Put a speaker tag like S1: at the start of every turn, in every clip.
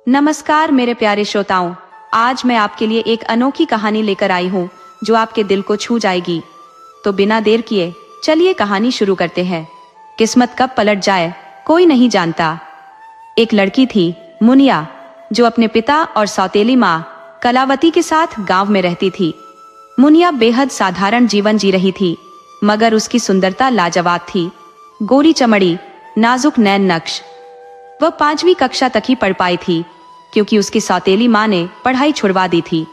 S1: नमस्कार मेरे प्यारे श्रोताओं, आज मैं आपके लिए एक अनोखी कहानी लेकर आई हूँ जो आपके दिल को छू जाएगी। तो बिना देर किए चलिए कहानी शुरू करते हैं। किस्मत कब पलट जाए कोई नहीं जानता। एक लड़की थी मुनिया, जो अपने पिता और सौतेली माँ कलावती के साथ गांव में रहती थी। मुनिया बेहद साधारण जीवन जी रही थी, मगर उसकी सुंदरता लाजवाब थी। गोरी चमड़ी, नाजुक नैन नक्श। वह 5वीं कक्षा तक ही पढ़ पाई थी, क्योंकि उसकी सौतेली माँ ने पढ़ाई छुड़वा दी थी।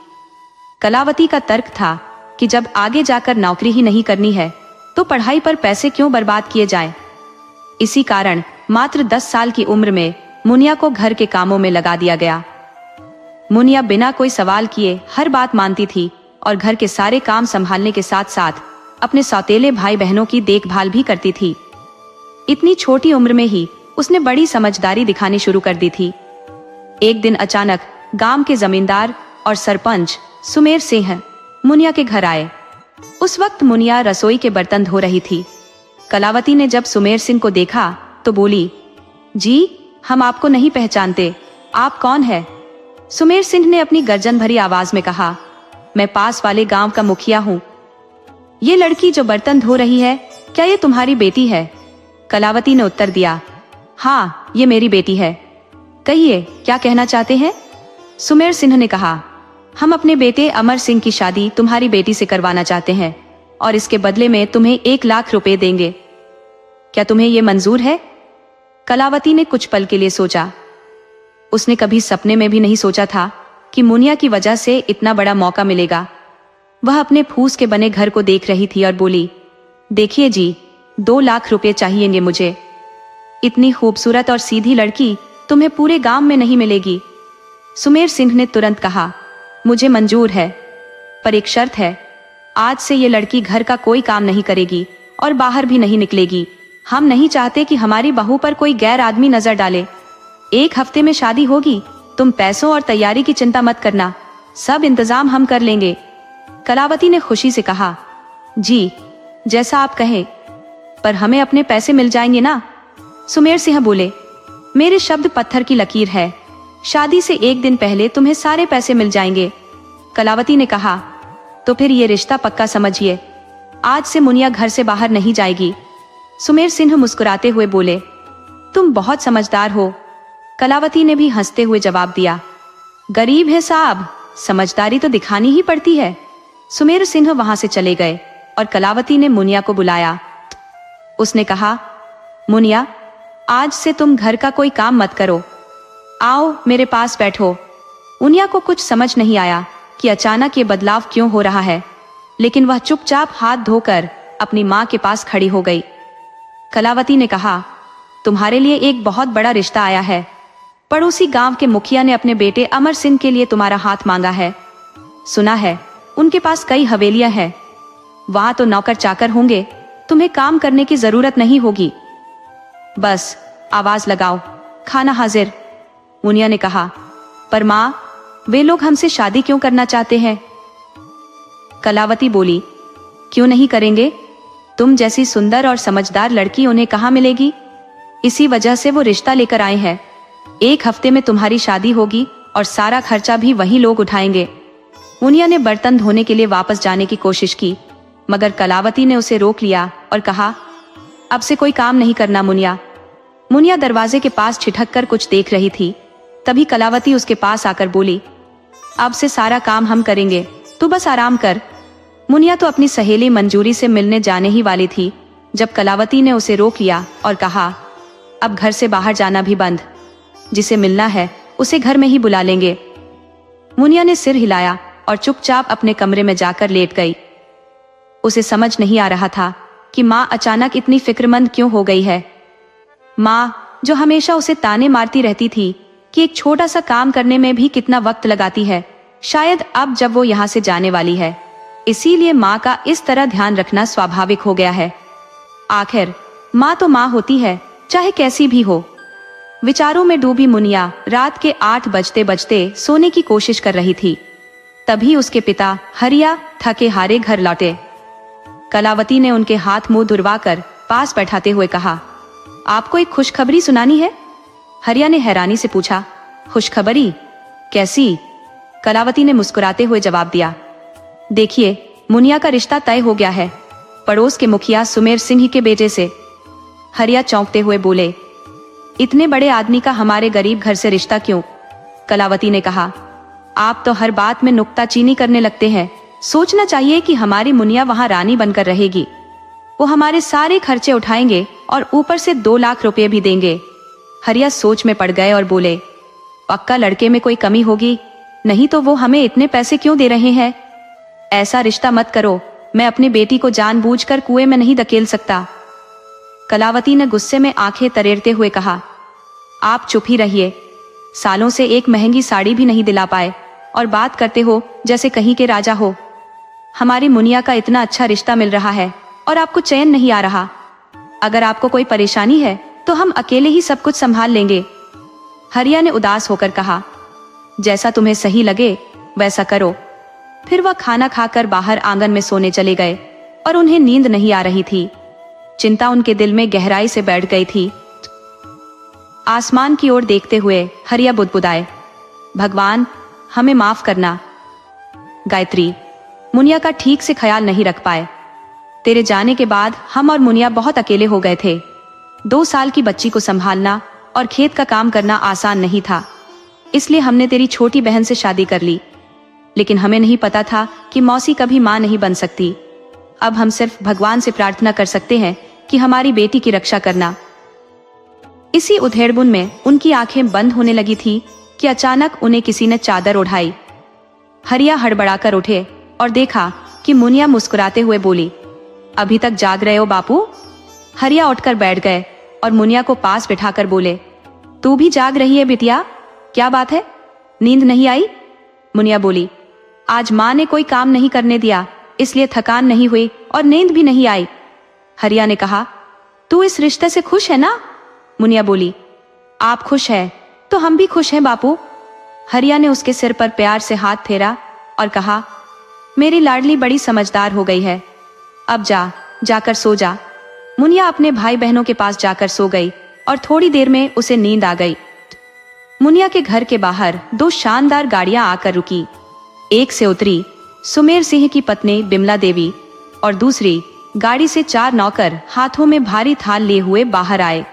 S1: कलावती का तर्क था कि जब आगे जाकर नौकरी ही नहीं करनी है तो पढ़ाई पर पैसे क्यों बर्बाद किए जाएं। इसी कारण मात्र 10 साल की उम्र में मुनिया को घर के कामों में लगा दिया गया। मुनिया बिना कोई सवाल किए हर बात मानती थी और घर के सारे काम संभालने के साथ साथ अपने सौतेले भाई बहनों की देखभाल भी करती थी। इतनी छोटी उम्र में ही उसने बड़ी समझदारी दिखानी शुरू कर दी थी। एक दिन अचानक गांव के जमींदार और सरपंच सुमेर सिंह मुनिया के घर आए। उस वक्त मुनिया रसोई के बर्तन धो रही थी। कलावती ने जब सुमेर सिंह को देखा तो बोली, जी हम आपको नहीं पहचानते, आप कौन है? सुमेर सिंह ने अपनी गर्जन भरी आवाज में कहा, मैं पास वाले गांव का मुखिया हूँ। ये लड़की जो बर्तन धो रही है, क्या ये तुम्हारी बेटी है? कलावती ने उत्तर दिया, हाँ ये मेरी बेटी है। कहिए क्या कहना चाहते हैं? सुमेर सिंह ने कहा, हम अपने बेटे अमर सिंह की शादी तुम्हारी बेटी से करवाना चाहते हैं और इसके बदले में तुम्हें 1 लाख रुपए देंगे। क्या तुम्हें ये मंजूर है? कलावती ने कुछ पल के लिए सोचा। उसने कभी सपने में भी नहीं सोचा था कि मुनिया की वजह से इतना बड़ा मौका मिलेगा। वह अपने फूस के बने घर को देख रही थी और बोली, देखिए जी, 2 लाख रुपए चाहिएंगे मुझे। इतनी खूबसूरत और सीधी लड़की तुम्हें पूरे गांव में नहीं मिलेगी। सुमेर सिंह ने तुरंत कहा, मुझे मंजूर है, पर एक शर्त है। आज से ये लड़की घर का कोई काम नहीं करेगी और बाहर भी नहीं निकलेगी। हम नहीं चाहते कि हमारी बहू पर कोई गैर आदमी नजर डाले। 1 हफ्ते में शादी होगी, तुम पैसों और तैयारी की चिंता मत करना, सब इंतजाम हम कर लेंगे। कलावती ने खुशी से कहा, जी जैसा आप कहें, पर हमें अपने पैसे मिल जाएंगे ना? सुमेर सिंह बोले, मेरे शब्द पत्थर की लकीर है, शादी से 1 दिन पहले तुम्हें सारे पैसे मिल जाएंगे। कलावती ने कहा, तो फिर ये रिश्ता पक्का समझिए, आज से मुनिया घर से बाहर नहीं जाएगी। सुमेर सिंह मुस्कुराते हुए बोले, तुम बहुत समझदार हो। कलावती ने भी हंसते हुए जवाब दिया, गरीब है साहब, समझदारी तो दिखानी ही पड़ती है। सुमेर सिंह वहां से चले गए और कलावती ने मुनिया को बुलाया। उसने कहा, मुनिया आज से तुम घर का कोई काम मत करो, आओ मेरे पास बैठो। मुनिया को कुछ समझ नहीं आया कि अचानक ये बदलाव क्यों हो रहा है, लेकिन वह चुपचाप हाथ धोकर अपनी माँ के पास खड़ी हो गई। कलावती ने कहा, तुम्हारे लिए एक बहुत बड़ा रिश्ता आया है। पड़ोसी गांव के मुखिया ने अपने बेटे अमर सिंह के लिए तुम्हारा हाथ मांगा है। सुना है उनके पास कई हवेलियां हैं, वहां तो नौकर चाकर होंगे, तुम्हें काम करने की जरूरत नहीं होगी। बस आवाज लगाओ, खाना हाजिर। मुनिया ने कहा, पर माँ वे लोग हमसे शादी क्यों करना चाहते हैं? कलावती बोली, क्यों नहीं करेंगे? तुम जैसी सुंदर और समझदार लड़की उन्हें कहाँ मिलेगी? इसी वजह से वो रिश्ता लेकर आए हैं। 1 हफ्ते में तुम्हारी शादी होगी और सारा खर्चा भी वही लोग उठाएंगे। मुनिया ने बर्तन धोने के लिए वापस जाने की कोशिश की, मगर कलावती ने उसे रोक लिया और कहा, अब से कोई काम नहीं करना मुनिया। मुनिया दरवाजे के पास ठिठक कर कुछ देख रही थी। तभी कलावती उसके पास आकर बोली, अब से सारा काम हम करेंगे, तू बस आराम कर। मुनिया तो अपनी सहेली मंजूरी से मिलने जाने ही वाली थी जब कलावती ने उसे रोक लिया और कहा, अब घर से बाहर जाना भी बंद, जिसे मिलना है उसे घर में ही बुला लेंगे। मुनिया ने सिर हिलाया और चुपचाप अपने कमरे में जाकर लेट गई। उसे समझ नहीं आ रहा था कि माँ अचानक इतनी फिक्रमंद क्यों हो गई है। माँ जो हमेशा उसे ताने मारती रहती थी कि एक छोटा सा काम करने में भी कितना वक्त लगाती है, शायद अब जब वो यहाँ से जाने वाली है, इसीलिए माँ का इस तरह ध्यान रखना स्वाभाविक हो गया है। आखिर माँ तो माँ होती है, चाहे कैसी भी हो। विचारों में डूबी मुनिया रात के 8 बजते बजते सोने की कोशिश कर रही थी। तभी उसके पिता हरिया थके हारे घर लौटे। कलावती ने उनके हाथ मुंह धुलवाकर पास बैठाते हुए कहा, आपको एक खुशखबरी सुनानी है? हरिया ने हैरानी से पूछा, खुशखबरी? कैसी? कलावती ने मुस्कुराते हुए जवाब दिया। देखिए, मुनिया का रिश्ता तय हो गया है, पड़ोस के मुखिया सुमेर सिंह के बेटे से। हरिया चौंकते हुए बोले, इतने बड़े आदमी का हमारे गरीब घर से रिश्ता क्यों? कलावती ने कहा, आप तो हर बात में नुक्ताचीनी करने लगते हैं। सोचना चाहिए कि हमारी मुनिया वहां रानी बनकर रहेगी। वो हमारे सारे खर्चे उठाएंगे और ऊपर से 2 लाख रुपए भी देंगे। हरिया सोच में पड़ गए और बोले, पक्का लड़के में कोई कमी होगी, नहीं तो वो हमें इतने पैसे क्यों दे रहे हैं? ऐसा रिश्ता मत करो, मैं अपनी बेटी को जानबूझकर कुएं में नहीं धकेल सकता। कलावती ने गुस्से में आंखें तरेरते हुए कहा, आप चुप ही रहिए। सालों से एक महंगी साड़ी भी नहीं दिला पाए और बात करते हो जैसे कहीं के राजा हो। हमारी मुनिया का इतना अच्छा रिश्ता मिल रहा है और आपको चैन नहीं आ रहा। अगर आपको कोई परेशानी है तो हम अकेले ही सब कुछ संभाल लेंगे। हरिया ने उदास होकर कहा, जैसा तुम्हें सही लगे वैसा करो। फिर वह खाना खाकर बाहर आंगन में सोने चले गए और उन्हें नींद नहीं आ रही थी। चिंता उनके दिल में गहराई से बैठ गई थी। आसमान की ओर देखते हुए हरिया बुदबुदाए, भगवान हमें माफ करना। गायत्री, मुनिया का ठीक से ख्याल नहीं रख पाए। तेरे जाने के बाद हम और मुनिया बहुत अकेले हो गए थे। 2 साल की बच्ची को संभालना और खेत का काम करना आसान नहीं था, इसलिए हमने तेरी छोटी बहन से शादी कर ली। लेकिन हमें नहीं पता था कि मौसी कभी मां नहीं बन सकती। अब हम सिर्फ भगवान से प्रार्थना कर सकते हैं कि हमारी बेटी की रक्षा करना। इसी उधेड़बुन में उनकी आंखें बंद होने लगी थी कि अचानक उन्हें किसी ने चादर उठाई। हरिया हड़बड़ाकर उठे और देखा कि मुनिया मुस्कुराते हुए बोली, अभी तक जाग रहे हो बापू? हरिया उठकर बैठ गए और मुनिया को पास बिठाकर बोले, तू भी जाग रही है बिटिया? क्या बात है, नींद नहीं आई? मुनिया बोली, आज माँ ने कोई काम नहीं करने दिया, इसलिए थकान नहीं हुई और नींद भी नहीं आई। हरिया ने कहा, तू इस रिश्ते से खुश है ना? मुनिया बोली, आप खुश हैं तो हम भी खुश हैं बापू। हरिया ने उसके सिर पर प्यार से हाथ फेरा और कहा, मेरी लाडली बड़ी समझदार हो गई है, अब जाकर सो जा। मुनिया अपने भाई बहनों के पास जाकर सो गई और थोड़ी देर में उसे नींद आ गई। मुनिया के घर के बाहर 2 शानदार गाड़ियां आकर रुकी। एक से उतरी सुमेर सिंह की पत्नी बिमला देवी और दूसरी गाड़ी से 4 नौकर हाथों में भारी थाल लिए हुए बाहर आए।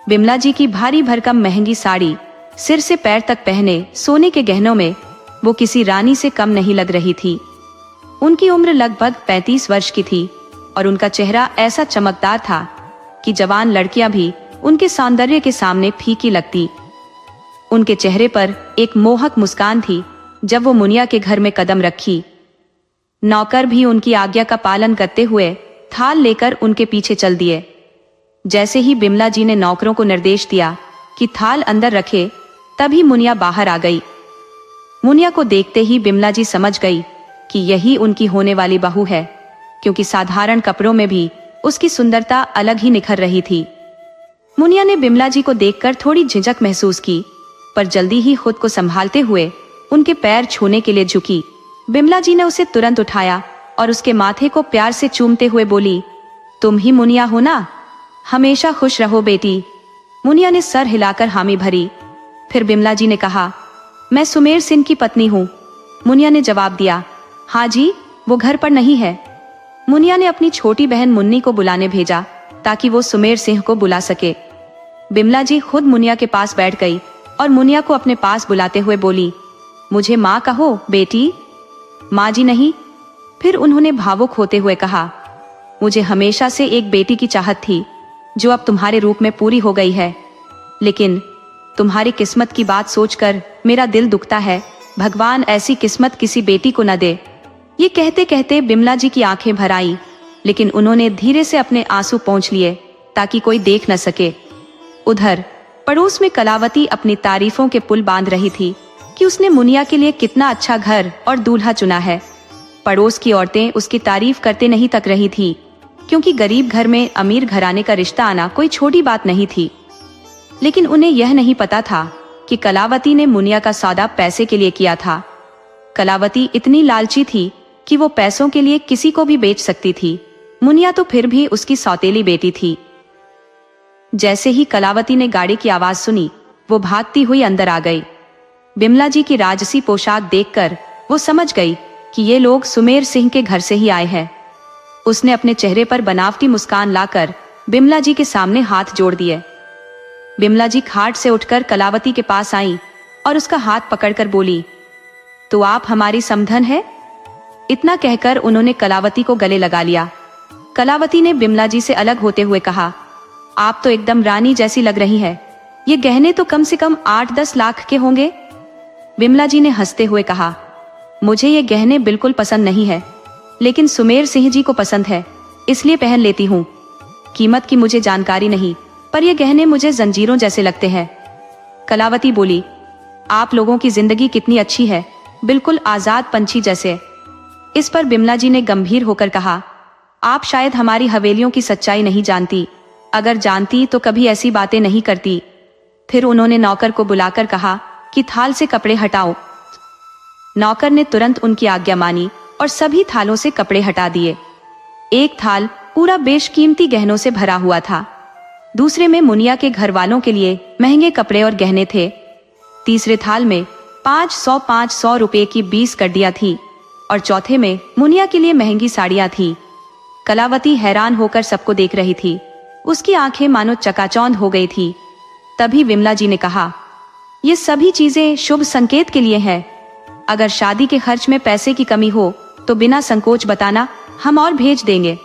S1: बिमला जी की भारी भरकम महंगी साड़ी, सिर से पैर तक पहने सोने के गहनों में वो किसी रानी से कम नहीं लग रही थी। उनकी उम्र लगभग 35 वर्ष की थी और उनका चेहरा ऐसा चमकदार था कि जवान लड़कियां भी उनके सौंदर्य के सामने फीकी लगती। उनके चेहरे पर एक मोहक मुस्कान थी जब वो मुनिया के घर में कदम रखी। नौकर भी उनकी आज्ञा का पालन करते हुए थाल लेकर उनके पीछे चल दिए। जैसे ही बिमला जी ने नौकरों को निर्देश दिया कि थाल अंदर रखे, तभी मुनिया बाहर आ गई। मुनिया को देखते ही बिमला जी समझ गई कि यही उनकी होने वाली बहू है, क्योंकि साधारण कपड़ों में भी उसकी सुंदरता अलग ही निखर रही थी। मुनिया ने बिमला जी को देखकर थोड़ी झिझक महसूस की, पर जल्दी ही खुद को संभालते हुए उनके पैर छूने के लिए झुकी। बिमला जी ने उसे तुरंत उठाया और उसके माथे को प्यार से चूमते हुए बोली, तुम ही मुनिया हो ना? हमेशा खुश रहो बेटी। मुनिया ने सर हिलाकर हामी भरी। फिर बिमला जी ने कहा, मैं सुमेर सिंह की पत्नी हूँ। मुनिया ने जवाब दिया, हाँ जी, वो घर पर नहीं है। मुनिया ने अपनी छोटी बहन मुन्नी को बुलाने भेजा ताकि वो सुमेर सिंह को बुला सके। बिमला जी खुद मुनिया के पास बैठ गई और मुनिया को अपने पास बुलाते हुए बोली, मुझे माँ कहो बेटी। माँ जी नहीं। फिर उन्होंने भावुक होते हुए कहा, मुझे हमेशा से एक बेटी की चाहत थी जो अब तुम्हारे रूप में पूरी हो गई है, लेकिन तुम्हारी किस्मत की बात सोचकर मेरा दिल दुखता है। भगवान ऐसी किस्मत किसी बेटी को न दे। ये कहते कहते बिमला जी की आंखें भर आई, लेकिन उन्होंने धीरे से अपने आंसू पोंछ लिए ताकि कोई देख न सके। उधर पड़ोस में कलावती अपनी तारीफों के पुल बांध रही थी कि उसने मुनिया के लिए कितना अच्छा घर और दूल्हा चुना है। पड़ोस की औरतें उसकी तारीफ करते नहीं तक रही थी, क्योंकि गरीब घर में अमीर घराने का रिश्ता आना कोई छोटी बात नहीं थी। लेकिन उन्हें यह नहीं पता था कि कलावती ने मुनिया का सौदा पैसे के लिए किया था। कलावती इतनी लालची थी कि वो पैसों के लिए किसी को भी बेच सकती थी। मुनिया तो फिर भी उसकी सौतेली बेटी थी। जैसे ही कलावती ने गाड़ी की आवाज सुनी, वो भागती हुई अंदर आ गई। बिमला जी की राजसी पोशाक देखकर वो समझ गई कि ये लोग सुमेर सिंह के घर से ही आए हैं। उसने अपने चेहरे पर बनावटी मुस्कान लाकर बिमला जी के सामने हाथ जोड़ दिए। बिमला जी खाट से उठकर कलावती के पास आई और उसका हाथ पकड़कर बोली, तो आप हमारी समधन है? इतना कहकर उन्होंने कलावती को गले लगा लिया। कलावती ने बिमला जी से अलग होते हुए कहा, आप तो एकदम रानी जैसी लग रही है। ये गहने तो कम से कम 8-10 लाख के होंगे। बिमला जी ने हंसते हुए कहा, मुझे ये गहने बिल्कुल पसंद नहीं है, लेकिन सुमेर सिंह जी को पसंद है, इसलिए पहन लेती हूँ। कीमत की मुझे जानकारी नहीं, पर ये गहने मुझे जंजीरों जैसे लगते हैं। कलावती बोली, आप लोगों की जिंदगी कितनी अच्छी है, बिल्कुल आजाद पंछी जैसे। इस पर बिमला जी ने गंभीर होकर कहा, आप शायद हमारी हवेलियों की सच्चाई नहीं जानती, अगर जानती तो कभी ऐसी बातें नहीं करती। फिर उन्होंने नौकर को बुलाकर कहा कि थाल से कपड़े हटाओ। नौकर ने तुरंत उनकी आज्ञा मानी और सभी थालों से कपड़े हटा दिए। एक थाल पूरा बेशकीमती गहनों से भरा हुआ था, दूसरे में मुनिया के घर वालों के लिए महंगे कपड़े और गहने थे, तीसरे थाल में 500 रुपए की 20 कड्डियां थी और चौथे में मुनिया के लिए महंगी साड़ियां थी। कलावती हैरान होकर सबको देख रही थी, उसकी आंखें मानो चकाचौंध हो गई थी। तभी विमला जी ने कहा, ये सभी चीजें शुभ संकेत के लिए हैं। अगर शादी के खर्च में पैसे की कमी हो तो बिना संकोच बताना, हम और भेज देंगे।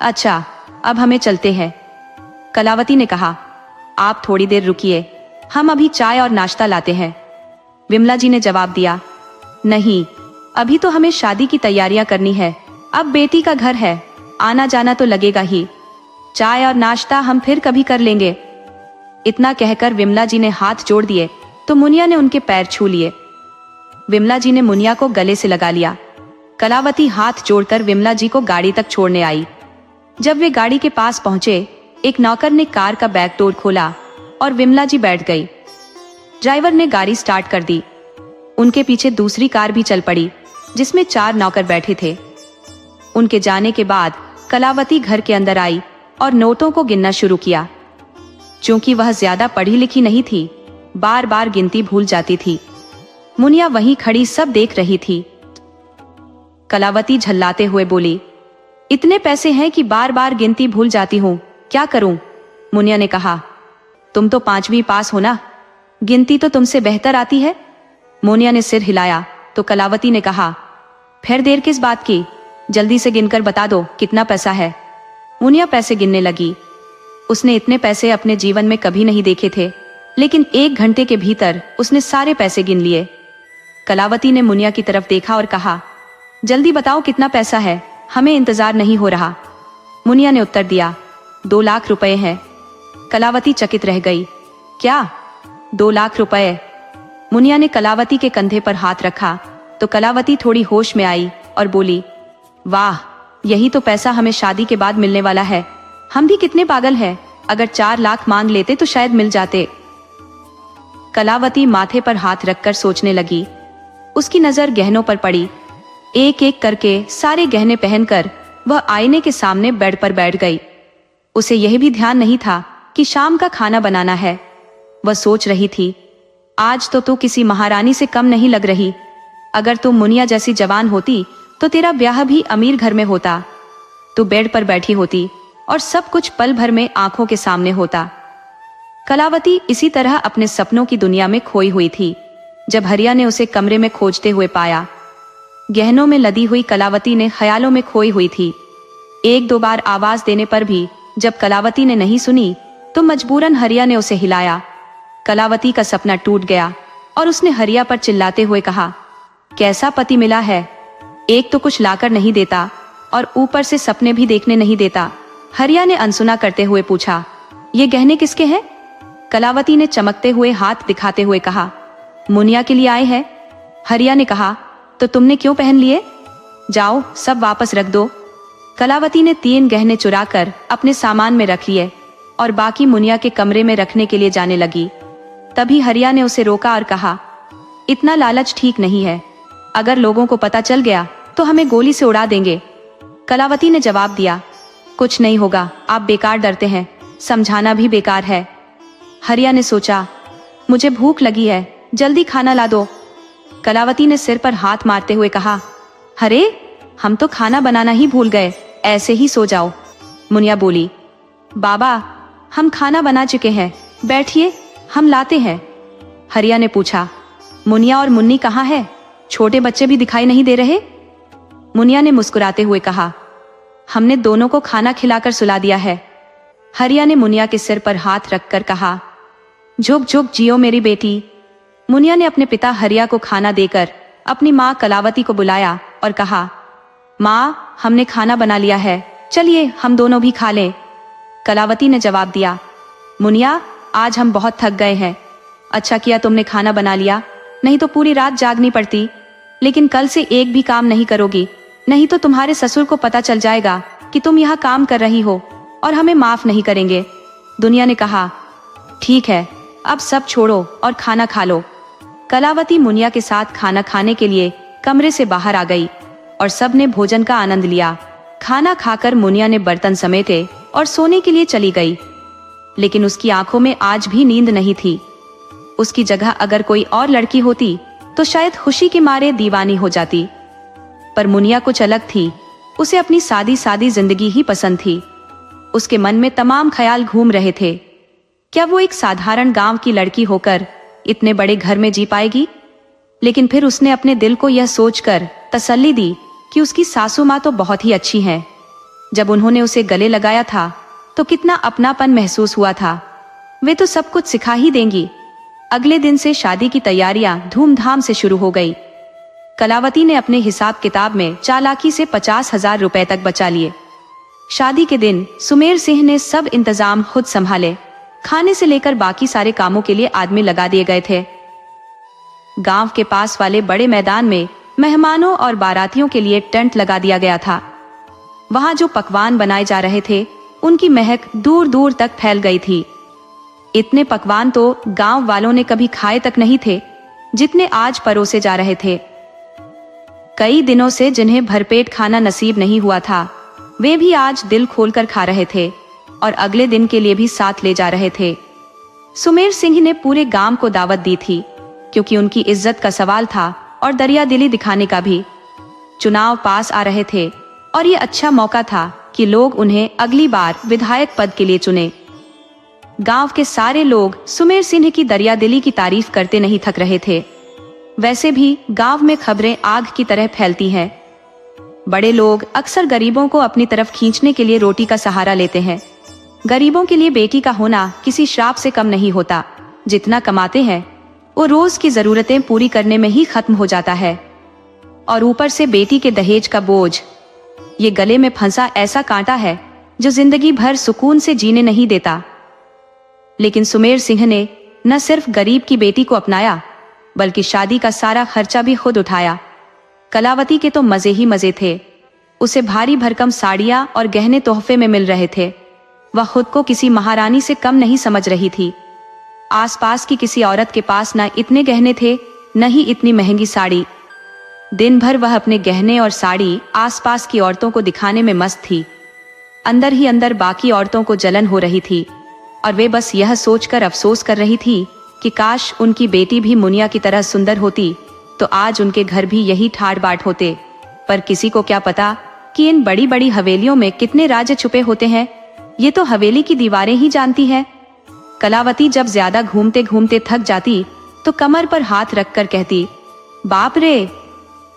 S1: अच्छा, अब हमें चलते हैं। कलावती ने कहा, आप थोड़ी देर रुकिए, हम अभी चाय और नाश्ता लाते हैं। विमला जी ने जवाब दिया, नहीं, अभी तो हमें शादी की तैयारियां करनी है। अब बेटी का घर है, आना जाना तो लगेगा ही। चाय और नाश्ता हम फिर कभी कर लेंगे। इतना कहकर विमला जी ने हाथ जोड़ दिए तो मुनिया ने उनके पैर छू लिए। विमला जी ने मुनिया को गले से लगा लिया। कलावती हाथ जोड़कर विमला जी को गाड़ी तक छोड़ने आई। जब वे गाड़ी के पास पहुंचे, एक नौकर ने कार का बैक डोर खोला और विमला जी बैठ गई। ड्राइवर ने गाड़ी स्टार्ट कर दी। उनके पीछे दूसरी कार भी चल पड़ी, जिसमें 4 नौकर बैठे थे। उनके जाने के बाद कलावती घर के अंदर आई और नोटों को गिनना शुरू किया। चूंकि वह ज्यादा पढ़ी लिखी नहीं थी, बार बार गिनती भूल जाती थी। मुनिया वहीं खड़ी सब देख रही थी। कलावती झल्लाते हुए बोली, इतने पैसे हैं कि बार बार गिनती भूल जाती हूँ, क्या करूं? मुनिया ने कहा, तुम तो 5वीं पास हो ना, गिनती तो तुमसे बेहतर आती है। मुनिया ने सिर हिलाया तो कलावती ने कहा, फिर देर किस बात की, जल्दी से गिनकर बता दो कितना पैसा है। मुनिया पैसे गिनने लगी। उसने इतने पैसे अपने जीवन में कभी नहीं देखे थे, लेकिन 1 घंटे के भीतर उसने सारे पैसे गिन लिए। कलावती ने मुनिया की तरफ देखा और कहा, जल्दी बताओ कितना पैसा है, हमें इंतजार नहीं हो रहा। मुनिया ने उत्तर दिया, 2 लाख रुपए हैं। कलावती चकित रह गई। क्या, 2 लाख रुपए? मुनिया ने कलावती के कंधे पर हाथ रखा तो कलावती थोड़ी होश में आई और बोली, वाह, यही तो पैसा हमें शादी के बाद मिलने वाला है। हम भी कितने पागल हैं, अगर 4 लाख मांग लेते तो शायद मिल जाते। कलावती माथे पर हाथ रखकर सोचने लगी। उसकी नजर गहनों पर पड़ी। एक एक करके सारे गहने पहनकर वह आईने के सामने बेड पर बैठ गई। उसे यह भी ध्यान नहीं था कि शाम का खाना बनाना है। वह सोच रही थी, आज तो तू किसी महारानी से कम नहीं लग रही। अगर तू मुनिया जैसी जवान होती तो तेरा ब्याह भी अमीर घर में होता। तू बेड पर बैठी होती और सब कुछ पल भर में आंखों के सामने होता। कलावती इसी तरह अपने सपनों की दुनिया में खोई हुई थी जब हरिया ने उसे कमरे में खोजते हुए पाया। गहनों में लदी हुई कलावती ने ख्यालों में खोई हुई थी। 1-2 बार आवाज देने पर भी जब कलावती ने नहीं सुनी तो मजबूरन हरिया ने उसे हिलाया। कलावती का सपना टूट गया और उसने हरिया पर चिल्लाते हुए कहा, कैसा पति मिला है, एक तो कुछ लाकर नहीं देता और ऊपर से सपने भी देखने नहीं देता। हरिया ने अनसुना करते हुए पूछा, ये गहने किसके हैं? कलावती ने चमकते हुए हाथ दिखाते हुए कहा, मुनिया के लिए आए हैं। हरिया ने कहा, तो तुमने क्यों पहन लिए? जाओ, सब वापस रख दो। कलावती ने 3 गहने चुराकर अपने सामान में रख लिए और बाकी मुनिया के कमरे में रखने के लिए जाने लगी। तभी हरिया ने उसे रोका और कहा, इतना लालच ठीक नहीं है, अगर लोगों को पता चल गया तो हमें गोली से उड़ा देंगे। कलावती ने जवाब दिया, कुछ नहीं होगा, आप बेकार डरते हैं, समझाना भी बेकार है। हरिया ने सोचा, मुझे भूख लगी है, जल्दी खाना ला दो। कलावती ने सिर पर हाथ मारते हुए कहा, अरे हम तो खाना बनाना ही भूल गए, ऐसे ही सो जाओ। मुनिया बोली, बाबा हम खाना बना चुके हैं, बैठिए हम लाते हैं। हरिया ने पूछा, मुनिया और मुन्नी कहाँ है? छोटे बच्चे भी दिखाई नहीं दे रहे। मुनिया ने मुस्कुराते हुए कहा, हमने दोनों को खाना खिलाकर सुला दिया है। हरिया ने मुनिया के सिर पर हाथ रखकर कहा, झुक झुक जियो मेरी बेटी। मुनिया ने अपने पिता हरिया को खाना देकर अपनी माँ कलावती को बुलाया और कहा, माँ हमने खाना बना लिया है, चलिए हम दोनों भी खा लें। कलावती ने जवाब दिया, मुनिया आज हम बहुत थक गए हैं। अच्छा किया तुमने खाना बना लिया, नहीं तो पूरी रात जागनी पड़ती। लेकिन कल से एक भी काम नहीं करोगी, नहीं तो तुम्हारे ससुर को पता चल जाएगा कि तुम यहाँ काम कर रही हो और हमें माफ नहीं करेंगे। दुनिया ने कहा, ठीक है अब सब छोड़ो और खाना खा लो। कलावती मुनिया के साथ खाना खाने के लिए कमरे से बाहर आ गई और सब ने भोजन का आनंद लिया। खाना खाकर मुनिया ने बर्तन समेटे और सोने के लिए चली गई, लेकिन उसकी आंखों में आज भी नींद नहीं थी। उसकी जगह अगर कोई और लड़की होती तो शायद खुशी के मारे दीवानी हो जाती, पर मुनिया कुछ अलग थी। उसे अपनी सादी सादी जिंदगी ही पसंद थी। उसके मन में तमाम ख्याल घूम रहे थे, क्या वो एक साधारण गांव की लड़की होकर इतने बड़े घर में जी पाएगी? लेकिन फिर उसने अपने दिल को यह सोचकर तसल्ली दी कि उसकी सासू माँ तो बहुत ही अच्छी हैं। जब उन्होंने उसे गले लगाया था तो कितना अपनापन महसूस हुआ था। वे तो सब कुछ सिखा ही देंगी। अगले दिन से शादी की तैयारियां धूमधाम से शुरू हो गई। कलावती ने अपने हिसाब किताब में चालाकी से 50,000 रुपए तक बचा लिए। शादी के दिन सुमेर सिंह ने सब इंतजाम खुद संभाले। खाने से लेकर बाकी सारे कामों के लिए आदमी लगा दिए गए थे। गांव के पास वाले बड़े मैदान में मेहमानों और बारातियों के लिए टेंट लगा दिया गया था। वहां जो पकवान बनाए जा रहे थे उनकी महक दूर दूर तक फैल गई थी। इतने पकवान तो गांव वालों ने कभी खाए तक नहीं थे जितने आज परोसे जा रहे थे। कई दिनों से जिन्हें भरपेट खाना नसीब नहीं हुआ था, वे भी आज दिल खोलकर खा रहे थे और अगले दिन के लिए भी साथ ले जा रहे थे। सुमेर सिंह ने पूरे गांव को दावत दी थी, क्योंकि उनकी इज्जत का सवाल था और दरिया दिली दिखाने का भी। चुनाव पास आ रहे थे और ये अच्छा मौका था कि लोग उन्हें अगली बार विधायक पद के लिए चुने। गांव के सारे लोग सुमेर सिंह की दरिया दिली की तारीफ करते नहीं थक रहे थे। वैसे भी गांव में खबरें आग की तरह फैलती हैं। बड़े लोग अक्सर गरीबों को अपनी तरफ खींचने के लिए रोटी का सहारा लेते हैं। गरीबों के लिए बेटी का होना किसी श्राप से कम नहीं होता। जितना कमाते हैं वो रोज की जरूरतें पूरी करने में ही खत्म हो जाता है, और ऊपर से बेटी के दहेज का बोझ। ये गले में फंसा ऐसा कांटा है जो जिंदगी भर सुकून से जीने नहीं देता। लेकिन सुमेर सिंह ने न सिर्फ गरीब की बेटी को अपनाया, बल्कि शादी का सारा खर्चा भी खुद उठाया। कलावती के तो मजे ही मजे थे। उसे भारी भरकम साड़ियां और गहने तोहफे में मिल रहे थे। वह खुद को किसी महारानी से कम नहीं समझ रही थी। आसपास की किसी औरत के पास न इतने गहने थे, न ही इतनी महंगी साड़ी। दिन भर वह अपने गहने और साड़ी आसपास की औरतों को दिखाने में मस्त थी। अंदर ही अंदर बाकी औरतों को जलन हो रही थी, और वे बस यह सोचकर अफसोस कर रही थी कि काश उनकी बेटी भी मुनिया की तरह सुंदर होती तो आज उनके घर भी यही ठाट बाट होते। पर किसी को क्या पता कि इन बड़ी बड़ी हवेलियों में कितने राज छुपे होते हैं। ये तो हवेली की दीवारें ही जानती हैं। कलावती जब ज्यादा घूमते घूमते थक जाती तो कमर पर हाथ रखकर कहती, बाप रे,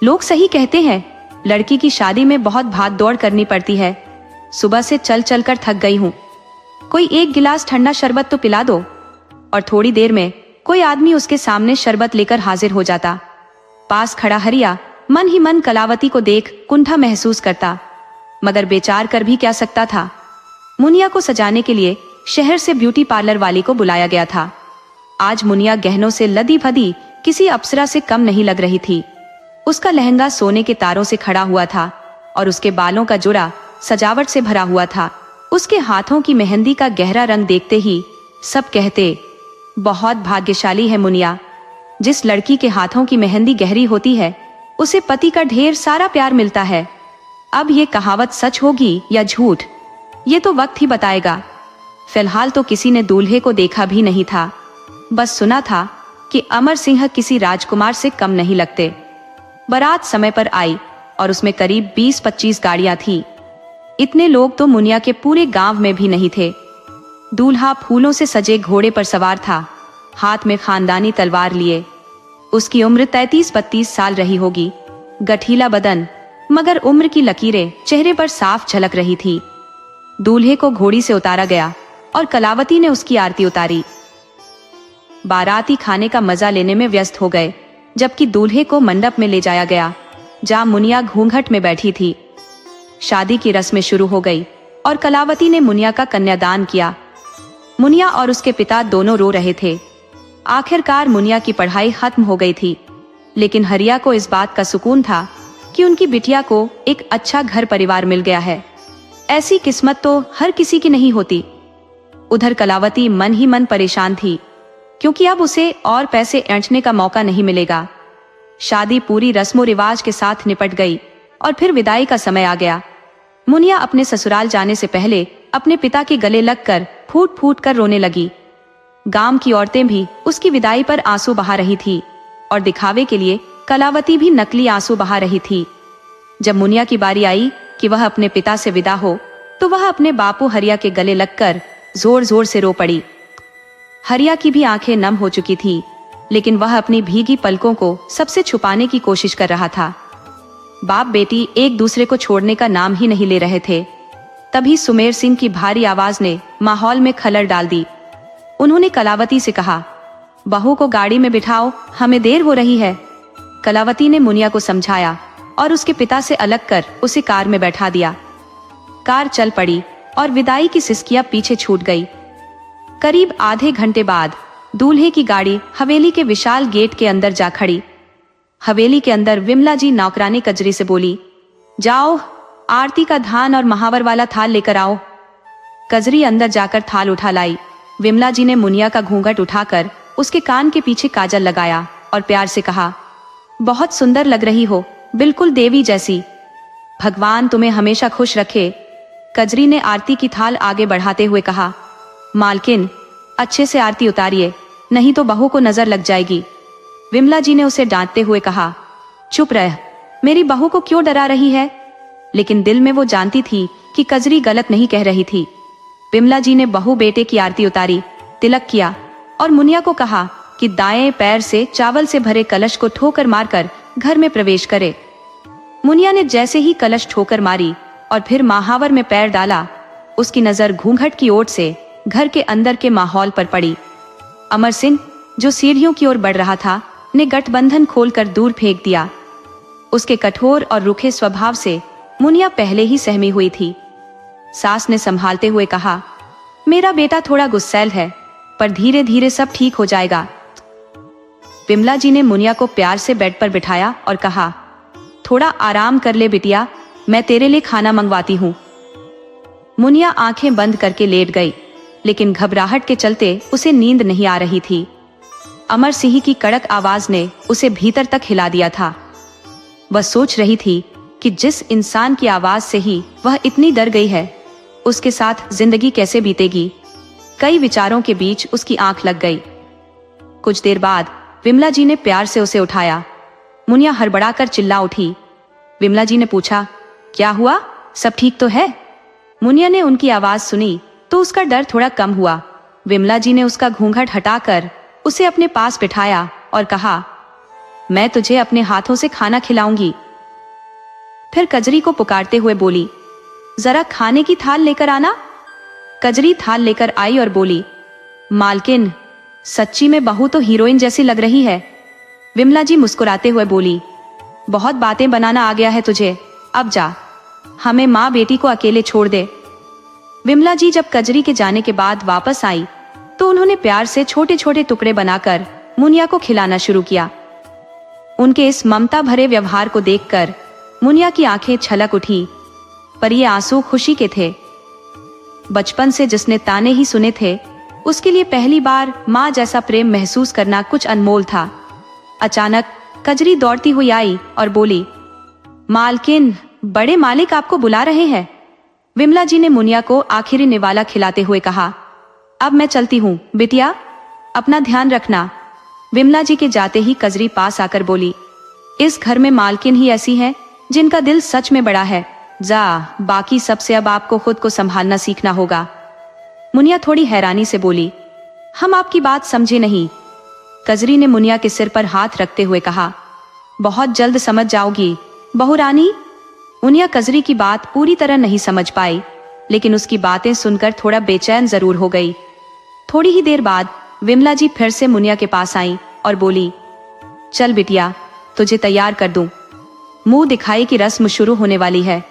S1: लोग सही कहते हैं, लड़की की शादी में बहुत भाग दौड़ करनी पड़ती है। सुबह से चल चल कर थक गई हूँ, कोई एक गिलास ठंडा शरबत तो पिला दो। और थोड़ी देर में कोई आदमी उसके सामने शरबत लेकर हाजिर हो जाता। पास खड़ा हरिया मन ही मन कलावती को देख कुंठा महसूस करता, मगर बेचार कर भी क्या सकता था। मुनिया को सजाने के लिए शहर से ब्यूटी पार्लर वाली को बुलाया गया था। आज मुनिया गहनों से लदी भदी किसी अप्सरा से कम नहीं लग रही थी। उसका लहंगा सोने के तारों से खड़ा हुआ था और उसके बालों का जोड़ा सजावट से भरा हुआ था। उसके हाथों की मेहंदी का गहरा रंग देखते ही सब कहते, बहुत भाग्यशाली है मुनिया। जिस लड़की के हाथों की मेहंदी गहरी होती है उसे पति का ढेर सारा प्यार मिलता है। अब ये कहावत सच होगी या झूठ, ये तो वक्त ही बताएगा। फिलहाल तो किसी ने दूल्हे को देखा भी नहीं था। बस सुना था कि अमर सिंह किसी राजकुमार से कम नहीं लगते। बारात समय पर आई और उसमें करीब 20-25 गाड़ियां थी। इतने लोग तो मुनिया के पूरे गांव में भी नहीं थे। दूल्हा फूलों से सजे घोड़े पर सवार था, हाथ में खानदानी तलवार लिए। उसकी उम्र 33-32 साल रही होगी। गठीला बदन, मगर उम्र की लकीरें चेहरे पर साफ झलक रही थी। दूल्हे को घोड़ी से उतारा गया और कलावती ने उसकी आरती उतारी। बाराती खाने का मजा लेने में व्यस्त हो गए, जबकि दूल्हे को मंडप में ले जाया गया, जहां मुनिया घूंघट में बैठी थी। शादी की रस्में शुरू हो गई और कलावती ने मुनिया का कन्यादान किया। मुनिया और उसके पिता दोनों रो रहे थे। आखिरकार मुनिया की पढ़ाई खत्म हो गई थी, लेकिन हरिया को इस बात का सुकून था कि उनकी बिटिया को एक अच्छा घर परिवार मिल गया है। ऐसी किस्मत तो हर किसी की नहीं होती। उधर कलावती मन ही मन परेशान थी, क्योंकि अब उसे और पैसे ऐंठने का मौका नहीं मिलेगा। शादी पूरी रस्मों रिवाज के साथ निपट गई और फिर विदाई का समय आ गया। मुनिया अपने ससुराल जाने से पहले अपने पिता के गले लगकर फूट फूट कर रोने लगी। गांव की औरतें भी उसकी विदाई पर आंसू बहा रही थी और दिखावे के लिए कलावती भी नकली आंसू बहा रही थी। जब मुनिया की बारी आई कि वह अपने पिता से विदा हो, तो वह अपने बापू हरिया के गले लगकर जोर जोर से रो पड़ी। हरिया की भी आंखें नम हो चुकी थी, लेकिन वह अपनी भीगी पलकों को सबसे छुपाने की कोशिश कर रहा था। बाप बेटी एक दूसरे को छोड़ने का नाम ही नहीं ले रहे थे। तभी सुमेर सिंह की भारी आवाज ने माहौल में खलल डाल दी। उन्होंने कलावती से कहा, बहू को गाड़ी में बिठाओ, हमें देर हो रही है। कलावती ने मुनिया को समझाया और उसके पिता से अलग कर उसे कार में बैठा दिया। कार चल पड़ी और विदाई की सिसकियां पीछे छूट गई। करीब आधे घंटे बाद दूल्हे की गाड़ी हवेली के विशाल गेट के अंदर जा खड़ी। हवेली के अंदर विमला जी नौकरानी कजरी से बोली, जाओ आरती का धान और महावर वाला थाल लेकर आओ। कजरी अंदर जाकर थाल उठा लाई। विमला जी ने मुनिया का घूंघट उठाकर उसके कान के पीछे काजल लगाया और प्यार से कहा, बहुत सुंदर लग रही हो, बिल्कुल देवी जैसी। भगवान तुम्हें हमेशा खुश रखे। कजरी ने आरती की थाल आगे बढ़ाते हुए कहा, मालकिन अच्छे से आरती उतारिए, नहीं तो बहू को नजर लग जाएगी। विमला जी ने उसे डांटते हुए कहा, चुप रह, मेरी बहू को क्यों डरा रही है। लेकिन दिल में वो जानती थी कि कजरी गलत नहीं कह रही थी। विमला जी ने बहू बेटे की आरती उतारी, तिलक किया और मुनिया को कहा कि दाएं पैर से चावल से भरे कलश को ठोकर मारकर घर में प्रवेश करे। मुनिया ने जैसे ही कलश ठोकर मारी और फिर महावर में पैर डाला, उसकी नजर घूंघट की ओट से घर के अंदर के माहौल पर पड़ी। अमर सिंह, जो सीढ़ियों की ओर बढ़ रहा था, ने गठबंधन खोलकर दूर फेंक दिया। उसके कठोर और रुखे स्वभाव से मुनिया पहले ही सहमी हुई थी। सास ने संभालते हुए कहा, मेरा बेटा थोड़ा गुस्सैल है, पर धीरे धीरे सब ठीक हो जाएगा। विमला जी ने मुनिया को प्यार से बेड पर बिठाया और कहा, थोड़ा आराम कर ले बिटिया, मैं तेरे लिए खाना मंगवाती हूँ। मुनिया आंखें बंद करके लेट गई, लेकिन घबराहट के चलते उसे नींद नहीं आ रही थी। अमर सिंह की कड़क आवाज ने उसे भीतर तक हिला दिया था। वह सोच रही थी कि जिस इंसान की आवाज से ही वह इतनी डर गई है, उसके साथ जिंदगी कैसे बीतेगी। कई विचारों के बीच उसकी आंख लग गई। कुछ देर बाद विमला जी ने प्यार से उसे उठाया। मुनिया हड़बड़ाकर चिल्ला उठी। विमला जी ने पूछा, क्या हुआ, सब ठीक तो है। मुनिया ने उनकी आवाज सुनी तो उसका डर थोड़ा कम हुआ। विमला जी ने उसका घूंघट हटाकर उसे अपने पास बिठाया और कहा, मैं तुझे अपने हाथों से खाना खिलाऊंगी। फिर कजरी को पुकारते हुए बोली, जरा खाने की थाल लेकर आना। कजरी थाल लेकर आई और बोली, मालकिन सच्ची में बहू तो हीरोइन जैसी लग रही है। विमला जी मुस्कुराते हुए बोली, बहुत बातें बनाना आ गया है तुझे, अब जा, हमें माँ बेटी को अकेले छोड़ दे। विमला जी जब कजरी के जाने के बाद वापस आई तो उन्होंने प्यार से छोटे छोटे टुकड़े बनाकर मुनिया को खिलाना शुरू किया। उनके इस ममता भरे व्यवहार को देखकर मुनिया की आंखें छलक उठी, पर ये आंसू खुशी के थे। बचपन से जिसने ताने ही सुने थे, उसके लिए पहली बार माँ जैसा प्रेम महसूस करना कुछ अनमोल था। अचानक कजरी दौड़ती हुई आई और बोली, मालकिन, बड़े मालिक आपको बुला रहे हैं। विमला जी ने मुनिया को आखिरी निवाला खिलाते हुए कहा, अब मैं चलती हूँ बिटिया। अपना ध्यान रखना। विमला जी के जाते ही कजरी पास आकर बोली, इस घर में मालकिन ही ऐसी है जिनका दिल सच में बड़ा है। बाकी सबसे अब आपको खुद को संभालना सीखना होगा। मुनिया थोड़ी हैरानी से बोली, हम आपकी बात समझे नहीं। कजरी ने मुनिया के सिर पर हाथ रखते हुए कहा, बहुत जल्द समझ जाओगी बहू रानी। मुनिया कजरी की बात पूरी तरह नहीं समझ पाई, लेकिन उसकी बातें सुनकर थोड़ा बेचैन जरूर हो गई। थोड़ी ही देर बाद विमला जी फिर से मुनिया के पास आई और बोली, चल बिटिया, तुझे तैयार कर दूं। मुंह दिखाई की रस्म शुरू होने वाली है।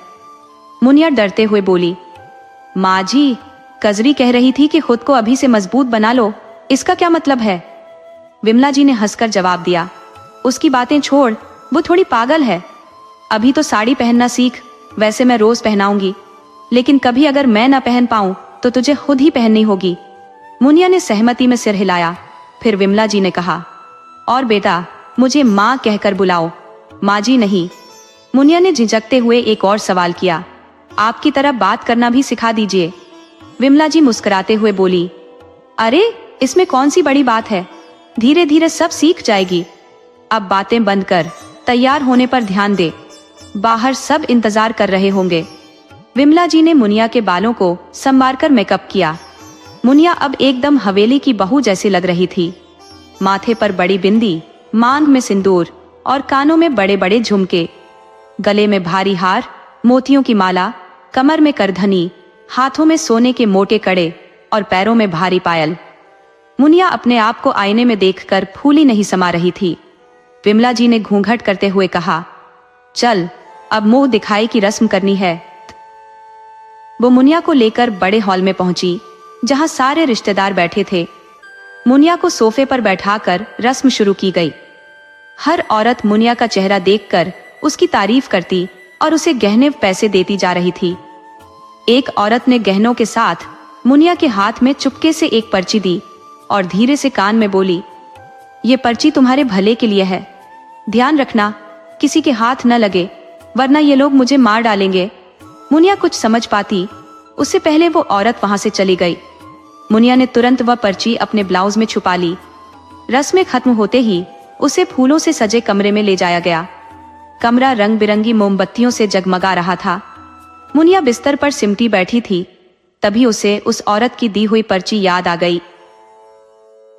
S1: मुनिया डरते हुए बोली, माँ जी, कजरी कह रही थी कि खुद को अभी से मजबूत बना लो, इसका क्या मतलब है? विमला जी ने हंसकर जवाब दिया, उसकी बातें छोड़, वो थोड़ी पागल है। अभी तो साड़ी पहनना सीख, वैसे मैं रोज पहनाऊंगी, लेकिन कभी अगर मैं ना पहन पाऊं तो तुझे खुद ही पहननी होगी। मुनिया ने सहमति में सिर हिलाया। फिर विमला जी ने कहा, और बेटा, मुझे माँ कहकर बुलाओ, माँ जी नहीं। मुनिया ने झिझकते हुए एक और सवाल किया, आपकी तरह बात करना भी सिखा दीजिए। विमला जी मुस्कुराते हुए बोली, अरे इसमें कौन सी बड़ी बात है, धीरे धीरे सब सीख जाएगी। अब बातें बंद कर, तैयार होने पर ध्यान दे, बाहर सब इंतजार कर रहे होंगे। विमला जी ने मुनिया के बालों को संवारकर मेकअप किया। मुनिया अब एकदम हवेली की बहू जैसी लग रही थी। माथे पर बड़ी बिंदी, मांग में सिंदूर और कानों में बड़े बड़े झुमके, गले में भारी हार, मोतियों की माला, कमर में करधनी, हाथों में सोने के मोटे कड़े और पैरों में भारी पायल। मुनिया अपने आप को आईने में देखकर फूली नहीं समा रही थी। विमला जी ने घूंघट करते हुए कहा, चल अब मुंह दिखाई की रस्म करनी है। वो मुनिया को लेकर बड़े हॉल में पहुंची, जहां सारे रिश्तेदार बैठे थे। मुनिया को सोफे पर बैठाकर रस्म शुरू की गई। हर औरत मुनिया का चेहरा देखकर उसकी तारीफ करती और उसे गहने पैसे देती जा रही थी। एक औरत ने गहनों के साथ मुनिया के हाथ में चुपके से एक पर्ची दी और धीरे से कान में बोली, ये पर्ची तुम्हारे भले के लिए है, ध्यान रखना किसी के हाथ न लगे, वरना ये लोग मुझे मार डालेंगे। मुनिया कुछ समझ पाती उससे पहले वो औरत वहां से चली गई। मुनिया ने तुरंत वह पर्ची अपने ब्लाउज में छुपा ली। रस्में खत्म होते ही उसे फूलों से सजे कमरे में ले जाया गया। कमरा रंग बिरंगी मोमबत्तियों से जगमगा रहा था। मुनिया बिस्तर पर सिमटी बैठी थी, तभी उसे उस औरत की दी हुई पर्ची याद आ गई।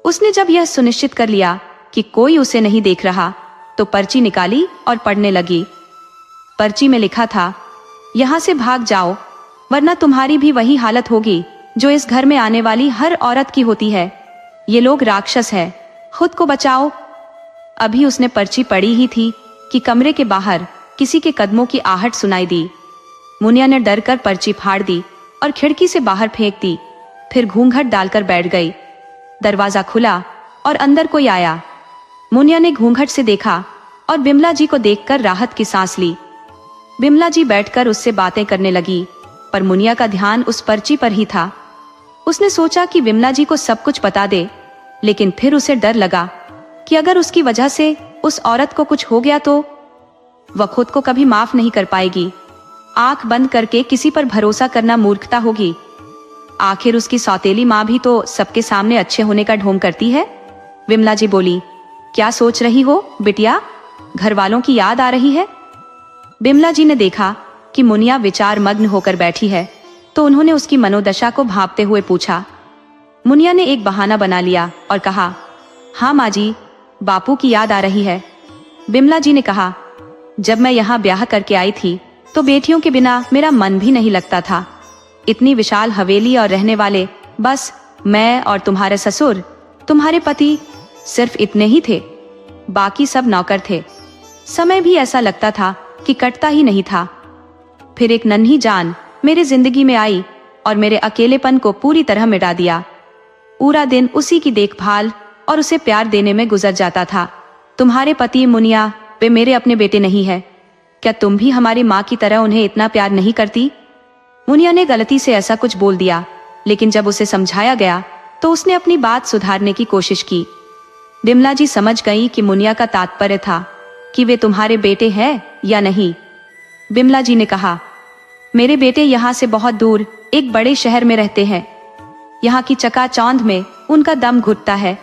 S1: उसने जब यह सुनिश्चित कर लिया कि कोई उसे नहीं देख रहा, तो पर्ची निकाली और पढ़ने लगी। पर्ची में लिखा था, यहां से भाग जाओ, वरना तुम्हारी भी वही हालत होगी जो इस घर में आने वाली हर औरत की होती है। ये लोग राक्षस है, खुद को बचाओ। अभी उसने पर्ची पढ़ी ही थी कि कमरे के बाहर किसी के कदमों की आहट सुनाई दी। मुनिया ने डर कर पर्ची फाड़ दी और खिड़की से बाहर फेंक दी। फिर घूंघट डालकर बैठ गई। दरवाजा खुला और अंदर कोई आया। मुनिया ने घूंघट से देखा और बिमला जी को देखकर राहत की सांस ली। बिमला जी बैठकर उससे बातें करने लगी, पर मुनिया का ध्यान उस पर्ची पर ही था। उसने सोचा कि बिमला जी को सब कुछ बता दे, लेकिन फिर उसे डर लगा कि अगर उसकी वजह से उस औरत को कुछ हो गया तो वह खुद को कभी माफ नहीं कर पाएगी। आंख बंद करके किसी पर भरोसा करना मूर्खता होगी। आखिर उसकी सौतेली माँ भी तो सबके सामने अच्छे होने का ढोंग करती है। विमला जी बोली, क्या सोच रही हो बिटिया, घर वालों की याद आ रही है? बिमला जी ने देखा कि मुनिया विचार मग्न होकर बैठी है, तो उन्होंने उसकी मनोदशा को भांपते हुए पूछा। मुनिया ने एक बहाना बना लिया और कहा, हाँ माँ जी, बापू की याद आ रही है। बिमला जी ने कहा, जब मैं यहाँ ब्याह करके आई थी तो बेटियों के बिना मेरा मन भी नहीं लगता था। इतनी विशाल हवेली और रहने वाले बस मैं और तुम्हारे ससुर, तुम्हारे पति, सिर्फ इतने ही थे। बाकी सब नौकर थे। समय भी ऐसा लगता था कि कटता ही नहीं था। फिर एक नन्ही जान मेरे जिंदगी में आई और मेरे अकेलेपन को पूरी तरह मिटा दिया। पूरा दिन उसी की देखभाल और उसे प्यार देने में गुजर जाता था। तुम्हारे पति मुनिया, वे मेरे अपने बेटे नहीं है। क्या तुम भी हमारी माँ की तरह उन्हें इतना प्यार नहीं करती? मुनिया ने गलती से ऐसा कुछ बोल दिया, लेकिन जब उसे समझाया गया तो उसने अपनी बात सुधारने की कोशिश की। बिमला जी समझ गई कि मुनिया का तात्पर्य था कि वे तुम्हारे बेटे हैं या नहीं। बिमला जी ने कहा, मेरे बेटे यहाँ से बहुत दूर एक बड़े शहर में रहते हैं। यहाँ की चकाचौंध में उनका दम घुटता है,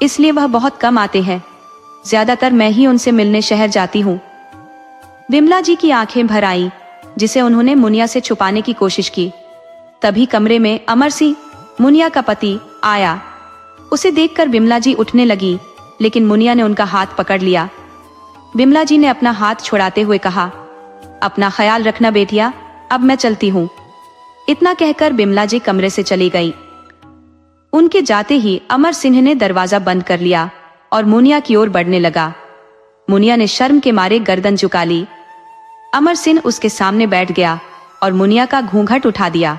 S1: इसलिए वह बहुत कम आते हैं। ज्यादातर मैं ही उनसे मिलने शहर जाती हूँ। विमला जी की आंखें भर आईं, जिसे उन्होंने मुनिया से छुपाने की कोशिश की। तभी कमरे में अमर सिंह, मुनिया का पति, आया। उसे देखकर विमला जी उठने लगी, लेकिन मुनिया ने उनका हाथ पकड़ लिया। विमला जी ने अपना हाथ छुड़ाते हुए कहा, अपना ख्याल रखना बेटिया, अब मैं चलती हूँ। इतना कहकर विमला जी कमरे से चली गई। उनके जाते ही अमर सिंह ने दरवाजा बंद कर लिया और मुनिया की ओर बढ़ने लगा। मुनिया ने शर्म के मारे गर्दन झुका ली। अमर सिंह उसके सामने बैठ गया और मुनिया का घूंघट उठा दिया।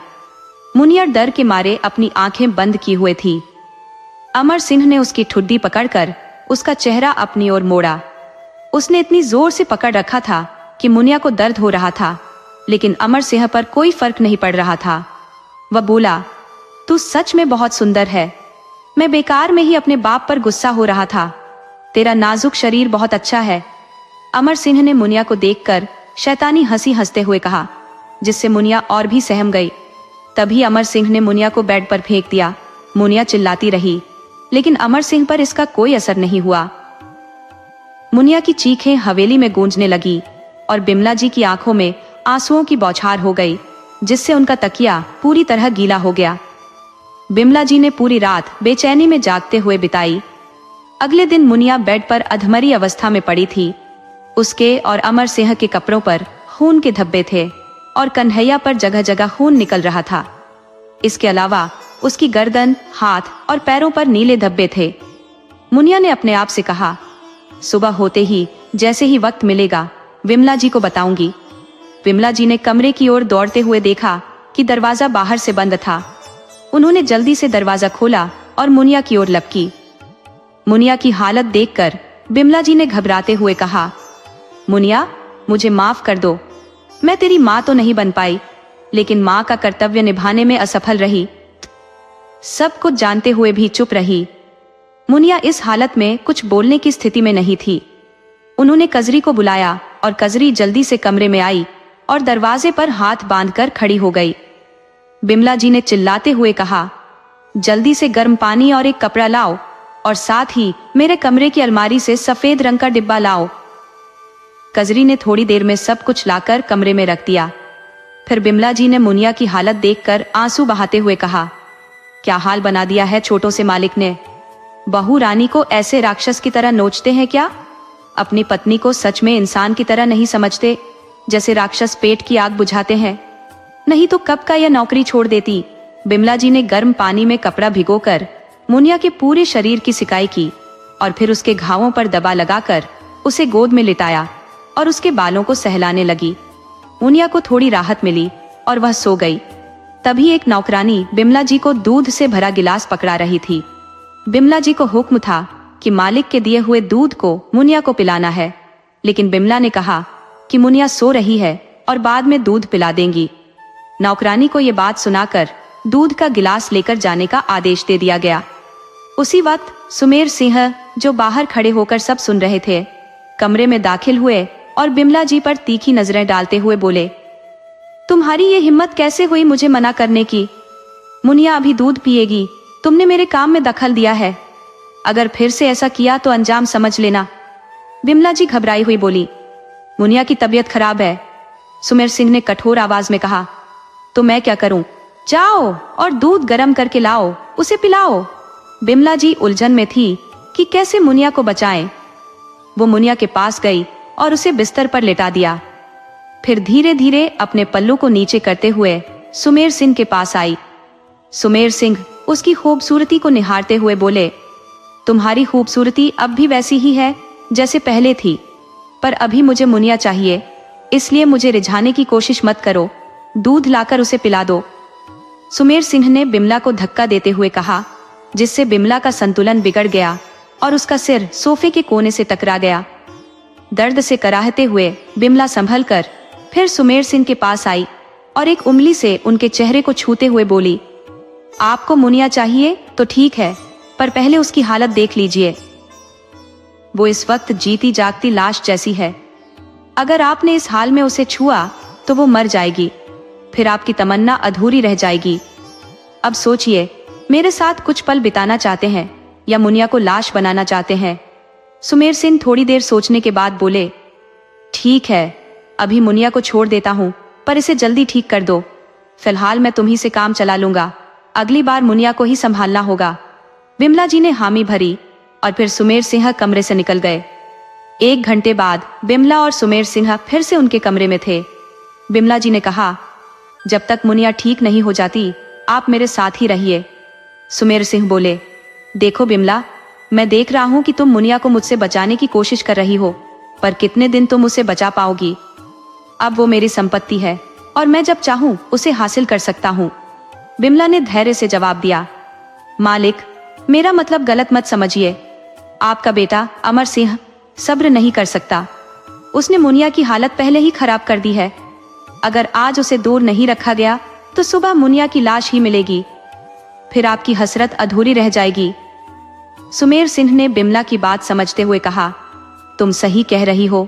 S1: मुनिया डर के मारे अपनी आंखें बंद किए हुए थी। अमर सिंह ने उसकी ठुड्डी पकड़कर उसका चेहरा अपनी ओर मोड़ा। उसने इतनी जोर से पकड़ रखा था कि मुनिया को दर्द हो रहा था, लेकिन अमर सिंह पर कोई फर्क नहीं पड़ रहा था। वह बोला, तू सच में बहुत सुंदर है। मैं बेकार में ही अपने बाप पर गुस्सा हो रहा था। तेरा नाजुक शरीर बहुत अच्छा है। अमर सिंह ने मुनिया को देखकर शैतानी हंसी हंसते हुए कहा, जिससे मुनिया और भी सहम गई। तभी अमर सिंह ने मुनिया को बेड पर फेंक दिया। मुनिया चिल्लाती रही, लेकिन अमर सिंह पर इसका कोई असर नहीं हुआ। मुनिया की चीखें हवेली में गूंजने लगी और बिमला जी की आंखों में आंसुओं की बौछार हो गई, जिससे उनका तकिया पूरी तरह गीला हो गया। बिमला जी ने पूरी रात बेचैनी में जागते हुए बिताई। अगले दिन मुनिया बेड पर अधमरी अवस्था में पड़ी थी। उसके और अमर सिंह के कपड़ों पर खून के धब्बे थे और कन्हैया पर जगह जगह खून निकल रहा था। इसके अलावा उसकी गर्दन, हाथ और पैरों पर नीले धब्बे थे। मुनिया ने अपने आप से कहा, सुबह होते ही जैसे ही वक्त मिलेगा विमला जी को बताऊंगी। विमला जी ने कमरे की ओर दौड़ते हुए देखा कि दरवाजा बाहर से बंद था। उन्होंने जल्दी से दरवाजा खोला और मुनिया की ओर लपकी। मुनिया की हालत देखकर बिमला जी ने घबराते हुए कहा, मुनिया, मुझे माफ कर दो। मैं तेरी माँ तो नहीं बन पाई, लेकिन माँ का कर्तव्य निभाने में असफल रही। सब कुछ जानते हुए भी चुप रही। मुनिया इस हालत में कुछ बोलने की स्थिति में नहीं थी। उन्होंने कजरी को बुलाया और कजरी जल्दी से कमरे में आई और दरवाजे पर हाथ बांधकर खड़ी हो गई। बिमला जी ने चिल्लाते हुए कहा, जल्दी से गर्म पानी और एक कपड़ा लाओ और साथ ही मेरे कमरे की अलमारी से सफेद रंग का डिब्बा लाओ। कजरी ने थोड़ी देर में सब कुछ लाकर कमरे में रख दिया। फिर बिमला जी ने मुनिया की हालत देखकर आंसू बहाते हुए कहा, क्या हाल बना दिया है छोटों से मालिक ने। बहू रानी को ऐसे राक्षस की तरह नोचते हैं क्या? अपनी पत्नी को सच में इंसान की तरह नहीं समझते, जैसे राक्षस पेट की आग बुझाते हैं। नहीं तो कब का यह नौकरी छोड़ देती। बिमला जी ने गर्म पानी में कपड़ा भिगोकर मुनिया के पूरे शरीर की सिकाई की और फिर उसके घावों पर दबा लगाकर उसे गोद में लिटाया और उसके बालों को सहलाने लगी। मुनिया को थोड़ी राहत मिली और वह सो गई। तभी एक नौकरानी बिमला जी को दूध से भरा गिलास पकड़ा रही थी। बिमला जी को हुक्म था कि मालिक के दिए हुए दूध को मुनिया को पिलाना है, लेकिन बिमला ने कहा कि मुनिया सो रही है और बाद में दूध पिला देंगी। नौकरानी को ये बात सुनाकर दूध का गिलास लेकर जाने का आदेश दे दिया गया। उसी वक्त सुमेर सिंह, जो बाहर खड़े होकर सब सुन रहे थे, कमरे में दाखिल हुए और बिमला जी पर तीखी नजरें डालते हुए बोले, तुम्हारी ये हिम्मत कैसे हुई मुझे मना करने की? मुनिया अभी दूध पिएगी, तुमने मेरे काम में दखल दिया है। अगर फिर से ऐसा किया तो अंजाम समझ लेना। बिमला जी घबराई हुई बोली, मुनिया की तबीयत खराब है। सुमेर सिंह ने कठोर आवाज में कहा, तो मैं क्या करूं? जाओ और दूध गर्म करके लाओ, उसे पिलाओ। बिमला जी उलझन में थी कि कैसे मुनिया को बचाएं। वो मुनिया के पास गई और उसे बिस्तर पर लेटा दिया। फिर धीरे धीरे अपने पल्लू को नीचे करते हुए सुमेर सिंह के पास आई। सुमेर सिंह उसकी खूबसूरती को निहारते हुए बोले, तुम्हारी खूबसूरती अब भी वैसी ही है जैसे पहले थी, पर अभी मुझे मुनिया चाहिए, इसलिए मुझे रिझाने की कोशिश मत करो। दूध लाकर उसे पिला दो। सुमेर सिंह ने बिमला को धक्का देते हुए कहा, जिससे बिमला का संतुलन बिगड़ गया और उसका सिर सोफे के कोने से टकरा गया। दर्द से कराहते हुए बिमला संभल कर फिर सुमेर सिंह के पास आई और एक उंगली से उनके चेहरे को छूते हुए बोली, आपको मुनिया चाहिए तो ठीक है, पर पहले उसकी हालत देख लीजिए। वो इस वक्त जीती जागती लाश जैसी है। अगर आपने इस हाल में उसे छुआ तो वो मर जाएगी, फिर आपकी तमन्ना अधूरी रह जाएगी। अब सोचिए, मेरे साथ कुछ पल बिताना चाहते हैं या मुनिया को लाश बनाना चाहते हैं? सुमेर सिंह थोड़ी देर सोचने के बाद बोले, ठीक है, अभी मुनिया को छोड़ देता हूँ, पर इसे जल्दी ठीक कर दो। फिलहाल मैं तुम्ही से काम चला लूंगा, अगली बार मुनिया को ही संभालना होगा। विमला जी ने हामी भरी और फिर सुमेर सिंह कमरे से निकल गए। 1 घंटे बाद विमला और सुमेर सिंह फिर से उनके कमरे में थे। विमला जी ने कहा, जब तक मुनिया ठीक नहीं हो जाती आप मेरे साथ ही रहिए। सुमेर सिंह बोले, देखो विमला, मैं देख रहा हूं कि तुम मुनिया को मुझसे बचाने की कोशिश कर रही हो, पर कितने दिन तुम उसे बचा पाओगी? अब वो मेरी संपत्ति है और मैं जब चाहूं उसे हासिल कर सकता हूं। विमला ने धैर्य से जवाब दिया, मालिक, मेरा मतलब गलत मत समझिए। आपका बेटा अमर सिंह सब्र नहीं कर सकता। उसने मुनिया की हालत पहले ही खराब कर दी है। अगर आज उसे दूर नहीं रखा गया तो सुबह मुनिया की लाश ही मिलेगी, फिर आपकी हसरत अधूरी रह जाएगी। सुमेर सिंह ने विमला की बात समझते हुए कहा, तुम सही कह रही हो।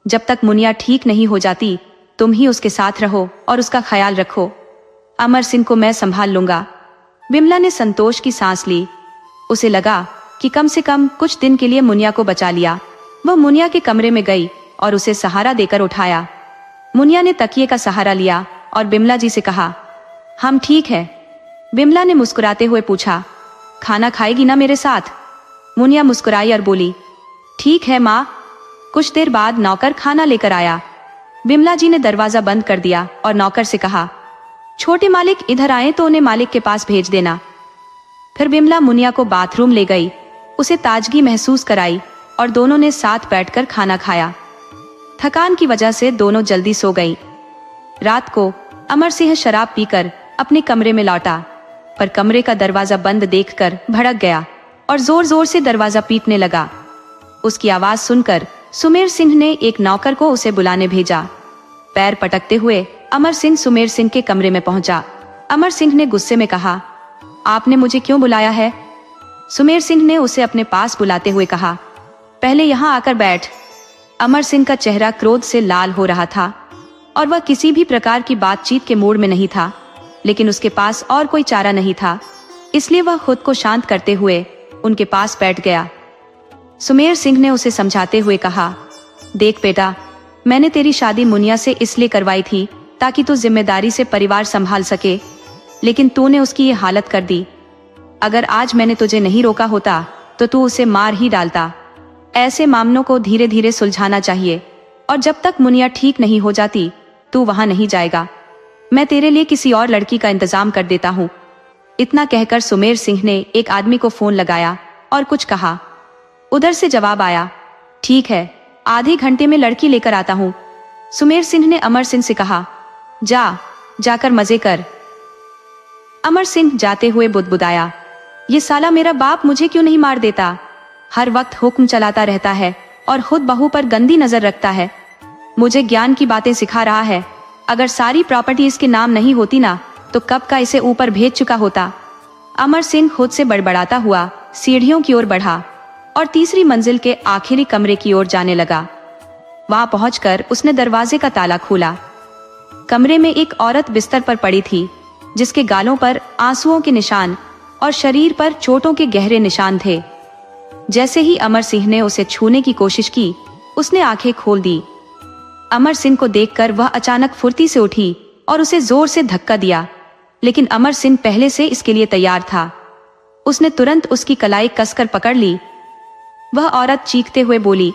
S1: जब तक मुनिया ठीक नहीं हो जाती तुम ही उसके साथ रहो और उसका ख्याल रखो। अमर सिंह को मैं संभाल लूंगा। विमला ने संतोष की सांस ली। उसे लगा कि कम से कम कुछ दिन के लिए मुनिया को बचा लिया। वह मुनिया के कमरे में गई और उसे सहारा देकर उठाया। मुनिया ने तकिए का सहारा लिया और विमला जी से कहा, हम ठीक है। विमला ने मुस्कुराते हुए पूछा, खाना खाएगी ना मेरे साथ? मुनिया मुस्कुराई और बोली, ठीक है माँ। कुछ देर बाद नौकर खाना लेकर आया। विमला जी ने दरवाजा बंद कर दिया और नौकर से कहा, छोटे मालिक इधर आए तो उन्हें मालिक के पास भेज देना। फिर विमला मुनिया को बाथरूम ले गई, उसे ताजगी महसूस कराई और दोनों ने साथ बैठकर खाना खाया। थकान की वजह से दोनों जल्दी सो गई। रात को अमर सिंह शराब पीकर अपने कमरे में लौटा, पर कमरे का दरवाजा बंद देखकर भड़क गया और जोर जोर से दरवाजा पीटने लगा। उसकी आवाज सुनकर सुमेर सिंह ने एक नौकर को उसे बुलाने भेजा। पैर पटकते हुए अमर सिंह सुमेर सिंह के कमरे में पहुंचा। अमर सिंह ने गुस्से में कहा, आपने मुझे क्यों बुलाया है? सुमेर सिंह ने उसे अपने पास बुलाते हुए कहा, पहले यहाँ आकर बैठ। अमर सिंह का चेहरा क्रोध से लाल हो रहा था और वह किसी भी प्रकार की बातचीत के मूड में नहीं था, लेकिन उसके पास और कोई चारा नहीं था, इसलिए वह खुद को शांत करते हुए उनके पास बैठ गया। सुमेर सिंह ने उसे समझाते हुए कहा, देख बेटा, मैंने तेरी शादी मुनिया से इसलिए करवाई थी ताकि तू जिम्मेदारी से परिवार संभाल सके, लेकिन तूने उसकी ये हालत कर दी। अगर आज मैंने तुझे नहीं रोका होता तो तू उसे मार ही डालता। ऐसे मामलों को धीरे धीरे सुलझाना चाहिए और जब तक मुनिया ठीक नहीं हो जाती तू वहां नहीं जाएगा। मैं तेरे लिए किसी और लड़की का इंतजाम कर देता हूँ। इतना कहकर सुमेर सिंह ने एक आदमी को फोन लगाया और कुछ कहा। उधर से जवाब आया, ठीक है, आधे घंटे में लड़की लेकर आता हूँ। सुमेर सिंह ने अमर सिंह से कहा, जाकर मजे कर। अमर सिंह जाते हुए बुदबुदाया, ये साला मेरा बाप मुझे क्यों नहीं मार देता? हर वक्त हुक्म चलाता रहता है और खुद बहू पर गंदी नजर रखता है। मुझे ज्ञान की बातें सिखा रहा है। अगर सारी प्रॉपर्टी इसके नाम नहीं होती ना तो कब का इसे ऊपर भेज चुका होता। अमर सिंह खुद से बड़बड़ाता हुआ सीढ़ियों की ओर बढ़ा और तीसरी मंजिल के आखिरी कमरे की ओर जाने लगा। वहां पहुंचकर उसने दरवाजे का ताला खोला। कमरे में एक औरत बिस्तर पर पड़ी थी, जिसके गालों पर आंसुओं के निशान और शरीर पर चोटों के गहरे निशान थे। जैसे ही अमर सिंह ने उसे छूने की कोशिश की, उसने आंखें खोल दी। अमर सिंह को देखकर वह अचानक फुर्ती से उठी और उसे जोर से धक्का दिया, लेकिन अमर सिंह पहले से इसके लिए तैयार था। उसने तुरंत उसकी कलाई कसकर पकड़ ली। वह औरत चीखते हुए बोली,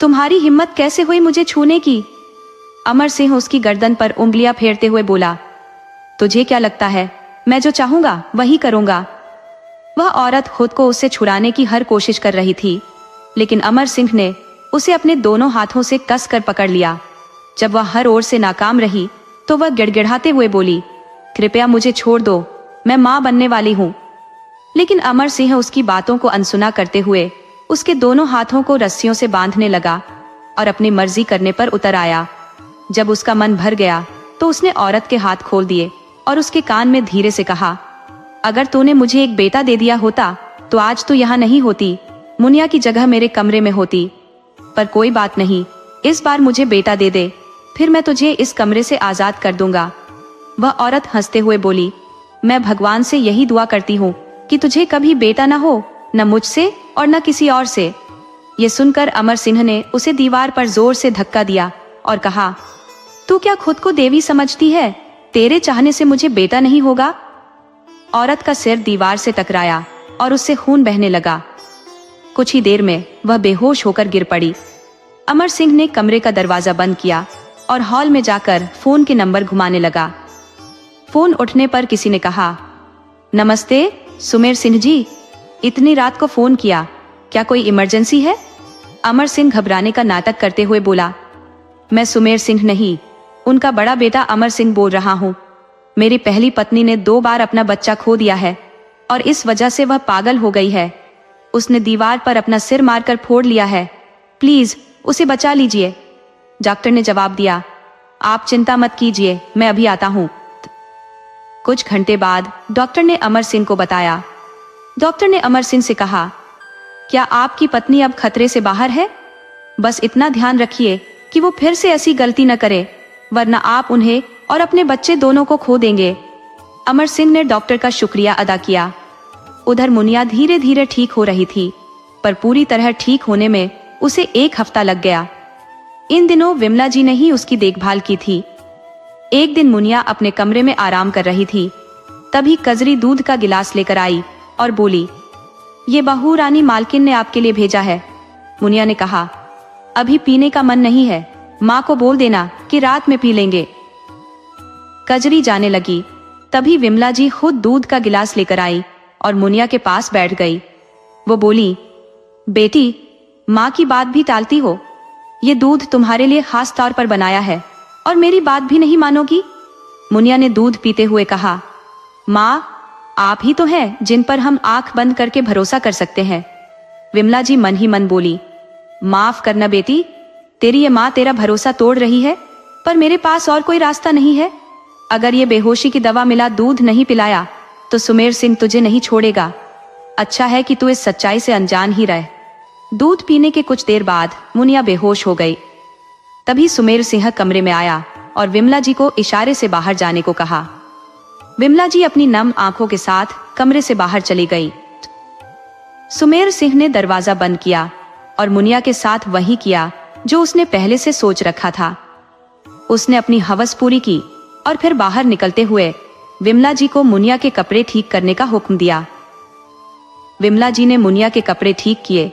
S1: तुम्हारी हिम्मत कैसे हुई मुझे छूने की? अमर सिंह उसकी गर्दन पर उंगलियां फेरते हुए बोला, तुझे क्या लगता है मैं जो चाहूंगा वही करूंगा? वह औरत खुद को उससे छुड़ाने की हर कोशिश कर रही थी, लेकिन अमर सिंह ने उसे अपने दोनों हाथों से कसकर पकड़ लिया। जब वह हर ओर से नाकाम रही तो वह गिड़गिड़ाते हुए बोली, कृपया मुझे छोड़ दो, मैं मां बनने वाली हूं। लेकिन अमर सिंह उसकी बातों को अनसुना करते हुए उसके दोनों हाथों को रस्सियों से बांधने लगा और अपनी मर्जी करने पर उतर आया। जब उसका मन भर गया तो उसने औरत के हाथ खोल दिए और उसके कान में धीरे से कहा, अगर तूने मुझे एक बेटा दे दिया होता तो आज तू यहाँ नहीं होती, मुनिया की जगह मेरे कमरे में होती। पर कोई बात नहीं, इस बार मुझे बेटा दे दे, फिर मैं तुझे इस कमरे से आजाद कर दूंगा। वह औरत हंसते हुए बोली, मैं भगवान से यही दुआ करती हूँ कि तुझे कभी बेटा ना हो न मुझसे और न किसी और से। ये सुनकर अमर सिंह ने उसे दीवार पर जोर से धक्का दिया और कहा, तू क्या खुद को देवी समझती है? तेरे चाहने से मुझे बेटा नहीं होगा। औरत का सिर दीवार से टकराया और उससे खून बहने लगा। कुछ ही देर में वह बेहोश होकर गिर पड़ी। अमर सिंह ने कमरे का दरवाजा बंद किया और हॉल में जाकर फोन के नंबर घुमाने लगा। फोन उठने पर किसी ने कहा, नमस्ते सुमेर सिंह जी, इतनी रात को फोन किया, क्या कोई इमरजेंसी है? अमर सिंह घबराने का नाटक करते हुए बोला, मैं सुमेर सिंह नहीं, उनका बड़ा बेटा अमर सिंह बोल रहा हूँ। मेरी पहली पत्नी ने 2 बार अपना बच्चा खो दिया है और इस वजह से वह पागल हो गई है। उसने दीवार पर अपना सिर मारकर फोड़ लिया है, प्लीज उसे बचा लीजिए। डॉक्टर ने जवाब दिया, आप चिंता मत कीजिए, मैं अभी आता हूँ। कुछ घंटे बाद डॉक्टर ने अमर सिंह को बताया। डॉक्टर ने अमर सिंह से कहा, क्या आपकी पत्नी अब खतरे से बाहर है? बस इतना ध्यान रखिए कि वो फिर से ऐसी गलती न करे, वरना आप उन्हें और अपने बच्चे दोनों को खो देंगे। अमर सिंह ने डॉक्टर का शुक्रिया अदा किया। उधर मुनिया धीरे धीरे ठीक हो रही थी, पर पूरी तरह ठीक होने में उसे 1 हफ्ता लग गया। इन दिनों विमला जी ने ही उसकी देखभाल की थी। एक दिन मुनिया अपने कमरे में आराम कर रही थी, तभी कजरी दूध का गिलास लेकर आई और बोली, ये बहू रानी मालकिन ने आपके लिए भेजा है। मुनिया ने कहा, अभी पीने का मन नहीं है, माँ को बोल देना कि रात में पी लेंगे। कजरी जाने लगी, तभी विमला जी खुद दूध का गिलास लेकर आई और मुनिया के पास बैठ गई। वो बोली, बेटी, माँ की बात भी टालती हो। ये दूध तुम्हारे लिए खास तौर पर बनाया है और मेरी बात भी नहीं मानोगी? मुनिया ने दूध पीते हुए कहा, माँ, आप ही तो हैं जिन पर हम आंख बंद करके भरोसा कर सकते हैं। विमला जी मन ही मन बोली, माफ करना बेटी, तेरी ये माँ तेरा भरोसा तोड़ रही है, पर मेरे पास और कोई रास्ता नहीं है। अगर ये बेहोशी की दवा मिला दूध नहीं पिलाया तो सुमेर सिंह तुझे नहीं छोड़ेगा। अच्छा है कि तू इस सच्चाई से अनजान ही रहे। दूध पीने के कुछ देर बाद मुनिया बेहोश हो गई। तभी सुमेर सिंह कमरे में आया और विमला जी को इशारे से बाहर जाने को कहा। विमला जी अपनी नम आंखों के साथ कमरे से बाहर चली गई। सुमेर सिंह ने दरवाजा बंद किया और मुनिया के साथ वही किया जो उसने पहले से सोच रखा था। उसने अपनी हवस पूरी की और फिर बाहर निकलते हुए विमला जी को मुनिया के कपड़े ठीक करने का हुक्म दिया। विमला जी ने मुनिया के कपड़े ठीक किए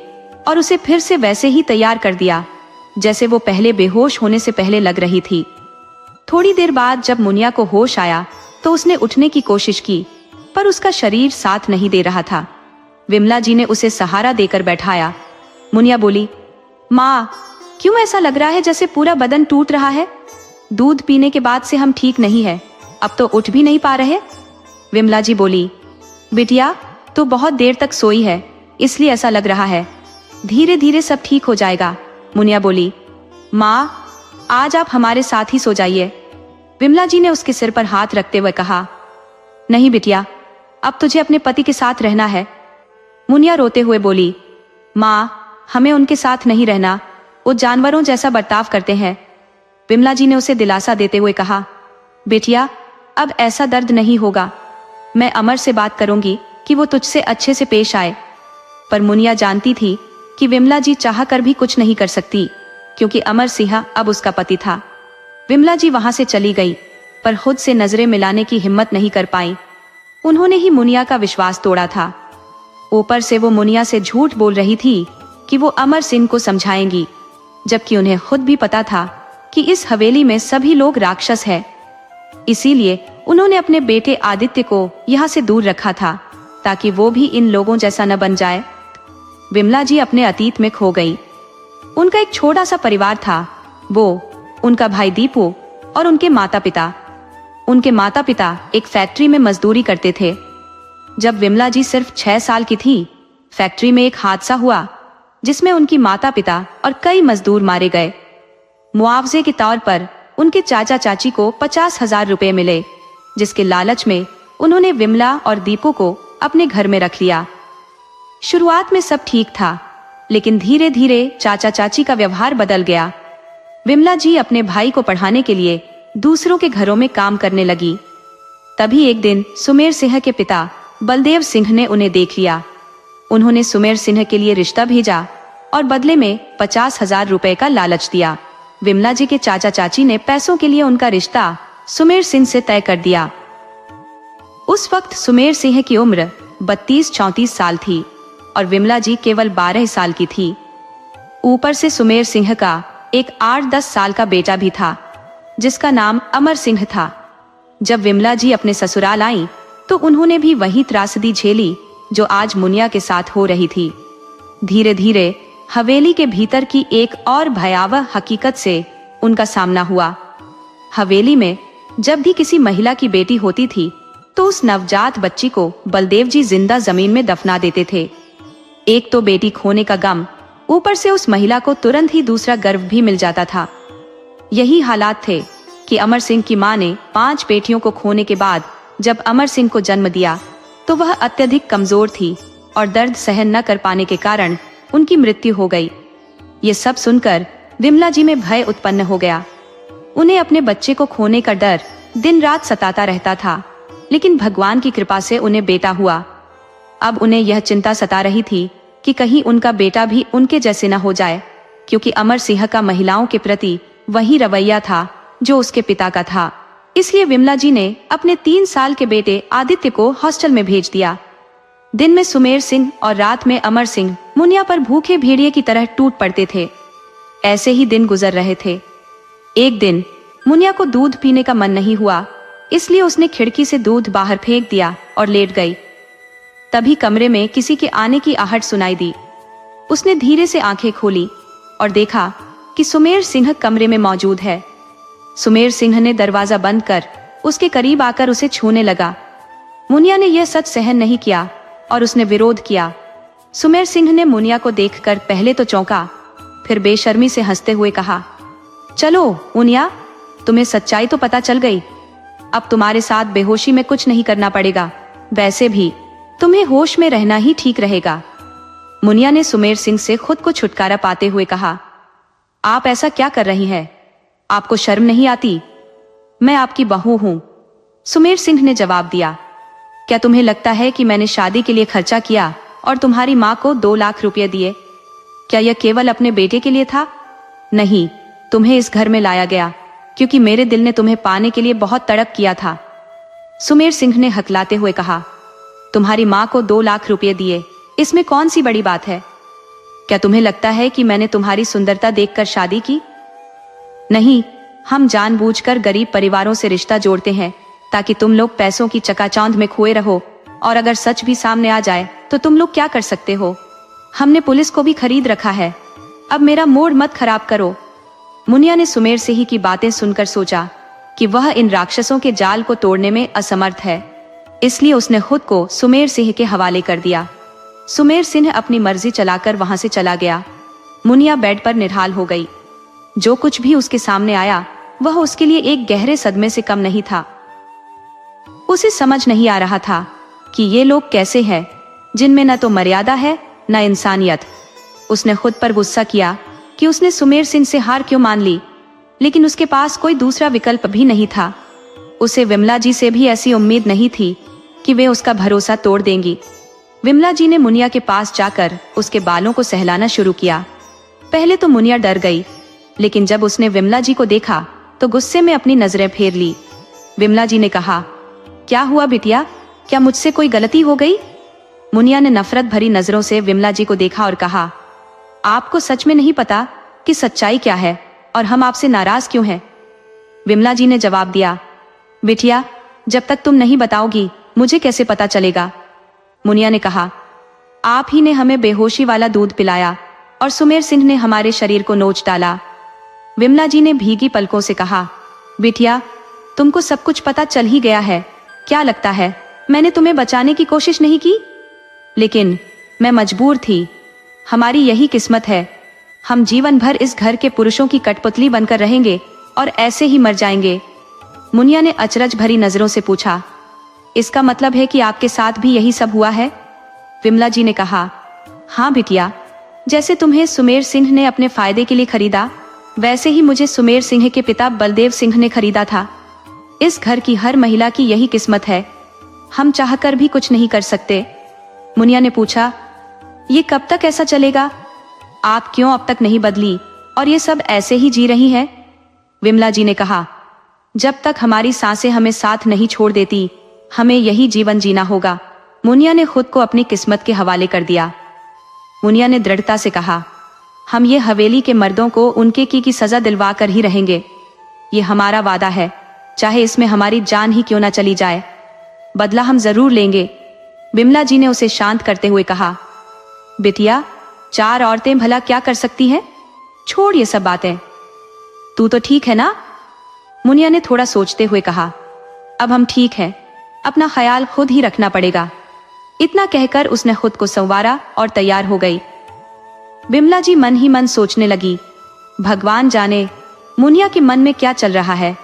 S1: और उसे फिर से वैसे ही तैयार कर दिया जैसे वो पहले बेहोश होने से पहले लग रही थी। थोड़ी देर बाद जब मुनिया को होश आया तो उसने उठने की कोशिश की, पर उसका शरीर साथ नहीं दे रहा था। विमला जी ने उसे सहारा देकर बैठाया। मुनिया बोली, माँ, क्यों ऐसा लग रहा है जैसे पूरा बदन टूट रहा है? दूध पीने के बाद से हम ठीक नहीं है, अब तो उठ भी नहीं पा रहे। विमला जी बोली, बिटिया, तू बहुत देर तक सोई है, इसलिए ऐसा लग रहा है, धीरे धीरे सब ठीक हो जाएगा। मुनिया बोली, माँ, आज आप हमारे साथ ही सो जाइए। विमला जी ने उसके सिर पर हाथ रखते हुए कहा, नहीं बिटिया, अब तुझे अपने पति के साथ रहना है। मुनिया रोते हुए बोली, माँ, हमें उनके साथ नहीं रहना, वो जानवरों जैसा बर्ताव करते हैं। विमला जी ने उसे दिलासा देते हुए कहा, बेटिया, अब ऐसा दर्द नहीं होगा। मैं अमर से बात करूंगी कि वो तुझसे अच्छे से पेश आए। पर मुनिया जानती थी कि विमला जी चाह कर भी कुछ नहीं कर सकती, क्योंकि अमर सिंह अब उसका पति था। विमला जी वहां से चली गई, पर खुद से नजरें मिलाने की हिम्मत नहीं कर पाई। उन्होंने ही मुनिया का विश्वास तोड़ा था। ऊपर से वो मुनिया से झूठ बोल रही थी कि वो अमर सिंह को समझाएंगी, जबकि उन्हें खुद भी पता था कि इस हवेली में सभी लोग राक्षस हैं। इसीलिए उन्होंने अपने बेटे आदित्य को यहाँ से दूर रखा था, ताकि वो भी इन लोगों जैसा न बन जाए। विमला जी अपने अतीत में खो गई। उनका एक छोटा सा परिवार था, वो, उनका भाई दीपू और उनके माता पिता। उनके माता पिता एक फैक्ट्री में मजदूरी करते थे। जब विमला जी सिर्फ 6 साल की थी, फैक्ट्री में एक हादसा हुआ जिसमें उनकी माता पिता और कई मजदूर मारे गए। मुआवजे के तौर पर उनके चाचा चाची को 50,000 रुपए मिले, जिसके लालच में उन्होंने विमला और दीपू को अपने घर में रख लिया। शुरुआत में सब ठीक था, लेकिन धीरे धीरे चाचा चाची का व्यवहार बदल गया। विमला जी अपने भाई को पढ़ाने के लिए दूसरों के घरों में काम करने लगी। तभी एक दिन सुमेर सिंह के पिता बलदेव सिंह ने उन्हें देख लिया। उन्होंने सुमेर सिंह के लिए रिश्ता भेजा और बदले में 50,000 रुपए का लालच दिया। विमला जी के चाचा चाची ने पैसों के लिए उनका रिश्ता सुमेर सिंह से तय कर दिया। उस वक्त सुमेर सिंह की उम्र 32-34 साल थी और विमला जी केवल 12 साल की थी। ऊपर से सुमेर सिंह का एक 8-10 साल का बेटा भी था जिसका नाम अमर सिंह था। जब विमला जी अपने ससुराल आईं, तो उन्होंने भी वही त्रासदी झेली जो आज मुनिया के साथ हो रही थी। धीरे धीरे हवेली के भीतर की एक और भयावह हकीकत से उनका सामना हुआ। हवेली में जब भी किसी महिला की बेटी होती थी तो उस नवजात बच्ची को बलदेव जी जिंदा जमीन में दफना देते थे। एक तो बेटी खोने का गम, ऊपर से उस महिला को तुरंत ही दूसरा गर्भ भी मिल जाता था। यही हालात थे कि अमर सिंह की मां ने 5 बेटियों को खोने के बाद जब अमर सिंह को जन्म दिया तो वह अत्यधिक कमजोर थी और दर्द सहन न कर पाने के कारण उनकी मृत्यु हो गई। ये सब सुनकर विमला जी में भय उत्पन्न हो गया। उन्हें अपने बच्चे को खोने का डर दिन रात सताता रहता था, लेकिन भगवान की कृपा से उन्हें बेटा हुआ। अब उन्हें यह चिंता सता रही थी कि कहीं उनका बेटा भी उनके जैसे न हो जाए, क्योंकि अमर सिंह का महिलाओं के प्रति वही रवैया था जो उसके पिता का था। इसलिए विमला जी ने अपने 3 साल के बेटे आदित्य को हॉस्टल में भेज दिया। दिन में सुमेर सिंह और रात में अमर सिंह मुनिया पर भूखे भेड़िए की तरह टूट पड़ते थे। ऐसे ही दिन गुजर रहे थे। एक दिन मुनिया को दूध पीने का मन नहीं हुआ, इसलिए उसने खिड़की से दूध बाहर फेंक दिया और लेट गई। तभी कमरे में किसी के आने की आहट सुनाई दी। उसने धीरे से आंखें खोली और देखा कि सुमेर सिंह कमरे में मौजूद है। सुमेर सिंह ने दरवाजा बंद कर उसके करीब आकर उसे छूने लगा। मुनिया ने यह सच सहन नहीं किया और उसने विरोध किया। सुमेर सिंह ने मुनिया को देखकर पहले तो चौंका, फिर बेशर्मी से हंसते हुए कहा, चलो मुनिया, तुम्हें सच्चाई तो पता चल गई। अब तुम्हारे साथ बेहोशी में कुछ नहीं करना पड़ेगा, वैसे भी तुम्हें होश में रहना ही ठीक रहेगा। मुनिया ने सुमेर सिंह से खुद को छुटकारा पाते हुए कहा, आप ऐसा क्या कर रही हैं? आपको शर्म नहीं आती? मैं आपकी बहू हूं। सुमेर सिंह ने जवाब दिया, क्या तुम्हें लगता है कि मैंने शादी के लिए खर्चा किया और तुम्हारी माँ को 2 लाख रुपए दिए? क्या यह केवल अपने बेटे के लिए था? नहीं, तुम्हें इस घर में लाया गया क्योंकि मेरे दिल ने तुम्हें पाने के लिए बहुत तड़प किया था। सुमेर सिंह ने हकलाते हुए कहा, तुम्हारी माँ को 2 लाख रुपए दिए, इसमें कौन सी बड़ी बात है? क्या तुम्हें लगता है कि मैंने तुम्हारी सुंदरता देखकर शादी की? नहीं, हम जानबूझकर गरीब परिवारों से रिश्ता जोड़ते हैं ताकि तुम लोग पैसों की चकाचौंध में खोए रहो, और अगर सच भी सामने आ जाए तो तुम लोग क्या कर सकते हो? हमने पुलिस को भी खरीद रखा है। अब मेरा मूड मत खराब करो। मुनिया ने सुमेर सिंह की बातें सुनकर सोचा कि वह इन राक्षसों के जाल को तोड़ने में असमर्थ है, इसलिए उसने खुद को सुमेर सिंह के हवाले कर दिया। सुमेर सिंह अपनी मर्जी चलाकर वहां से चला गया। मुनिया बेड पर निढाल हो गई। जो कुछ भी उसके सामने आया वह उसके लिए एक गहरे सदमे से कम नहीं था। उसे समझ नहीं आ रहा था कि ये लोग कैसे हैं जिनमें न तो मर्यादा है न इंसानियत। उसने खुद पर गुस्सा किया कि उसने सुमेर सिंह से हार क्यों मान ली, लेकिन उसके पास कोई दूसरा विकल्प भी नहीं था। उसे विमला जी से भी ऐसी उम्मीद नहीं थी कि वे उसका भरोसा तोड़ देंगी। विमला जी ने मुनिया के पास जाकर उसके बालों को सहलाना शुरू किया। पहले तो मुनिया डर गई, लेकिन जब उसने विमला जी को देखा तो गुस्से में अपनी नजरें फेर ली। विमला जी ने कहा, क्या हुआ बिटिया, क्या मुझसे कोई गलती हो गई? मुनिया ने नफरत भरी नजरों से विमला जी को देखा और कहा, आपको सच में नहीं पता कि सच्चाई क्या है और हम आपसे नाराज क्यों हैं? विमला जी ने जवाब दिया, बिटिया, जब तक तुम नहीं बताओगी मुझे कैसे पता चलेगा? मुनिया ने कहा, आप ही ने हमें बेहोशी वाला दूध पिलाया और सुमेर सिंह ने हमारे शरीर को नोच डाला। विमला जी ने भीगी पलकों से कहा, बिटिया, तुमको सब कुछ पता चल ही गया है। क्या लगता है मैंने तुम्हें बचाने की कोशिश नहीं की? लेकिन मैं मजबूर थी। हमारी यही किस्मत है। हम जीवन भर इस घर के पुरुषों की कठपुतली बनकर रहेंगे और ऐसे ही मर जाएंगे। मुनिया ने अचरज भरी नजरों से पूछा, इसका मतलब है कि आपके साथ भी यही सब हुआ है? विमला जी ने कहा, हाँ बिटिया, जैसे तुम्हें सुमेर सिंह ने अपने फायदे के लिए खरीदा, वैसे ही मुझे सुमेर सिंह के पिता बलदेव सिंह ने खरीदा था। इस घर की हर महिला की यही किस्मत है। हम चाहकर भी कुछ नहीं कर सकते। मुनिया ने पूछा, ये कब तक ऐसा चलेगा? आप क्यों अब तक नहीं बदली और ये सब ऐसे ही जी रही हैं? विमला जी ने कहा, जब तक हमारी सांसें हमें साथ नहीं छोड़ देती, हमें यही जीवन जीना होगा। मुनिया ने खुद को अपनी किस्मत के हवाले कर दिया। मुनिया ने दृढ़ता से कहा, हम ये हवेली के मर्दों को उनके की सजा दिलवा कर ही रहेंगे। ये हमारा वादा है, चाहे इसमें हमारी जान ही क्यों ना चली जाए। बदला हम जरूर लेंगे। विमला जी ने उसे शांत करते हुए कहा, बिटिया, 4 औरतें भला क्या कर सकती हैं? छोड़ ये सब बातें। तू तो ठीक है ना? मुनिया ने थोड़ा सोचते हुए कहा, अब हम ठीक हैं, अपना ख्याल खुद ही रखना पड़ेगा। इतना कहकर उसने खुद को संवारा और तैयार हो गई। विमला जी मन ही मन सोचने लगी, भगवान जाने मुनिया के मन में क्या चल रहा है,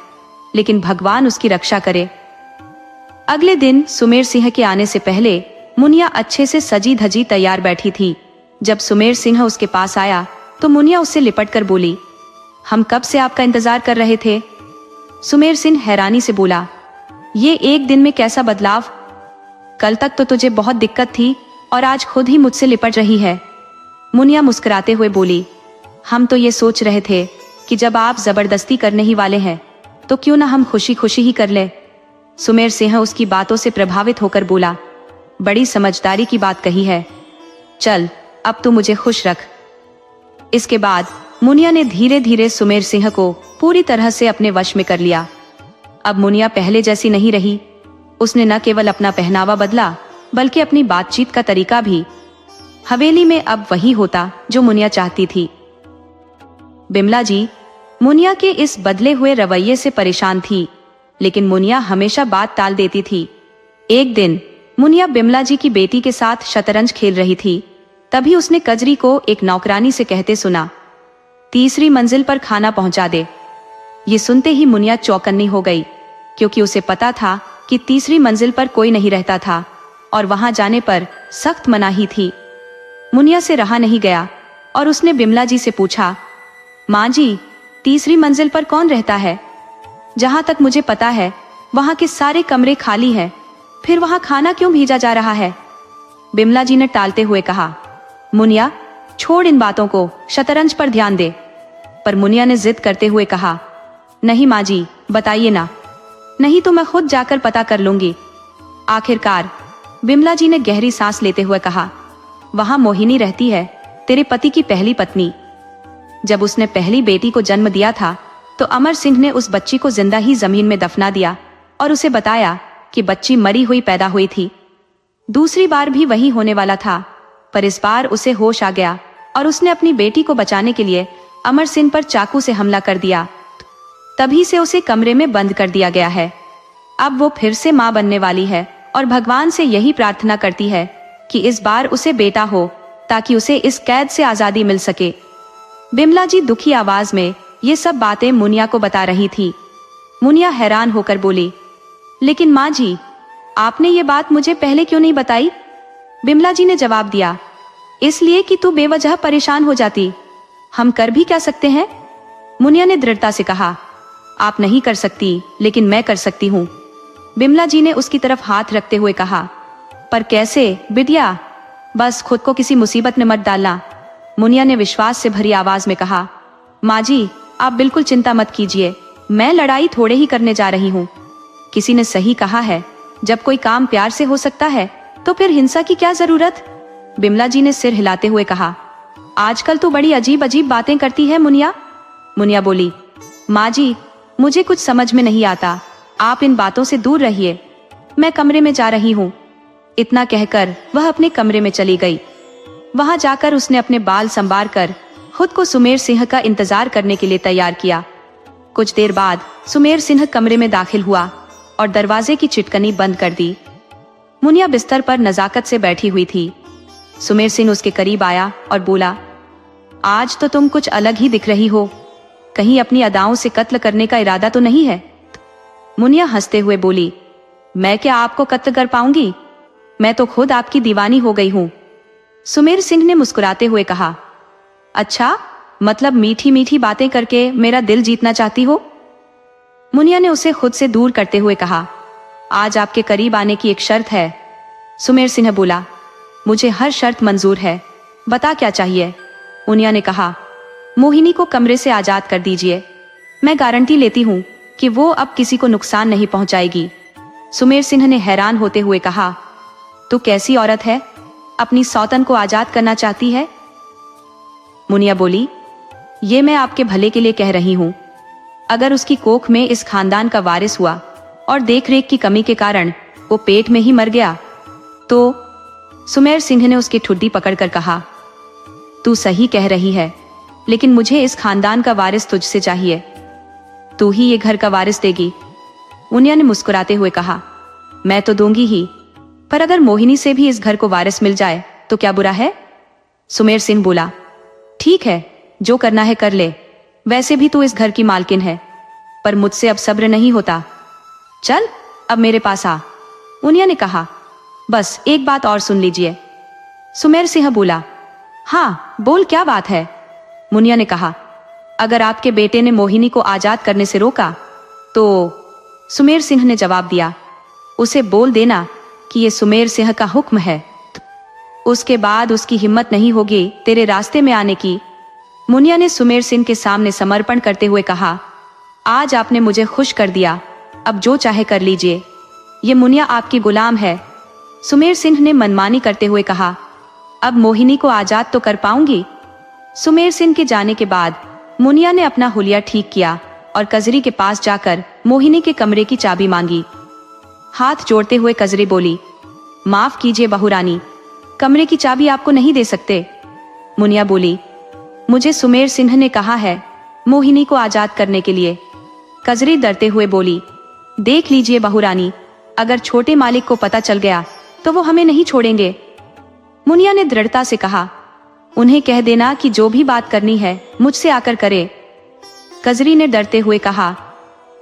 S1: लेकिन भगवान उसकी रक्षा करे। अगले दिन सुमेर सिंह के आने से पहले मुनिया अच्छे से सजी धजी तैयार बैठी थी। जब सुमेर सिंह उसके पास आया तो मुनिया उससे लिपट कर बोली, हम कब से आपका इंतजार कर रहे थे। सुमेर सिंह हैरानी से बोला, ये एक दिन में कैसा बदलाव? कल तक तो तुझे बहुत दिक्कत थी और आज खुद ही मुझसे लिपट रही है। मुनिया मुस्कुराते हुए बोली, हम तो ये सोच रहे थे कि जब आप जबरदस्ती करने ही वाले हैं तो क्यों ना हम खुशी खुशी ही कर ले। सुमेर सिंह उसकी बातों से प्रभावित होकर बोला, बड़ी समझदारी की बात कही है। चल, अब तू मुझे खुश रख। इसके बाद मुनिया ने धीरे धीरे सुमेर सिंह को पूरी तरह से अपने वश में कर लिया। अब मुनिया पहले जैसी नहीं रही। उसने न केवल अपना पहनावा बदला बल्कि अपनी बातचीत का तरीका भी। हवेली में अब वही होता जो मुनिया चाहती थी। बिमला जी मुनिया के इस बदले हुए रवैये से परेशान थी, लेकिन मुनिया हमेशा बात टाल देती थी। एक दिन मुनिया बिमला जी की बेटी के साथ शतरंज खेल रही थी। तभी उसने कजरी को एक नौकरानी से कहते सुना, 3री मंजिल पर खाना पहुंचा दे। ये सुनते ही मुनिया चौकन्नी हो गई, क्योंकि उसे पता था कि 3री मंजिल पर कोई नहीं रहता था और वहां जाने पर सख्त मनाही थी। मुनिया से रहा नहीं गया और उसने बिमला जी से पूछा, माँ जी, 3री मंजिल पर कौन रहता है? जहां तक मुझे पता है वहां के सारे कमरे खाली हैं, फिर वहां खाना क्यों भेजा जा रहा है? बिमला जी ने टालते हुए कहा, मुनिया, छोड़ इन बातों को, शतरंज पर ध्यान दे। पर मुनिया ने जिद करते हुए कहा, नहीं माँ जी, बताइए ना, नहीं तो मैं खुद जाकर पता कर लूंगी। आखिरकार बिमला जी ने गहरी सांस लेते हुए कहा, वहां मोहिनी रहती है, तेरे पति की पहली पत्नी। जब उसने पहली बेटी को जन्म दिया था तो अमर सिंह ने उस बच्ची को जिंदा ही जमीन में दफना दिया और उसे बताया कि बच्ची मरी हुई पैदा हुई थी। दूसरी बार भी वही होने वाला था, पर इस बार उसे होश आ गया और उसने अपनी बेटी को बचाने के लिए अमर सिंह पर चाकू से हमला कर दिया। तभी से उसे कमरे में बंद कर दिया गया है। अब वो फिर से मां बनने वाली है और भगवान से यही प्रार्थना करती है कि इस बार उसे बेटा हो, ताकि उसे इस कैद से आजादी मिल सके। बिमला जी दुखी आवाज में ये सब बातें मुनिया को बता रही थी। मुनिया हैरान होकर बोली, लेकिन माँ जी, आपने ये बात मुझे पहले क्यों नहीं बताई? बिमला जी ने जवाब दिया, इसलिए कि तू बेवजह परेशान हो जाती। हम कर भी क्या सकते हैं? मुनिया ने दृढ़ता से कहा, आप नहीं कर सकती, लेकिन मैं कर सकती हूँ। बिमला जी ने उसकी तरफ हाथ रखते हुए कहा, पर कैसे बिटिया? बस खुद को किसी मुसीबत में मत डालना। मुनिया ने विश्वास से भरी आवाज में कहा, माँ जी, आप बिल्कुल चिंता मत कीजिए, मैं लड़ाई थोड़े ही करने जा रही हूँ। किसी ने सही कहा है, जब कोई काम प्यार से हो सकता है तो फिर हिंसा की क्या जरूरत? बिमला जी ने सिर हिलाते हुए कहा, आजकल तो बड़ी अजीब अजीब बातें करती है मुनिया। मुनिया बोली, माँ जी, मुझे कुछ समझ में नहीं आता, आप इन बातों से दूर रहिए, मैं कमरे में जा रही हूँ। इतना कहकर वह अपने कमरे में चली गई। वहां जाकर उसने अपने बाल संवार कर खुद को सुमेर सिंह का इंतजार करने के लिए तैयार किया। कुछ देर बाद सुमेर सिंह कमरे में दाखिल हुआ और दरवाजे की चिटकनी बंद कर दी। मुनिया बिस्तर पर नजाकत से बैठी हुई थी। सुमेर सिंह उसके करीब आया और बोला, आज तो तुम कुछ अलग ही दिख रही हो, कहीं अपनी अदाओं से कत्ल करने का इरादा तो नहीं है? मुनिया हंसते हुए बोली, मैं क्या आपको कत्ल कर पाऊंगी? मैं तो खुद आपकी दीवानी हो गई हूं। सुमेर सिंह ने मुस्कुराते हुए कहा, अच्छा, मतलब मीठी मीठी बातें करके मेरा दिल जीतना चाहती हो? मुनिया ने उसे खुद से दूर करते हुए कहा, आज आपके करीब आने की एक शर्त है। सुमेर सिंह बोला, मुझे हर शर्त मंजूर है, बता क्या चाहिए? मुनिया ने कहा, मोहिनी को कमरे से आजाद कर दीजिए। मैं गारंटी लेती हूँ कि वो अब किसी को नुकसान नहीं पहुंचाएगी। सुमेर सिंह ने हैरान होते हुए कहा, तू कैसी औरत है, अपनी सौतन को आजाद करना चाहती है? मुनिया बोली, ये मैं आपके भले के लिए कह रही हूँ। अगर उसकी कोख में इस खानदान का वारिस हुआ और देखरेख की कमी के कारण वो पेट में ही मर गया तो? सुमेर सिंह ने उसकी ठुड्डी पकड़कर कहा, तू सही कह रही है, लेकिन मुझे इस खानदान का वारिस तुझसे चाहिए। तू ही ये घर का वारिस देगी। मुनिया ने मुस्कुराते हुए कहा, मैं तो दूंगी ही, पर अगर मोहिनी से भी इस घर को वारिस मिल जाए तो क्या बुरा है? सुमेर सिंह बोला, ठीक है, जो करना है कर ले। वैसे भी तू इस घर की मालकिन है, पर मुझसे अब सब्र नहीं होता। चल अब मेरे पास आ। मुनिया ने कहा, बस एक बात और सुन लीजिए। सुमेर सिंह बोला, हाँ बोल, क्या बात है? मुनिया ने कहा, अगर आपके बेटे ने मोहिनी को आजाद करने से रोका तो? सुमेर सिंह ने जवाब दिया, उसे बोल देना कि ये सुमेर सिंह का हुक्म है, उसके बाद उसकी हिम्मत नहीं होगी तेरे रास्ते में आने की। मुनिया ने सुमेर सिंह के सामने समर्पण करते हुए कहा, आज आपने मुझे खुश कर दिया, अब जो चाहे कर लीजिए, ये मुनिया आपकी गुलाम है। सुमेर सिंह ने मनमानी करते हुए कहा, अब मोहिनी को आजाद तो कर पाऊंगी? सुमेर सिंह के जाने के बाद मुनिया ने अपना हुलिया ठीक किया और कजरी के पास जाकर मोहिनी के कमरे की चाबी मांगी। हाथ जोड़ते हुए कजरी बोली, माफ कीजिए बहू रानी, कमरे की चाबी आपको नहीं दे सकते। मुनिया बोली, मुझे सुमेर सिंह ने कहा है मोहिनी को आजाद करने के लिए। कजरी डरते हुए बोली, देख लीजिए बहू रानी, अगर छोटे मालिक को पता चल गया तो वो हमें नहीं छोड़ेंगे। मुनिया ने दृढ़ता से कहा, उन्हें कह देना कि जो भी बात करनी है मुझसे आकर करे। कजरी ने डरते हुए कहा,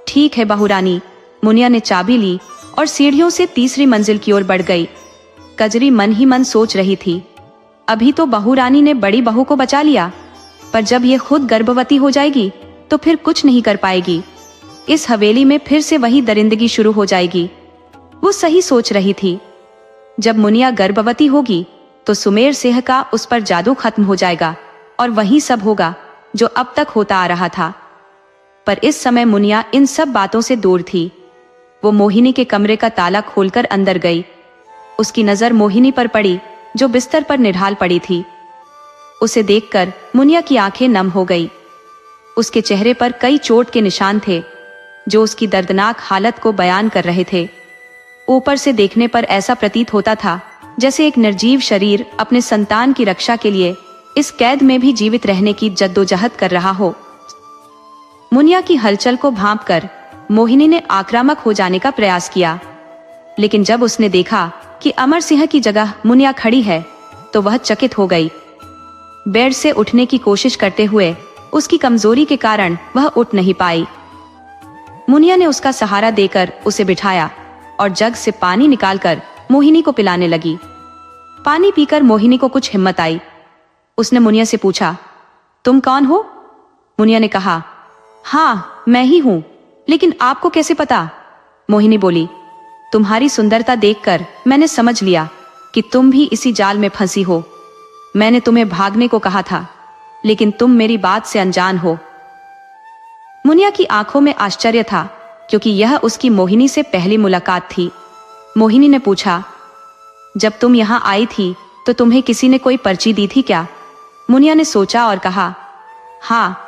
S1: ठीक है बहू रानी। मुनिया ने चाबी ली और सीढ़ियों से तीसरी मंजिल की ओर बढ़ गई। कजरी मन ही मन सोच रही थी, अभी तो बहू रानी ने बड़ी बहू को बचा लिया, पर जब ये खुद गर्भवती हो जाएगी तो फिर कुछ नहीं कर पाएगी। इस हवेली में फिर से वही दरिंदगी शुरू हो जाएगी। वो सही सोच रही थी। जब मुनिया गर्भवती होगी तो सुमेर सिंह का उस पर जादू खत्म हो जाएगा और वही सब होगा जो अब तक होता आ रहा था। पर इस समय मुनिया इन सब बातों से दूर थी। वो मोहिनी के कमरे का ताला खोलकर अंदर गई। उसकी नजर मोहिनी पर पड़ी जो बिस्तर पर निढाल पड़ी थी। उसे देखकर मुनिया की आंखें नम हो गई। उसके चेहरे पर कई चोट के निशान थे जो उसकी दर्दनाक हालत को बयान कर रहे थे। ऊपर से देखने पर ऐसा प्रतीत होता था जैसे एक निर्जीव शरीर अपने संतान की रक्षा के लिए इस कैद में भी जीवित रहने की जद्दोजहद कर रहा हो। मुनिया की हलचल को भांपकर मोहिनी ने आक्रामक हो जाने का प्रयास किया, लेकिन जब उसने देखा कि अमर सिंह की जगह मुनिया खड़ी है तो वह चकित हो गई। बेड से उठने की कोशिश करते हुए उसकी कमजोरी के कारण वह उठ नहीं पाई। मुनिया ने उसका सहारा देकर उसे बिठाया और जग से पानी निकालकर मोहिनी को पिलाने लगी। पानी पीकर मोहिनी को कुछ हिम्मत आई। उसने मुनिया से पूछा, तुम कौन हो? मुनिया ने कहा, हाँ मैं ही हूं, लेकिन आपको कैसे पता? मोहिनी बोली, तुम्हारी सुंदरता देखकर मैंने समझ लिया कि तुम भी इसी जाल में फंसी हो। मैंने तुम्हें भागने को कहा था, लेकिन तुम मेरी बात से अनजान हो। मुनिया की आंखों में आश्चर्य था, क्योंकि यह उसकी मोहिनी से पहली मुलाकात थी। मोहिनी ने पूछा, जब तुम यहाँ आई थी तो तुम्हें किसी ने कोई पर्ची दी थी क्या? मुनिया ने सोचा और कहा, हाँ।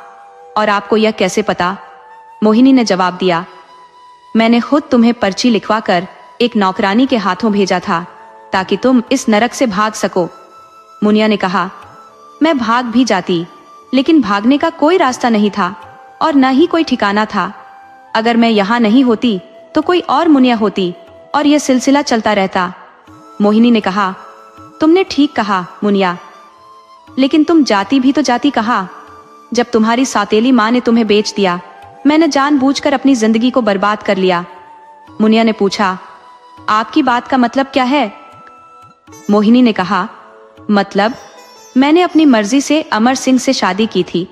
S1: और आपको यह कैसे पता? मोहिनी ने जवाब दिया, मैंने खुद तुम्हें पर्ची लिखवाकर एक नौकरानी के हाथों भेजा था ताकि तुम इस नरक से भाग सको। मुनिया ने कहा, मैं भाग भी जाती, लेकिन भागने का कोई रास्ता नहीं था और न ही कोई ठिकाना था। अगर मैं यहाँ नहीं होती तो कोई और मुनिया होती और यह सिलसिला चलता रहता। मोहिनी ने कहा, तुमने ठीक कहा मुनिया, लेकिन तुम जाती भी तो जाती कहाँ? जब तुम्हारी सौतेली माँ ने तुम्हें बेच दिया, मैंने जानबूझकर अपनी जिंदगी को बर्बाद कर लिया। मुनिया ने पूछा, आपकी बात का मतलब क्या है? मोहिनी ने कहा, मतलब मैंने अपनी मर्जी से अमर सिंह से शादी की थी।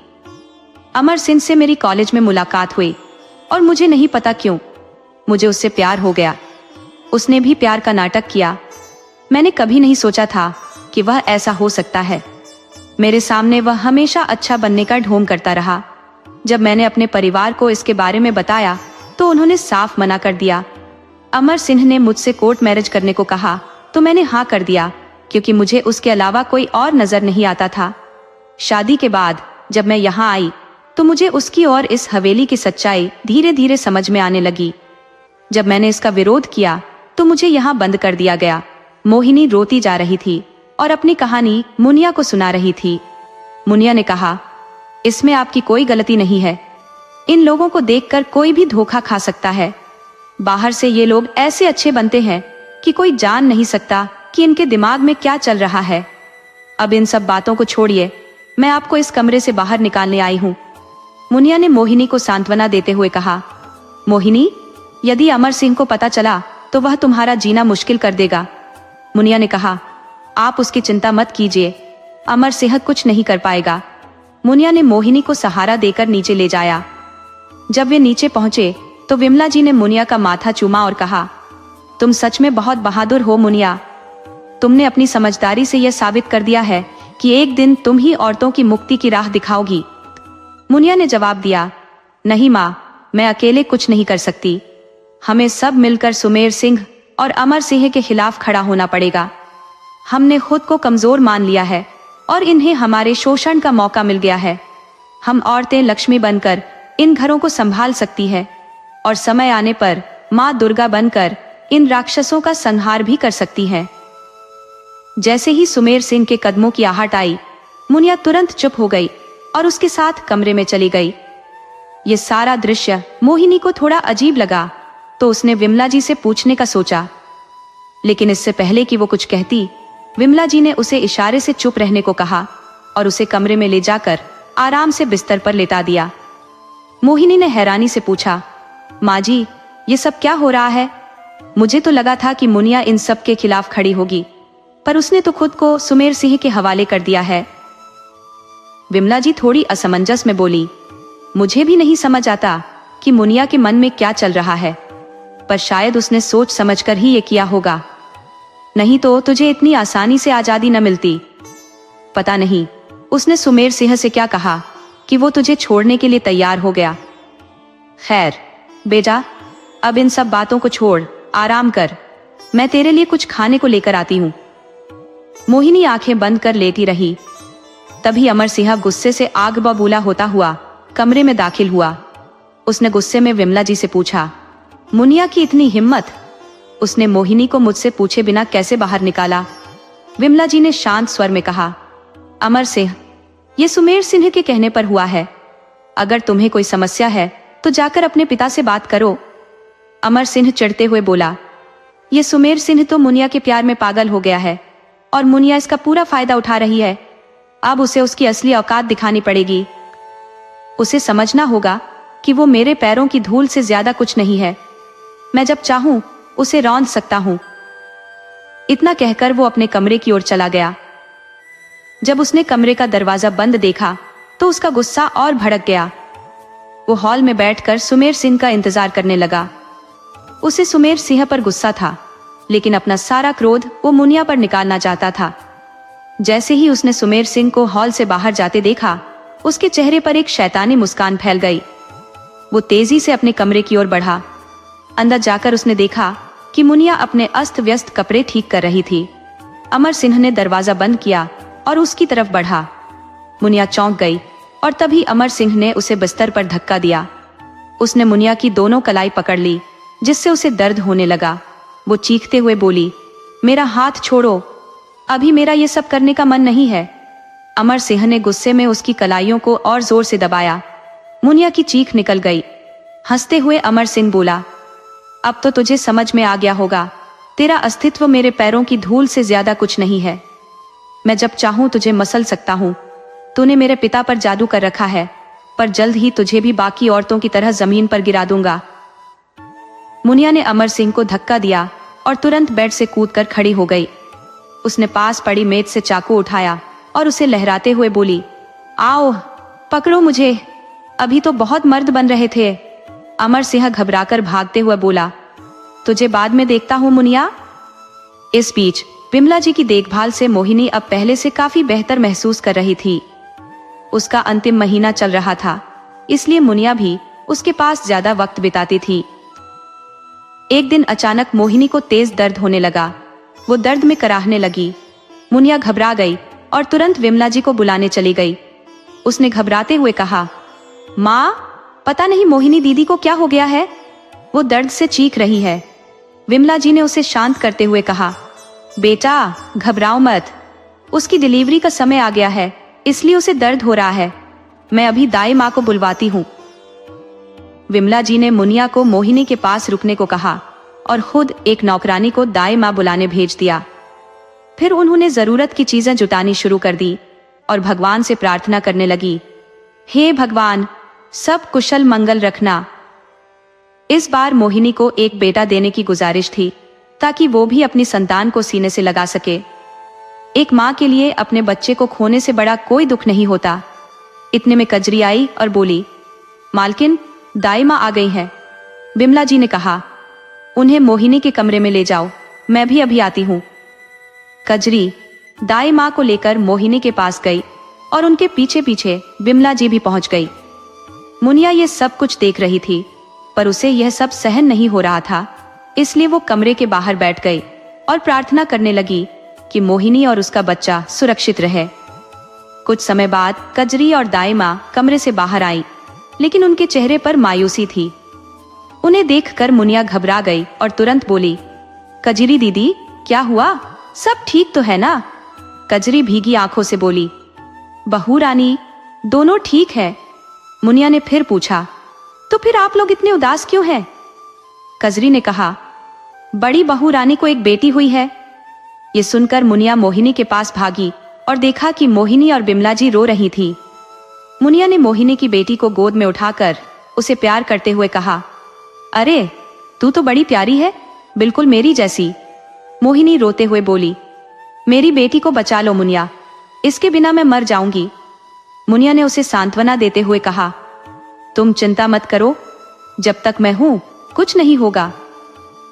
S1: अमर सिंह से मेरी कॉलेज में मुलाकात हुई और मुझे नहीं पता क्यों मुझे उससे प्यार हो गया। उसने भी प्यार का नाटक किया। मैंने कभी नहीं सोचा था कि वह ऐसा हो सकता है। मेरे सामने वह हमेशा अच्छा बनने का ढोंग करता रहा। जब मैंने अपने परिवार को इसके बारे में बताया तो उन्होंने साफ मना कर दिया। अमर सिंह ने मुझसे कोर्ट मैरिज करने को कहा तो मैंने हाँ कर दिया, क्योंकि मुझे उसके अलावा कोई और नजर नहीं आता था। शादी के बाद जब मैं यहाँ आई तो मुझे उसकी और इस हवेली की सच्चाई धीरे धीरे समझ में आने लगी। जब मैंने इसका विरोध किया तो मुझे यहाँ बंद कर दिया गया। मोहिनी रोती जा रही थी और अपनी कहानी मुनिया को सुना रही थी। मुनिया ने कहा, इसमें आपकी कोई गलती नहीं है। इन लोगों को देखकर कोई भी धोखा खा सकता है। बाहर से ये लोग ऐसे अच्छे बनते हैं कि कोई जान नहीं सकता कि इनके दिमाग में क्या चल रहा है। अब इन सब बातों को छोड़िए, मैं आपको इस कमरे से बाहर निकालने आई हूँ। मुनिया ने मोहिनी को सांत्वना देते हुए कहा, मोहिनी, यदि अमर सिंह को पता चला तो वह तुम्हारा जीना मुश्किल कर देगा। मुनिया ने कहा, आप उसकी चिंता मत कीजिए, अमर सिंह कुछ नहीं कर पाएगा। मुनिया ने मोहिनी को सहारा देकर नीचे ले जाया। जब वे नीचे पहुंचे तो विमला जी ने मुनिया का माथा चूमा और कहा, तुम सच में बहुत बहादुर हो मुनिया। तुमने अपनी समझदारी से यह साबित कर दिया है कि एक दिन तुम ही औरतों की मुक्ति की राह दिखाओगी। मुनिया ने जवाब दिया, नहीं माँ, मैं अकेले कुछ नहीं कर सकती। हमें सब मिलकर सुमेर सिंह और अमर सिंह के खिलाफ खड़ा होना पड़ेगा। हमने खुद को कमजोर मान लिया है और इन्हें हमारे शोषण का मौका मिल गया है। हम औरतें लक्ष्मी बनकर इन घरों को संभाल सकती है और समय आने पर माँ दुर्गा बनकर इन राक्षसों का संहार भी कर सकती है। जैसे ही सुमेर सिंह के कदमों की आहट आई, मुनिया तुरंत चुप हो गई और उसके साथ कमरे में चली गई। ये सारा दृश्य मोहिनी को थोड़ा अजीब लगा तो उसने विमला जी से पूछने का सोचा, लेकिन इससे पहले कि वो कुछ कहती, विमला जी ने उसे इशारे से चुप रहने को कहा और उसे कमरे में ले जाकर आराम से बिस्तर पर लेटा दिया। मोहिनी ने हैरानी से पूछा, माँ जी, ये सब क्या हो रहा है? मुझे तो लगा था कि मुनिया इन सब के खिलाफ खड़ी होगी, पर उसने तो खुद को सुमेर सिंह के हवाले कर दिया है। विमला जी थोड़ी असमंजस में बोली, मुझे भी नहीं समझ आता कि मुनिया के मन में क्या चल रहा है, पर शायद उसने सोच समझकर ही ये किया होगा, नहीं तो तुझे इतनी आसानी से आजादी न मिलती। पता नहीं उसने सुमेर सिंह से क्या कहा कि वो तुझे छोड़ने के लिए तैयार हो गया। खैर बेटा, अब इन सब बातों को छोड़, आराम कर। मैं तेरे लिए कुछ खाने को लेकर आती हूँ। मोहिनी आंखें बंद कर लेटी रही। तभी अमर सिंह गुस्से से आग बबूला होता हुआ कमरे में दाखिल हुआ। उसने गुस्से में विमला जी से पूछा, मुनिया की इतनी हिम्मत, उसने मोहिनी को मुझसे पूछे बिना कैसे बाहर निकाला? विमला जी ने शांत स्वर में कहा, अमर सिंह, ये सुमेर सिंह के कहने पर हुआ है। अगर तुम्हें कोई समस्या है तो जाकर अपने पिता से बात करो। अमर सिंह चिढ़ते हुए बोला, ये सुमेर सिंह तो मुनिया के प्यार में पागल हो गया है और मुनिया इसका पूरा फायदा उठा रही है। अब उसे उसकी असली औकात दिखानी पड़ेगी। उसे समझना होगा कि वो मेरे पैरों की धूल से ज्यादा कुछ नहीं है। मैं जब चाहूं उसे रौंद सकता हूं। इतना कहकर वो अपने कमरे की ओर चला गया। जब उसने कमरे का दरवाजा बंद देखा तो उसका गुस्सा और भड़क गया। वो हॉल में बैठकर सुमेर सिंह का इंतजार करने लगा। उसे सुमेर सिंह पर गुस्सा था, लेकिन अपना सारा क्रोध वो मुनिया पर निकालना चाहता था। जैसे ही उसने सुमेर सिंह को हॉल से बाहर जाते देखा, उसके चेहरे पर एक शैतानी मुस्कान फैल गई। वो तेजी से अपने कमरे की ओर बढ़ा। अंदर जाकर उसने देखा कि मुनिया अपने अस्त व्यस्त कपड़े ठीक कर रही थी। अमर सिंह ने दरवाजा बंद किया और उसकी तरफ बढ़ा। मुनिया चौंक गई और तभी अमर सिंह ने उसे बिस्तर पर धक्का दिया। उसने मुनिया की दोनों कलाई पकड़ ली, जिससे उसे दर्द होने लगा। वो चीखते हुए बोली, मेरा हाथ छोड़ो, अभी मेरा ये सब करने का मन नहीं है। अमर सिंह ने गुस्से में उसकी कलाइयों को और जोर से दबाया। मुनिया की चीख निकल गई। हंसते हुए अमर सिंह बोला, अब तो तुझे समझ में आ गया होगा, तेरा अस्तित्व मेरे पैरों की धूल से ज्यादा कुछ नहीं है। मैं जब चाहूं तुझे मसल सकता हूं। तूने मेरे पिता पर जादू कर रखा है, पर जल्द ही तुझे भी बाकी औरतों की तरह जमीन पर गिरा दूंगा। मुनिया ने अमर सिंह को धक्का दिया और तुरंत बेड से कूदकर खड़ी हो गई। उसने पास पड़ी मेज से चाकू उठाया और उसे लहराते हुए बोली, आओ पकड़ो मुझे, अभी तो बहुत मर्द बन रहे थे। अमर सिंह घबराकर भागते हुए बोला, तुझे बाद में देखता हूं मुनिया। इस बीच विमला जी की देखभाल से मोहिनी अब पहले से काफी बेहतर महसूस कर रही थी। उसका अंतिम महीना चल रहा था, इसलिए मुनिया भी उसके पास ज्यादा वक्त बिताती थी। एक दिन अचानक मोहिनी को तेज दर्द होने लगा। वो दर्द में कराहने लगी। मुनिया घबरा गई और तुरंत विमला जी को बुलाने चली गई। उसने घबराते हुए कहा, माँ, पता नहीं मोहिनी दीदी को क्या हो गया है, वो दर्द से चीख रही है। विमला जी ने उसे शांत करते हुए कहा, बेटा घबराओ मत, उसकी डिलीवरी का समय आ गया है, इसलिए उसे दर्द हो रहा है। मैं अभी दाई माँ को बुलवाती हूँ। विमला जी ने मुनिया को मोहिनी के पास रुकने को कहा और खुद एक नौकरानी को दाई माँ बुलाने भेज दिया। फिर उन्होंने जरूरत की चीजें जुटानी शुरू कर दी और भगवान से प्रार्थना करने लगी, हे भगवान, सब कुशल मंगल रखना। इस बार मोहिनी को एक बेटा देने की गुजारिश थी, ताकि वो भी अपनी संतान को सीने से लगा सके। एक माँ के लिए अपने बच्चे को खोने से बड़ा कोई दुख नहीं होता। इतने में कजरी आई और बोली, मालकिन, दाई माँ आ गई है। बिमला जी ने कहा, उन्हें मोहिनी के कमरे में ले जाओ, मैं भी अभी आती हूँ। कजरी दाई माँ को लेकर मोहिनी के पास गई और उनके पीछे पीछे बिमला जी भी पहुंच गई। मुनिया ये सब कुछ देख रही थी, पर उसे यह सब सहन नहीं हो रहा था, इसलिए वो कमरे के बाहर बैठ गई और प्रार्थना करने लगी कि मोहिनी और उसका बच्चा सुरक्षित रहे। कुछ समय बाद कजरी और दाई माँ कमरे से बाहर आई, लेकिन उनके चेहरे पर मायूसी थी। उन्हें देखकर मुनिया घबरा गई और तुरंत बोली, कजरी दीदी, क्या हुआ, सब ठीक तो है ना? कजरी भीगी आंखों से बोली, बहू रानी, दोनों ठीक है। मुनिया ने फिर पूछा, तो फिर आप लोग इतने उदास क्यों हैं? कजरी ने कहा, बड़ी बहू रानी को एक बेटी हुई है। ये सुनकर मुनिया मोहिनी के पास भागी और देखा कि मोहिनी और बिमला जी रो रही थी। मुनिया ने मोहिनी की बेटी को गोद में उठाकर उसे प्यार करते हुए कहा, अरे तू तो बड़ी प्यारी है, बिल्कुल मेरी जैसी। मोहिनी रोते हुए बोली, मेरी बेटी को बचा लो मुनिया, इसके बिना मैं मर जाऊंगी। मुनिया ने उसे सांत्वना देते हुए कहा, तुम चिंता मत करो, जब तक मैं हूं कुछ नहीं होगा।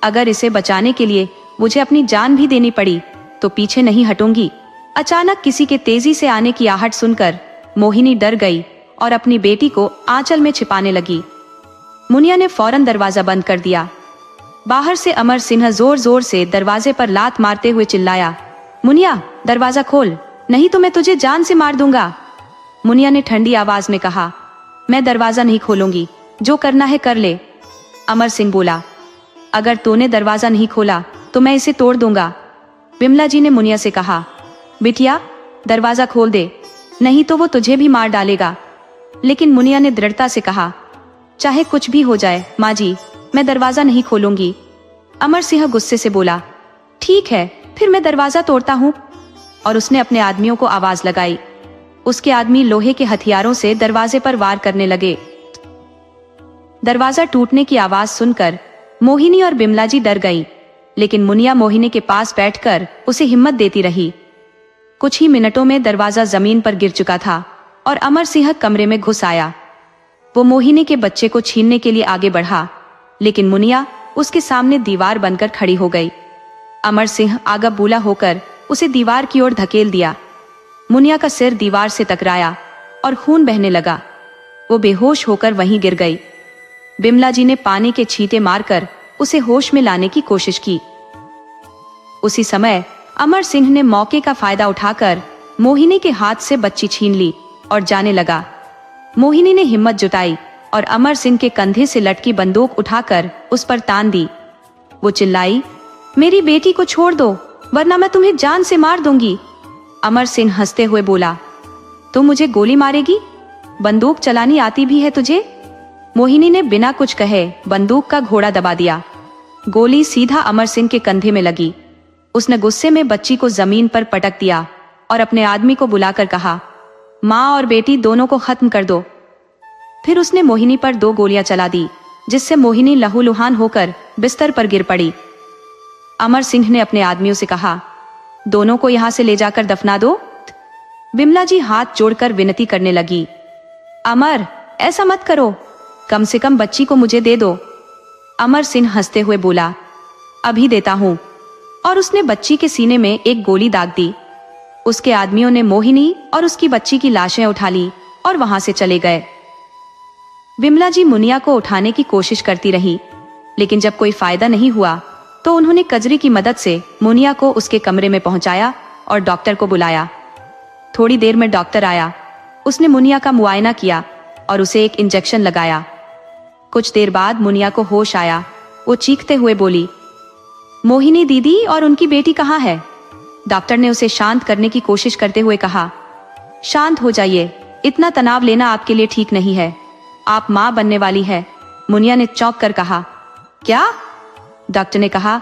S1: अगर इसे बचाने के लिए मुझे अपनी जान भी देनी पड़ी तो पीछे नहीं हटूंगी। अचानक किसी के तेजी से आने की आहट सुनकर मोहिनी डर गई और अपनी बेटी को आंचल में छिपाने लगी। मुनिया ने फौरन दरवाजा बंद कर दिया। बाहर से अमर सिंह जोर जोर से दरवाजे पर लात मारते हुए चिल्लाया, मुनिया दरवाजा खोल, नहीं तो मैं तुझे जान से मार दूंगा। मुनिया ने ठंडी आवाज में कहा, मैं दरवाजा नहीं खोलूंगी, जो करना है कर ले। अमर सिंह बोला, अगर तूने दरवाजा नहीं खोला तो मैं इसे तोड़ दूंगा। बिमला जी ने मुनिया से कहा, बिटिया दरवाजा खोल दे, नहीं तो वो तुझे भी मार डालेगा। लेकिन मुनिया ने दृढ़ता से कहा, चाहे कुछ भी हो जाए माँ जी, मैं दरवाजा नहीं खोलूंगी। अमर सिंह गुस्से से बोला, ठीक है, फिर मैं दरवाजा तोड़ता हूँ। और उसने अपने आदमियों को आवाज लगाई। उसके आदमी लोहे के हथियारों से दरवाजे पर वार करने लगे। दरवाजा टूटने की आवाज सुनकर मोहिनी और बिमला जी डर गई, लेकिन मुनिया मोहिनी के पास बैठकर उसे हिम्मत देती रही। कुछ ही मिनटों में दरवाजा जमीन पर गिर चुका था और अमर सिंह कमरे में घुस आया। वो मोहिनी के बच्चे को छीनने के लिए आगे बढ़ा, लेकिन मुनिया उसके सामने दीवार बनकर खड़ी हो गई। अमर सिंह आगा बूला होकर उसे दीवार की ओर धकेल दिया। मुनिया का सिर दीवार से टकराया और खून बहने लगा। वो बेहोश होकर वहीं गिर गई। बिमला जी ने पानी के छींटे मारकर उसे होश में लाने की कोशिश की। उसी समय अमर सिंह ने मौके का फायदा उठाकर मोहिनी के हाथ से बच्ची छीन ली और जाने लगा। मोहिनी ने हिम्मत जुटाई और अमर सिंह के कंधे से लटकी बंदूक उठाकर उस पर तान दी। वो चिल्लाई, मेरी बेटी को छोड़ दो, वरना मैं तुम्हें जान से मार दूंगी। अमर सिंह हंसते हुए बोला, तुम मुझे गोली मारेगी? बंदूक चलानी आती भी है तुझे? मोहिनी ने बिना कुछ कहे बंदूक का घोड़ा दबा दिया। गोली सीधा अमर सिंह के कंधे में लगी। उसने गुस्से में बच्ची को जमीन पर पटक दिया और अपने आदमी को बुलाकर कहा, माँ और बेटी दोनों को खत्म कर दो। फिर उसने मोहिनी पर 2 गोलियां चला दी, जिससे मोहिनी लहूलुहान होकर बिस्तर पर गिर पड़ी। अमर सिंह ने अपने आदमियों से कहा, दोनों को यहां से ले जाकर दफना दो। बिमला जी हाथ जोड़कर विनती करने लगी, अमर ऐसा मत करो, कम से कम बच्ची को मुझे दे दो। अमर सिंह हंसते हुए बोला, अभी देता हूं। और उसने बच्ची के सीने में एक गोली दाग दी। उसके आदमियों ने मोहिनी और उसकी बच्ची की लाशें उठा ली और वहां से चले गए। विमला जी मुनिया को उठाने की कोशिश करती रही, लेकिन जब कोई फायदा नहीं हुआ तो उन्होंने कजरी की मदद से मुनिया को उसके कमरे में पहुंचाया और डॉक्टर को बुलाया। थोड़ी देर में डॉक्टर आया। उसने मुनिया का मुआयना किया और उसे एक इंजेक्शन लगाया। कुछ देर बाद मुनिया को होश आया। वो चीखते हुए बोली, मोहिनी दीदी और उनकी बेटी कहाँ है? डॉक्टर ने उसे शांत करने की कोशिश करते हुए कहा, शांत हो जाइए, इतना तनाव लेना आपके लिए ठीक नहीं है। आप माँ बनने वाली है। मुनिया ने चौंक कर कहा, क्या? डॉक्टर ने कहा,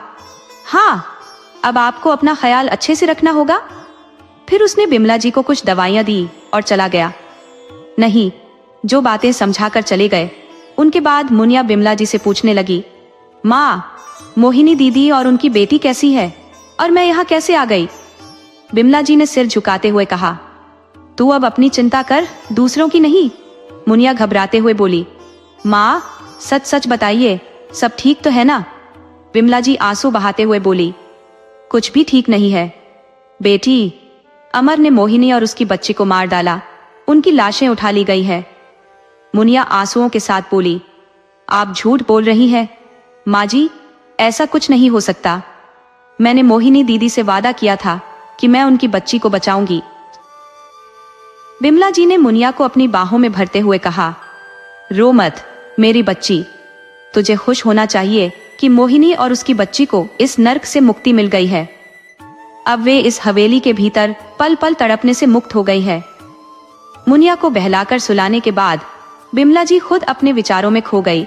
S1: हाँ, अब आपको अपना ख्याल अच्छे से रखना होगा। फिर उसने बिमला जी को कुछ दवाइयां दी और चला गया। नहीं, जो बातें समझाकर चले गए उनके बाद मुनिया बिमला जी से पूछने लगी, माँ, मोहिनी दीदी और उनकी बेटी कैसी है और मैं यहाँ कैसे आ गई? बिमला जी ने सिर झुकाते हुए कहा, तू अब अपनी चिंता कर, दूसरों की नहीं। मुनिया घबराते हुए बोली, माँ, सच सच बताइए, सब ठीक तो है ना? बिमला जी आंसू बहाते हुए बोली, कुछ भी ठीक नहीं है बेटी। अमर ने मोहिनी और उसकी बच्ची को मार डाला, उनकी लाशें उठा ली गई है। मुनिया आंसुओं के साथ बोली, आप झूठ बोल रही हैं माँ जी, ऐसा कुछ नहीं हो सकता। मैंने मोहिनी दीदी से वादा किया था कि मैं उनकी बच्ची को बचाऊंगी। बिमला जी ने मुनिया को अपनी बाहों में भरते हुए कहा, रो मत मेरी बच्ची, तुझे खुश होना चाहिए कि मोहिनी और उसकी बच्ची को इस नर्क से मुक्ति मिल गई है। अब वे इस हवेली के भीतर पल पल तड़पने से मुक्त हो गई है। मुनिया को बहलाकर सुलाने के बाद बिमला जी खुद अपने विचारों में खो गई।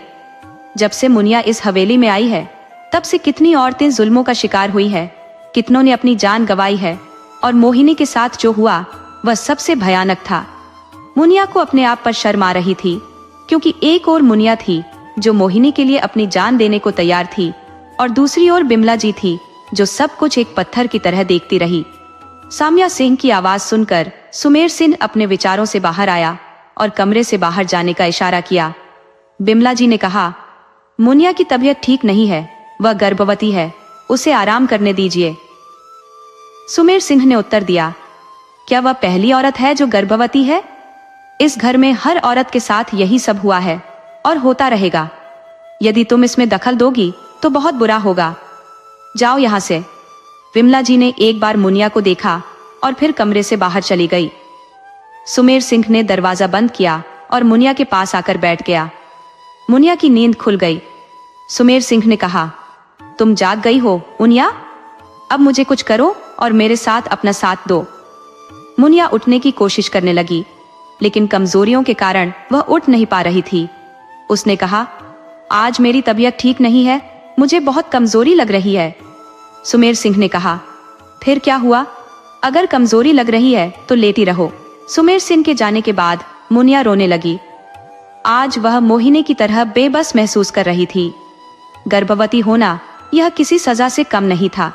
S1: जब से मुनिया इस हवेली में आई है तब से कितनी औरतें जुल्मों का शिकार हुई है, कितनों ने अपनी जान गंवाई है, और मोहिनी के साथ जो हुआ वह सबसे भयानक था। मुनिया को अपने आप पर शर्म आ रही थी, क्योंकि एक और मुनिया थी जो मोहिनी के लिए अपनी जान देने को तैयार थी, और दूसरी ओर बिमला जी थी जो सब कुछ एक पत्थर की तरह देखती रही। सामिया सिंह की आवाज सुनकर सुमेर सिंह अपने विचारों से बाहर आया और कमरे से बाहर जाने का इशारा किया। बिमला जी ने कहा, मुनिया की तबीयत ठीक नहीं है, वह गर्भवती है, उसे आराम करने दीजिए। सुमेर सिंह ने उत्तर दिया, क्या वह पहली औरत है जो गर्भवती है? इस घर में हर औरत के साथ यही सब हुआ है और होता रहेगा। यदि तुम इसमें दखल दोगी तो बहुत बुरा होगा। जाओ यहां से। विमला जी ने एक बार मुनिया को देखा और फिर कमरे से बाहर चली गई। सुमेर सिंह ने दरवाजा बंद किया और मुनिया के पास आकर बैठ गया। मुनिया की नींद खुल गई। सुमेर सिंह ने कहा, तुम जाग गई हो मुनिया, अब मुझे कुछ करो और मेरे साथ अपना साथ दो। मुनिया उठने की कोशिश करने लगी, लेकिन कमजोरियों के कारण वह उठ नहीं पा रही थी। उसने कहा, आज मेरी तबीयत ठीक नहीं है, मुझे बहुत कमजोरी लग रही है। सुमेर सिंह ने कहा, फिर क्या हुआ? अगर कमजोरी लग रही है तो लेटी रहो। सुमेर सिंह के जाने के बाद मुनिया रोने लगी। आज वह मोहिनी की तरह बेबस महसूस कर रही थी। गर्भवती होना यह किसी सजा से कम नहीं था।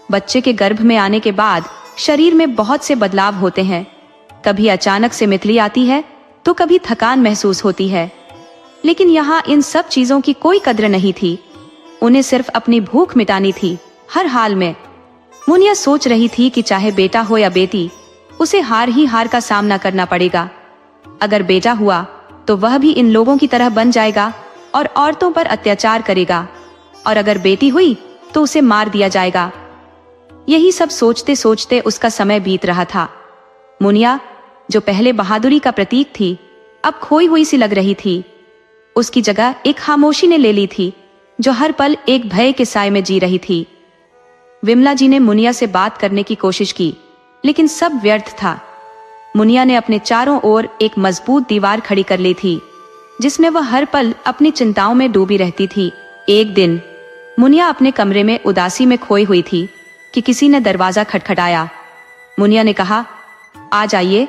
S1: बच्चे के गर्भ में आने के बाद शरीर में बहुत से बदलाव होते हैं। कभी अचानक से मितली आती है तो कभी थकान महसूस होती है, लेकिन यहाँ इन सब चीजों की कोई कद्र नहीं थी। उन्हें सिर्फ अपनी भूख मिटानी थी हर हाल में। मुनिया सोच रही थी कि चाहे बेटा हो या बेटी, उसे हार ही हार का सामना करना पड़ेगा। अगर बेटा हुआ तो वह भी इन लोगों की तरह बन जाएगा और औरतों पर अत्याचार करेगा, और अगर बेटी हुई तो उसे मार दिया जाएगा। यही सब सोचते सोचते उसका समय बीत रहा था। मुनिया, जो पहले बहादुरी का प्रतीक थी, अब खोई हुई सी लग रही थी। उसकी जगह एक खामोशी ने ले ली थी, जो हर पल एक भय के साए में जी रही थी। विमला जी ने मुनिया से बात करने की कोशिश की, लेकिन सब व्यर्थ था। मुनिया ने अपने चारों ओर एक मजबूत दीवार खड़ी कर ली थी, जिसमें वह हर पल अपनी चिंताओं में डूबी रहती थी। एक दिन मुनिया अपने कमरे में उदासी में खोई हुई थी कि किसी ने दरवाजा खटखटाया। मुनिया ने कहा, आ जाइए।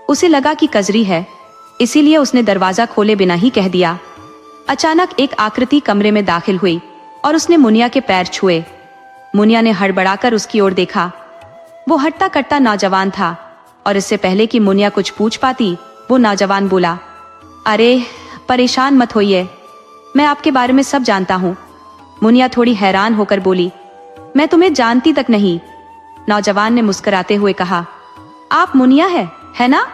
S1: उसे लगा कि कजरी है, इसीलिए उसने दरवाजा खोले बिना ही कह दिया। अचानक एक आकृति कमरे में दाखिल हुई और उसने मुनिया के पैर छुए। मुनिया ने हड़बड़ाकर उसकी ओर देखा। वो हट्टा कट्टा नौजवान था, और इससे पहले कि मुनिया कुछ पूछ पाती, वो नौजवान बोला, अरे परेशान मत होइए, मैं आपके बारे में सब जानता हूँ। मुनिया थोड़ी हैरान होकर बोली, मैं तुम्हें जानती तक नहीं। नौजवान ने मुस्कुराते हुए कहा, आप मुनिया है ना?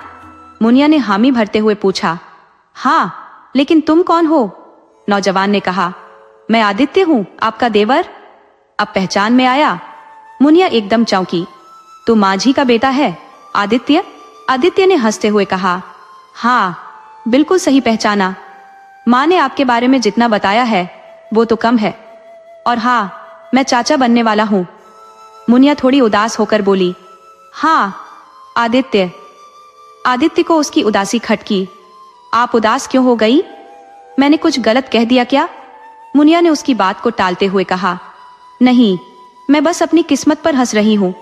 S1: मुनिया ने हामी भरते हुए पूछा। हाँ, लेकिन तुम कौन हो? नौजवान ने कहा, मैं आदित्य हूँ, आपका देवर। अब पहचान में आया? मुनिया एकदम चौंकी। तू माझी का बेटा है, आदित्य? आदित्य ने हंसते हुए कहा, हाँ, बिल्कुल सही पहचाना। माँ ने आपके बारे में जितना बताया है वो तो कम है। और हाँ, मैं चाचा बनने वाला हूँ। मुनिया थोड़ी उदास होकर बोली। हाँ, आदित्य। आदित्य को उसकी उदासी खटकी। आप उदास क्यों हो गई? मैंने कुछ गलत कह दिया क्या? मुनिया ने उसकी बात को टालते हुए कहा, नहीं, मैं बस अपनी किस्मत पर हंस रही हूँ।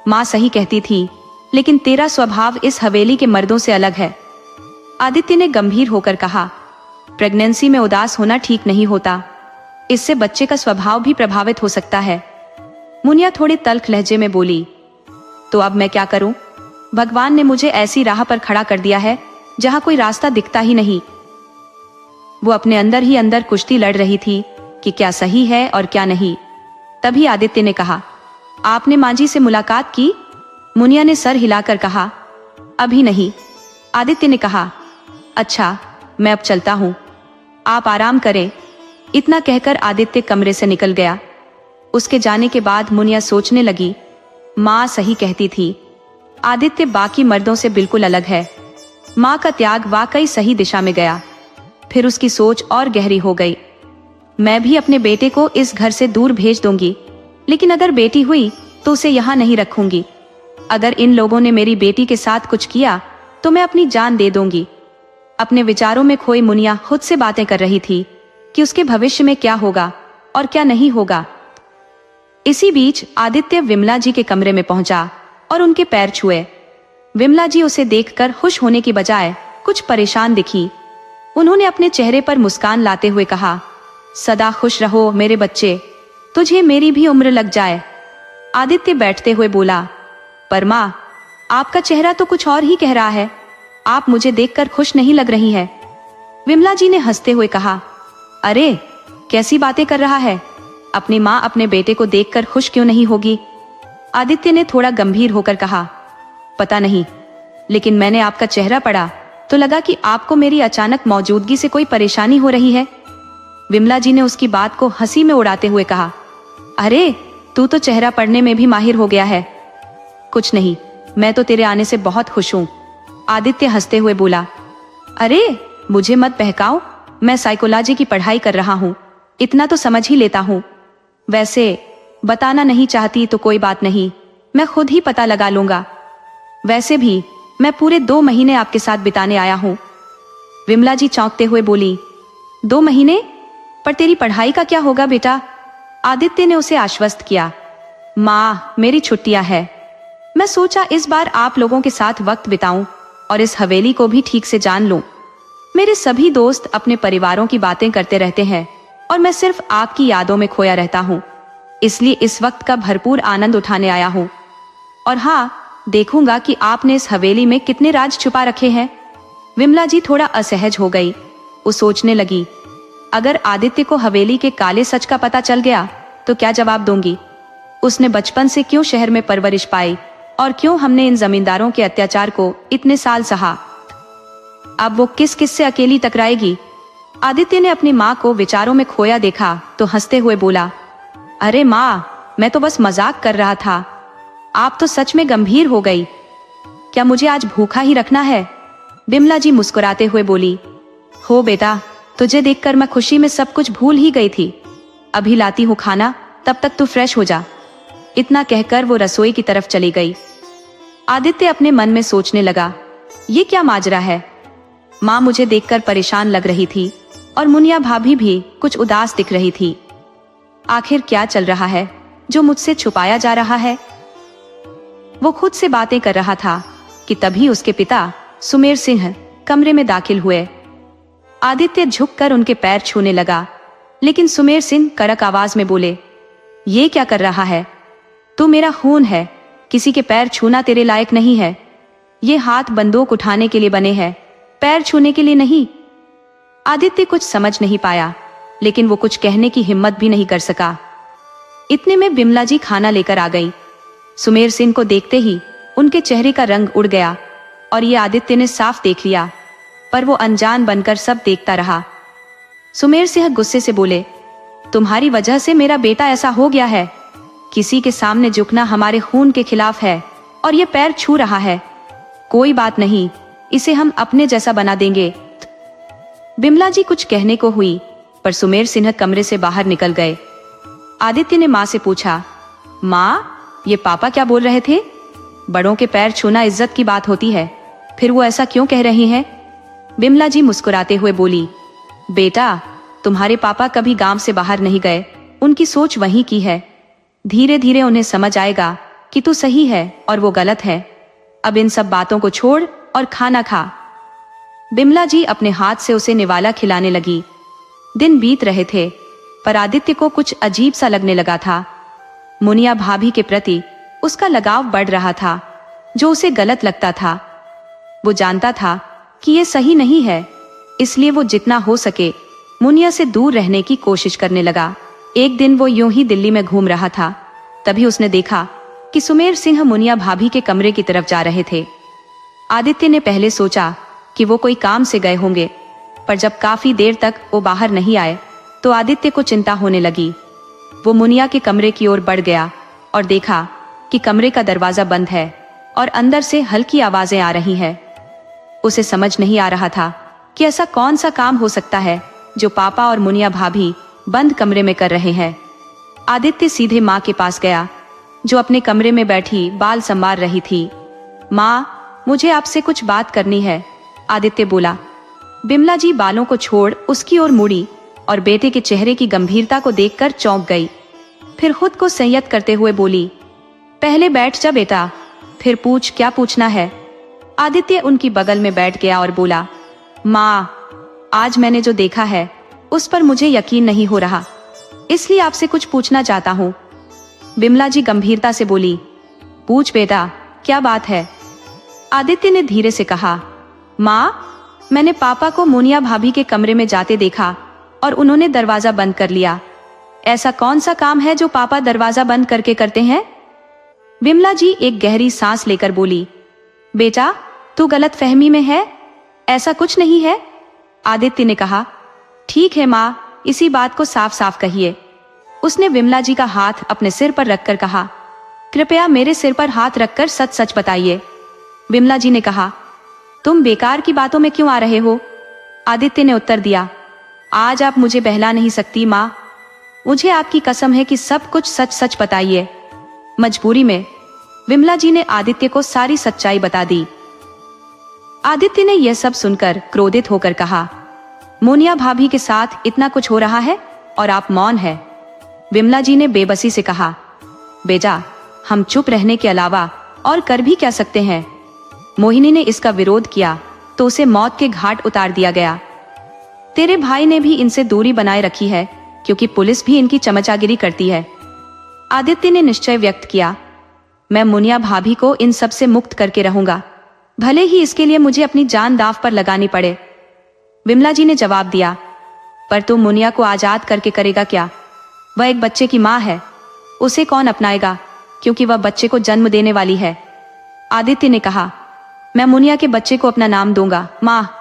S1: माँ सही कहती थी, लेकिन तेरा स्वभाव इस हवेली के मर्दों से अलग है। आदित्य ने गंभीर होकर कहा, प्रेगनेंसी में उदास होना ठीक नहीं होता, इससे बच्चे का स्वभाव भी प्रभावित हो सकता है। मुनिया थोड़े तल्ख लहजे में बोली, तो अब मैं क्या करूं? भगवान ने मुझे ऐसी राह पर खड़ा कर दिया है जहां कोई रास्ता दिखता ही नहीं। वो अपने अंदर ही अंदर कुश्ती लड़ रही थी कि क्या सही है और क्या नहीं। तभी आदित्य ने कहा, आपने मांझी से मुलाकात की? मुनिया ने सर हिलाकर कहा, अभी नहीं। आदित्य ने कहा, अच्छा, मैं अब चलता हूं, आप आराम करें। इतना कहकर आदित्य कमरे से निकल गया। उसके जाने के बाद मुनिया सोचने लगी, माँ सही कहती थी, आदित्य बाकी मर्दों से बिल्कुल अलग है। माँ का त्याग वाकई सही दिशा में गया। फिर उसकी सोच और गहरी हो गई। मैं भी अपने बेटे को इस घर से दूर भेज दूंगी, लेकिन अगर बेटी हुई तो उसे यहाँ नहीं रखूंगी। अगर इन लोगों ने मेरी बेटी के साथ कुछ किया तो मैं अपनी जान दे दूंगी। अपने विचारों में खोई मुनिया खुद से बातें कर रही थी कि उसके भविष्य में क्या होगा और क्या नहीं होगा। इसी बीच आदित्य विमला जी के कमरे में पहुंचा और उनके पैर छुए। विमला जी उसे देखकर खुश होने की बजाय कुछ परेशान दिखी। उन्होंने अपने चेहरे पर मुस्कान लाते हुए कहा, सदा खुश रहो मेरे बच्चे, तुझे मेरी भी उम्र लग जाए। आदित्य बैठते हुए बोला, पर माँ, आपका चेहरा तो कुछ और ही कह रहा है, आप मुझे देखकर खुश नहीं लग रही है। विमला जी ने हंसते हुए कहा, अरे कैसी बातें कर रहा है, अपनी माँ अपने बेटे को देखकर खुश क्यों नहीं होगी? आदित्य ने थोड़ा गंभीर होकर कहा, पता नहीं, लेकिन मैंने आपका चेहरा पढ़ा तो लगा कि आपको मेरी अचानक मौजूदगी से कोई परेशानी हो रही है। विमला जी ने उसकी बात को हंसी में उड़ाते हुए कहा, अरे तू तो चेहरा पढ़ने में भी माहिर हो गया है। कुछ नहीं, मैं तो तेरे आने से बहुत खुश हूँ। आदित्य हंसते हुए बोला, अरे मुझे मत बहकाओ, मैं साइकोलॉजी की पढ़ाई कर रहा हूँ, इतना तो समझ ही लेता हूँ। वैसे बताना नहीं चाहती तो कोई बात नहीं, मैं खुद ही पता लगा लूंगा। वैसे भी मैं पूरे 2 महीने आपके साथ बिताने आया हूँ। विमला जी चौंकते हुए बोली, 2 महीने? पर तेरी पढ़ाई का क्या होगा बेटा? आदित्य ने उसे आश्वस्त किया, माँ मेरी छुट्टियां है, मैं सोचा इस बार आप लोगों के साथ वक्त बिताऊं और इस हवेली को भी ठीक से जान लूं। मेरे सभी दोस्त अपने परिवारों की बातें करते रहते हैं और मैं सिर्फ आपकी यादों में खोया रहता हूँ, इसलिए इस वक्त का भरपूर आनंद उठाने आया हूँ। और हाँ, देखूंगा कि आपने इस हवेली में कितने राज छुपा रखे हैं। विमला जी थोड़ा असहज हो गई। वो सोचने लगी, अगर आदित्य को हवेली के काले सच का पता चल गया तो क्या जवाब दूंगी? उसने बचपन से क्यों शहर में परवरिश पाई और क्यों हमने इन जमींदारों के अत्याचार को इतने साल सहा? अब वो किस किस से अकेली टकराएगी? आदित्य ने अपनी माँ को विचारों में खोया देखा तो हंसते हुए बोला, अरे माँ, मैं तो बस मजाक कर रहा था, आप तो सच में गंभीर हो गई। क्या मुझे आज भूखा ही रखना है? विमला जी मुस्कुराते हुए बोली, हो बेटा, तुझे देखकर मैं खुशी में सब कुछ भूल ही गई थी। अभी लाती हूँ खाना, तब तक तू फ्रेश हो जा। इतना कहकर वो रसोई की तरफ चली गई। आदित्य अपने मन में सोचने लगा, ये क्या माजरा है? माँ मुझे देखकर परेशान लग रही थी और मुनिया भाभी भी कुछ उदास दिख रही थी। आखिर क्या चल रहा है जो मुझसे छुपाया जा रहा है? वो खुद से बातें कर रहा था कि तभी उसके पिता सुमेर सिंह कमरे में दाखिल हुए। आदित्य झुककर उनके पैर छूने लगा, लेकिन सुमेर सिंह कड़क आवाज में बोले, ये क्या कर रहा है? तू मेरा खून है, किसी के पैर छूना तेरे लायक नहीं है। ये हाथ बंदूक उठाने के लिए बने हैं, पैर छूने के लिए नहीं। आदित्य कुछ समझ नहीं पाया, लेकिन वो कुछ कहने की हिम्मत भी नहीं कर सका। इतने में बिमला जी खाना लेकर आ गई। सुमेर सिंह को देखते ही उनके चेहरे का रंग उड़ गया और ये आदित्य ने साफ देख लिया, पर वो अनजान बनकर सब देखता रहा। सुमेर सिंह गुस्से से बोले, तुम्हारी वजह से मेरा बेटा ऐसा हो गया है। किसी के सामने झुकना हमारे खून के खिलाफ है और ये पैर छू रहा है। कोई बात नहीं, इसे हम अपने जैसा बना देंगे। बिमला जी कुछ कहने को हुई, पर सुमेर सिंह कमरे से बाहर निकल गए। आदित्य ने माँ से पूछा, माँ, ये पापा क्या बोल रहे थे? बड़ों के पैर छूना इज्जत की बात होती है, फिर वो ऐसा क्यों कह रही हैं? बिमला जी मुस्कुराते हुए बोली, बेटा, तुम्हारे पापा कभी गांव से बाहर नहीं गए, उनकी सोच वहीं की है। धीरे धीरे उन्हें समझ आएगा कि तू सही है और वो गलत है। अब इन सब बातों को छोड़ और खाना खा। बिमला जी अपने हाथ से उसे निवाला खिलाने लगी। दिन बीत रहे थे, पर आदित्य को कुछ अजीब सा लगने लगा था। मुनिया भाभी के प्रति उसका लगाव बढ़ रहा था, जो उसे गलत लगता था। वो जानता था कि ये सही नहीं है, इसलिए वो जितना हो सके मुनिया से दूर रहने की कोशिश करने लगा। एक दिन वो यूं ही दिल्ली में घूम रहा था, तभी उसने देखा कि सुमेर सिंह मुनिया भाभी के कमरे की तरफ जा रहे थे। आदित्य ने पहले सोचा कि वो कोई काम से गए होंगे, पर जब काफी देर तक वो बाहर नहीं आए तो आदित्य को चिंता होने लगी। वो मुनिया के कमरे की ओर बढ़ गया और देखा कि कमरे का दरवाजा बंद है और अंदर से हल्की आवाजें आ रही हैं। उसे समझ नहीं आ रहा था कि ऐसा कौन सा काम हो सकता है जो पापा और मुनिया भाभी बंद कमरे में कर रहे हैं। आदित्य सीधे माँ के पास गया, जो अपने कमरे में बैठी बाल संवार रही थी। माँ, मुझे आपसे कुछ बात करनी है, आदित्य बोला। बिमला जी बालों को छोड़ उसकी ओर मुड़ी और बेटे के चेहरे की गंभीरता को देखकर चौंक गई। फिर खुद को संयत करते हुए बोली, पहले बैठ जा बेटा, फिर पूछ क्या पूछना है। आदित्य उनकी बगल में बैठ गया और बोला, माँ, आज मैंने जो देखा है उस पर मुझे यकीन नहीं हो रहा, इसलिए आपसे कुछ पूछना चाहता हूँ। बिमला जी गंभीरता से बोली, पूछ बेटा, क्या बात है? आदित्य ने धीरे से कहा, माँ, मैंने पापा को मुनिया भाभी के कमरे में जाते देखा और उन्होंने दरवाजा बंद कर लिया। ऐसा कौन सा काम है जो पापा दरवाजा बंद करके करते हैं? बिमला जी एक गहरी सांस लेकर बोली, बेटा, तू गलत फहमी में है, ऐसा कुछ नहीं है। आदित्य ने कहा, ठीक है माँ, इसी बात को साफ साफ कहिए। उसने बिमला जी का हाथ अपने सिर पर रखकर कहा, कृपया मेरे सिर पर हाथ रखकर सच सच बताइए। बिमला जी ने कहा, तुम बेकार की बातों में क्यों आ रहे हो? आदित्य ने उत्तर दिया, आज आप मुझे बहला नहीं सकती माँ, मुझे आपकी कसम है कि सब कुछ सच सच बताइए। मजबूरी में बिमला जी ने आदित्य को सारी सच्चाई बता दी। आदित्य ने यह सब सुनकर क्रोधित होकर कहा, मुनिया भाभी के साथ इतना कुछ हो रहा है और आप मौन है। बिमला जी ने बेबसी से कहा, बेटा, हम चुप रहने के अलावा और कर भी क्या सकते हैं? मोहिनी ने इसका विरोध किया तो उसे मौत के घाट उतार दिया गया। तेरे भाई ने भी इनसे दूरी बनाए रखी है, क्योंकि पुलिस भी इनकी चमचागिरी करती है। आदित्य ने निश्चय व्यक्त किया, मैं मुनिया भाभी को इन सब से मुक्त करके रहूंगा, भले ही इसके लिए मुझे अपनी जान दांव पर लगानी पड़े। बिमला जी ने जवाब दिया, पर तू मुनिया को आजाद करके करेगा क्या? वह एक बच्चे की माँ है, उसे कौन अपनाएगा, क्योंकि वह बच्चे को जन्म देने वाली है। आदित्य ने कहा, मैं मुनिया के बच्चे को अपना नाम दूंगा। माँ,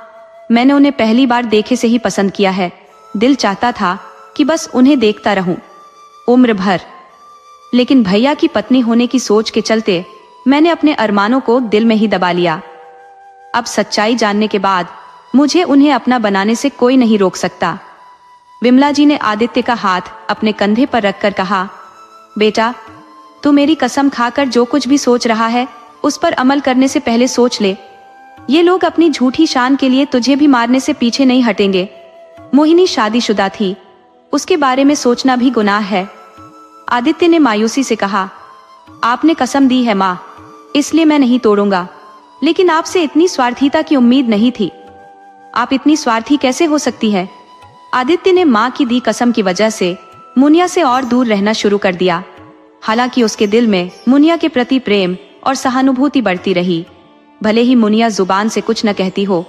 S1: मैंने उन्हें पहली बार देखे से ही पसंद किया है, दिल चाहता था कि बस उन्हें देखता रहूं उम्र भर, लेकिन भैया की पत्नी होने की सोच के चलते मैंने अपने अरमानों को दिल में ही दबा लिया। अब सच्चाई जानने के बाद मुझे उन्हें अपना बनाने से कोई नहीं रोक सकता। बिमला जी ने आदित्य का हाथ अपने कंधे पर रखकर कहा, बेटा, तू मेरी कसम खाकर जो कुछ भी सोच रहा है उस पर अमल करने से पहले सोच ले। ये लोग अपनी झूठी शान के लिए तुझे भी मारने से पीछे नहीं हटेंगे। मोहिनी शादीशुदा थी, उसके बारे में सोचना भी गुनाह है। आदित्य ने मायूसी से कहा, आपने कसम दी है माँ, इसलिए मैं नहीं तोड़ूंगा, लेकिन आपसे इतनी स्वार्थीता की उम्मीद नहीं थी। आप इतनी स्वार्थी कैसे हो सकती है? आदित्य ने माँ की दी कसम की वजह से मुनिया से और दूर रहना शुरू कर दिया। हालांकि उसके दिल में मुनिया के प्रति प्रेम और सहानुभूति बढ़ती रही। भले ही मुनिया जुबान से कुछ न कहती हो,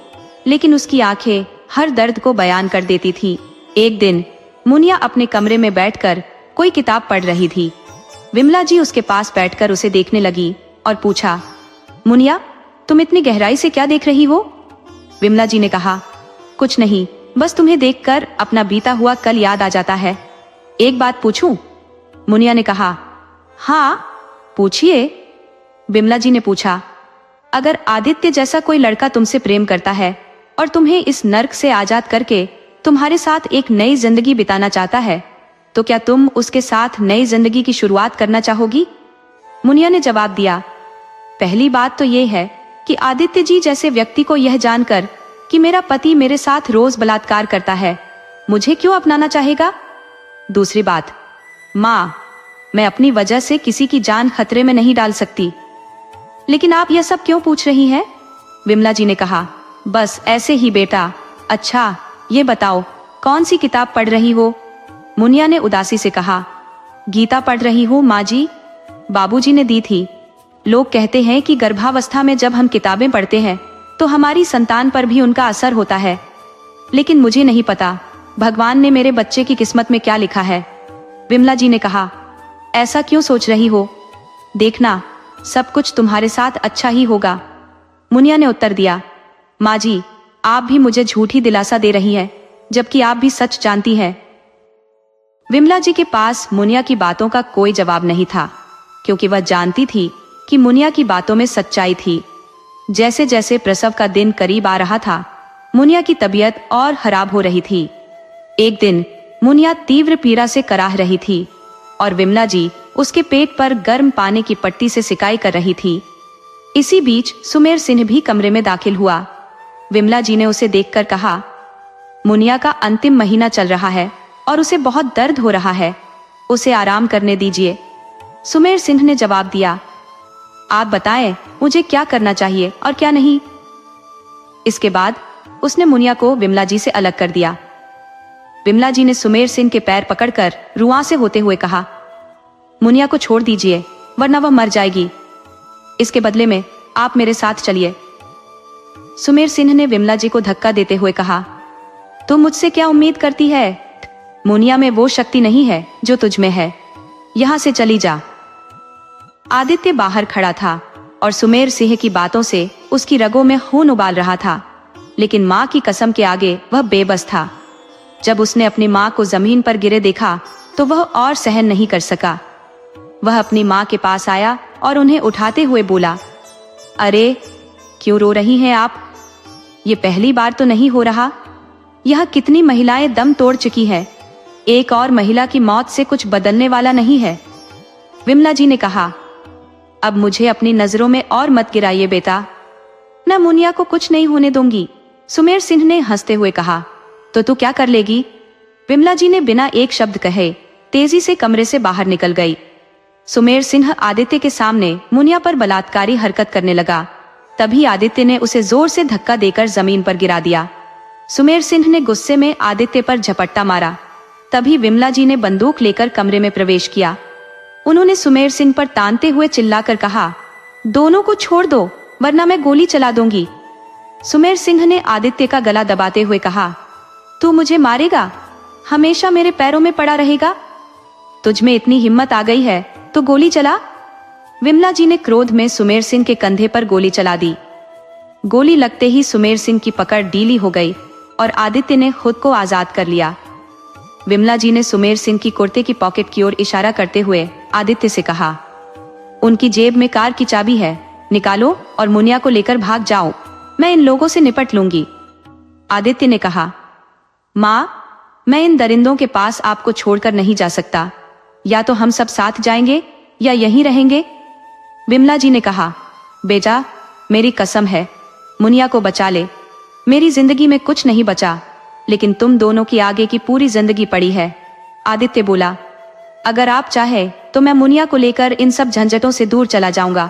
S1: लेकिन उसकी आंखें हर दर्द को बयान कर देती थी। एक दिन मुनिया अपने कमरे में बैठकर कोई किताब पढ़ रही थी। विमला जी उसके पास बैठकर उसे देखने लगी और पूछा, मुनिया, तुम इतनी गहराई से क्या देख रही हो? विमला जी ने कहा, कुछ नहीं, बस तुम्हें देखकर अपना बीता हुआ कल याद आ जाता है। एक बात पूछूं? मुनिया ने कहा, हाँ पूछिए। विमला जी ने पूछा, अगर आदित्य जैसा कोई लड़का तुमसे प्रेम करता है और तुम्हें इस नर्क से आजाद करके तुम्हारे साथ एक नई जिंदगी बिताना चाहता है, तो क्या तुम उसके साथ नई जिंदगी की शुरुआत करना चाहोगी? मुनिया ने जवाब दिया, पहली बात तो यह है कि आदित्य जी जैसे व्यक्ति को यह जानकर कि मेरा पति मेरे साथ रोज बलात्कार करता है, मुझे क्यों अपनाना चाहेगा? दूसरी बात, माँ, मैं अपनी वजह से किसी की जान खतरे में नहीं डाल सकती। लेकिन आप यह सब क्यों पूछ रही हैं? विमला जी ने कहा, बस ऐसे ही बेटा। अच्छा, ये बताओ, कौन सी किताब पढ़ रही हो? मुनिया ने उदासी से कहा, गीता पढ़ रही हूँ माँ जी, बाबूजी ने दी थी। लोग कहते हैं कि गर्भावस्था में जब हम किताबें पढ़ते हैं तो हमारी संतान पर भी उनका असर होता है, लेकिन मुझे नहीं पता भगवान ने मेरे बच्चे की किस्मत में क्या लिखा है। विमला जी ने कहा, ऐसा क्यों सोच रही हो? देखना, सब कुछ तुम्हारे साथ अच्छा ही होगा। मुनिया ने उत्तर दिया, माँ जी, आप भी मुझे झूठी दिलासा दे रही हैं, जबकि आप भी सच जानती हैं। विमला जी के पास मुनिया की बातों का कोई जवाब नहीं था, क्योंकि वह जानती थी कि मुनिया की बातों में सच्चाई थी। जैसे जैसे प्रसव का दिन करीब आ रहा था, मुनिया की तबीयत और खराब हो रही थी। एक दिन मुनिया तीव्र पीड़ा से कराह रही थी और विमला जी उसके पेट पर गर्म पानी की पट्टी से सिकाई कर रही थी। इसी बीच सुमेर सिंह भी कमरे में दाखिल हुआ। विमला जी ने उसे देखकर कहा, मुनिया का अंतिम महीना चल रहा है और उसे बहुत दर्द हो रहा है, उसे आराम करने दीजिए। सुमेर सिंह ने जवाब दिया, आप बताएं मुझे क्या करना चाहिए और क्या नहीं। इसके बाद उसने मुनिया को विमला जी से अलग कर दिया। विमला जी ने सुमेर सिंह के पैर पकड़कर रुआं से होते हुए कहा, मुनिया को छोड़ दीजिए, वरना वह मर जाएगी। इसके बदले में आप मेरे साथ चलिए। सुमेर सिंह ने विमला जी को धक्का देते हुए कहा, तुम मुझसे क्या उम्मीद करती है? मुनिया में वो शक्ति नहीं है जो तुझ में है, यहां से चली जा। आदित्य बाहर खड़ा था और सुमेर सिंह की बातों से उसकी रगों में खून उबाल रहा था, लेकिन माँ की कसम के आगे वह बेबस था। जब उसने अपनी माँ को जमीन पर गिरे देखा तो वह और सहन नहीं कर सका। वह अपनी माँ के पास आया और उन्हें उठाते हुए बोला, अरे क्यों रो रही हैं आप? ये पहली बार तो नहीं हो रहा। यह कितनी महिलाएं दम तोड़ चुकी है, एक और महिला की मौत से कुछ बदलने वाला नहीं है। विमला जी ने कहा, अब मुझे अपनी नजरों में और मत गिराइए बेटा, न मुनिया को कुछ नहीं होने दूंगी। सुमेर सिंह ने हंसते हुए कहा, तो तू क्या कर लेगी? विमला जी ने बिना एक शब्द कहे तेजी से कमरे से बाहर निकल गई। सुमेर सिंह आदित्य के सामने मुनिया पर बलात्कारी हरकत करने लगा। तभी आदित्य ने उसे जोर से धक्का देकर जमीन पर गिरा दिया। सुमेर सिंह ने गुस्से में आदित्य पर झपट्टा मारा। तभी विमला जी ने बंदूक लेकर कमरे में प्रवेश किया। उन्होंने सुमेर सिंह पर तानते हुए चिल्लाकर कहा, दोनों को छोड़ दो, वरना मैं गोली चला दूंगी। सुमेर सिंह ने आदित्य का गला दबाते हुए कहा, तू मुझे मारेगा? हमेशा मेरे पैरों में पड़ा रहेगा? तुझ में इतनी हिम्मत आ गई है तो गोली चला। विमला जी ने क्रोध में सुमेर सिंह के कंधे पर गोली चला दी। गोली लगते ही सुमेर सिंह की पकड़ ढीली हो गई और आदित्य ने खुद को आजाद कर लिया। विमला जी ने सुमेर सिंह की कुर्ते की पॉकेट की ओर इशारा करते हुए आदित्य से कहा, उनकी जेब में कार की चाबी है, निकालो और मुनिया को लेकर भाग जाओ, मैं इन लोगों से निपट लूंगी। आदित्य ने कहा, माँ, मैं इन दरिंदों के पास आपको छोड़कर नहीं जा सकता, या तो हम सब साथ जाएंगे या यहीं रहेंगे। विमला जी ने कहा, बेटा मेरी कसम है, मुनिया को बचा ले। मेरी जिंदगी में कुछ नहीं बचा, लेकिन तुम दोनों की आगे की पूरी जिंदगी पड़ी है। आदित्य बोला, अगर आप चाहे तो मैं मुनिया को लेकर इन सब झंझटों से दूर चला जाऊंगा।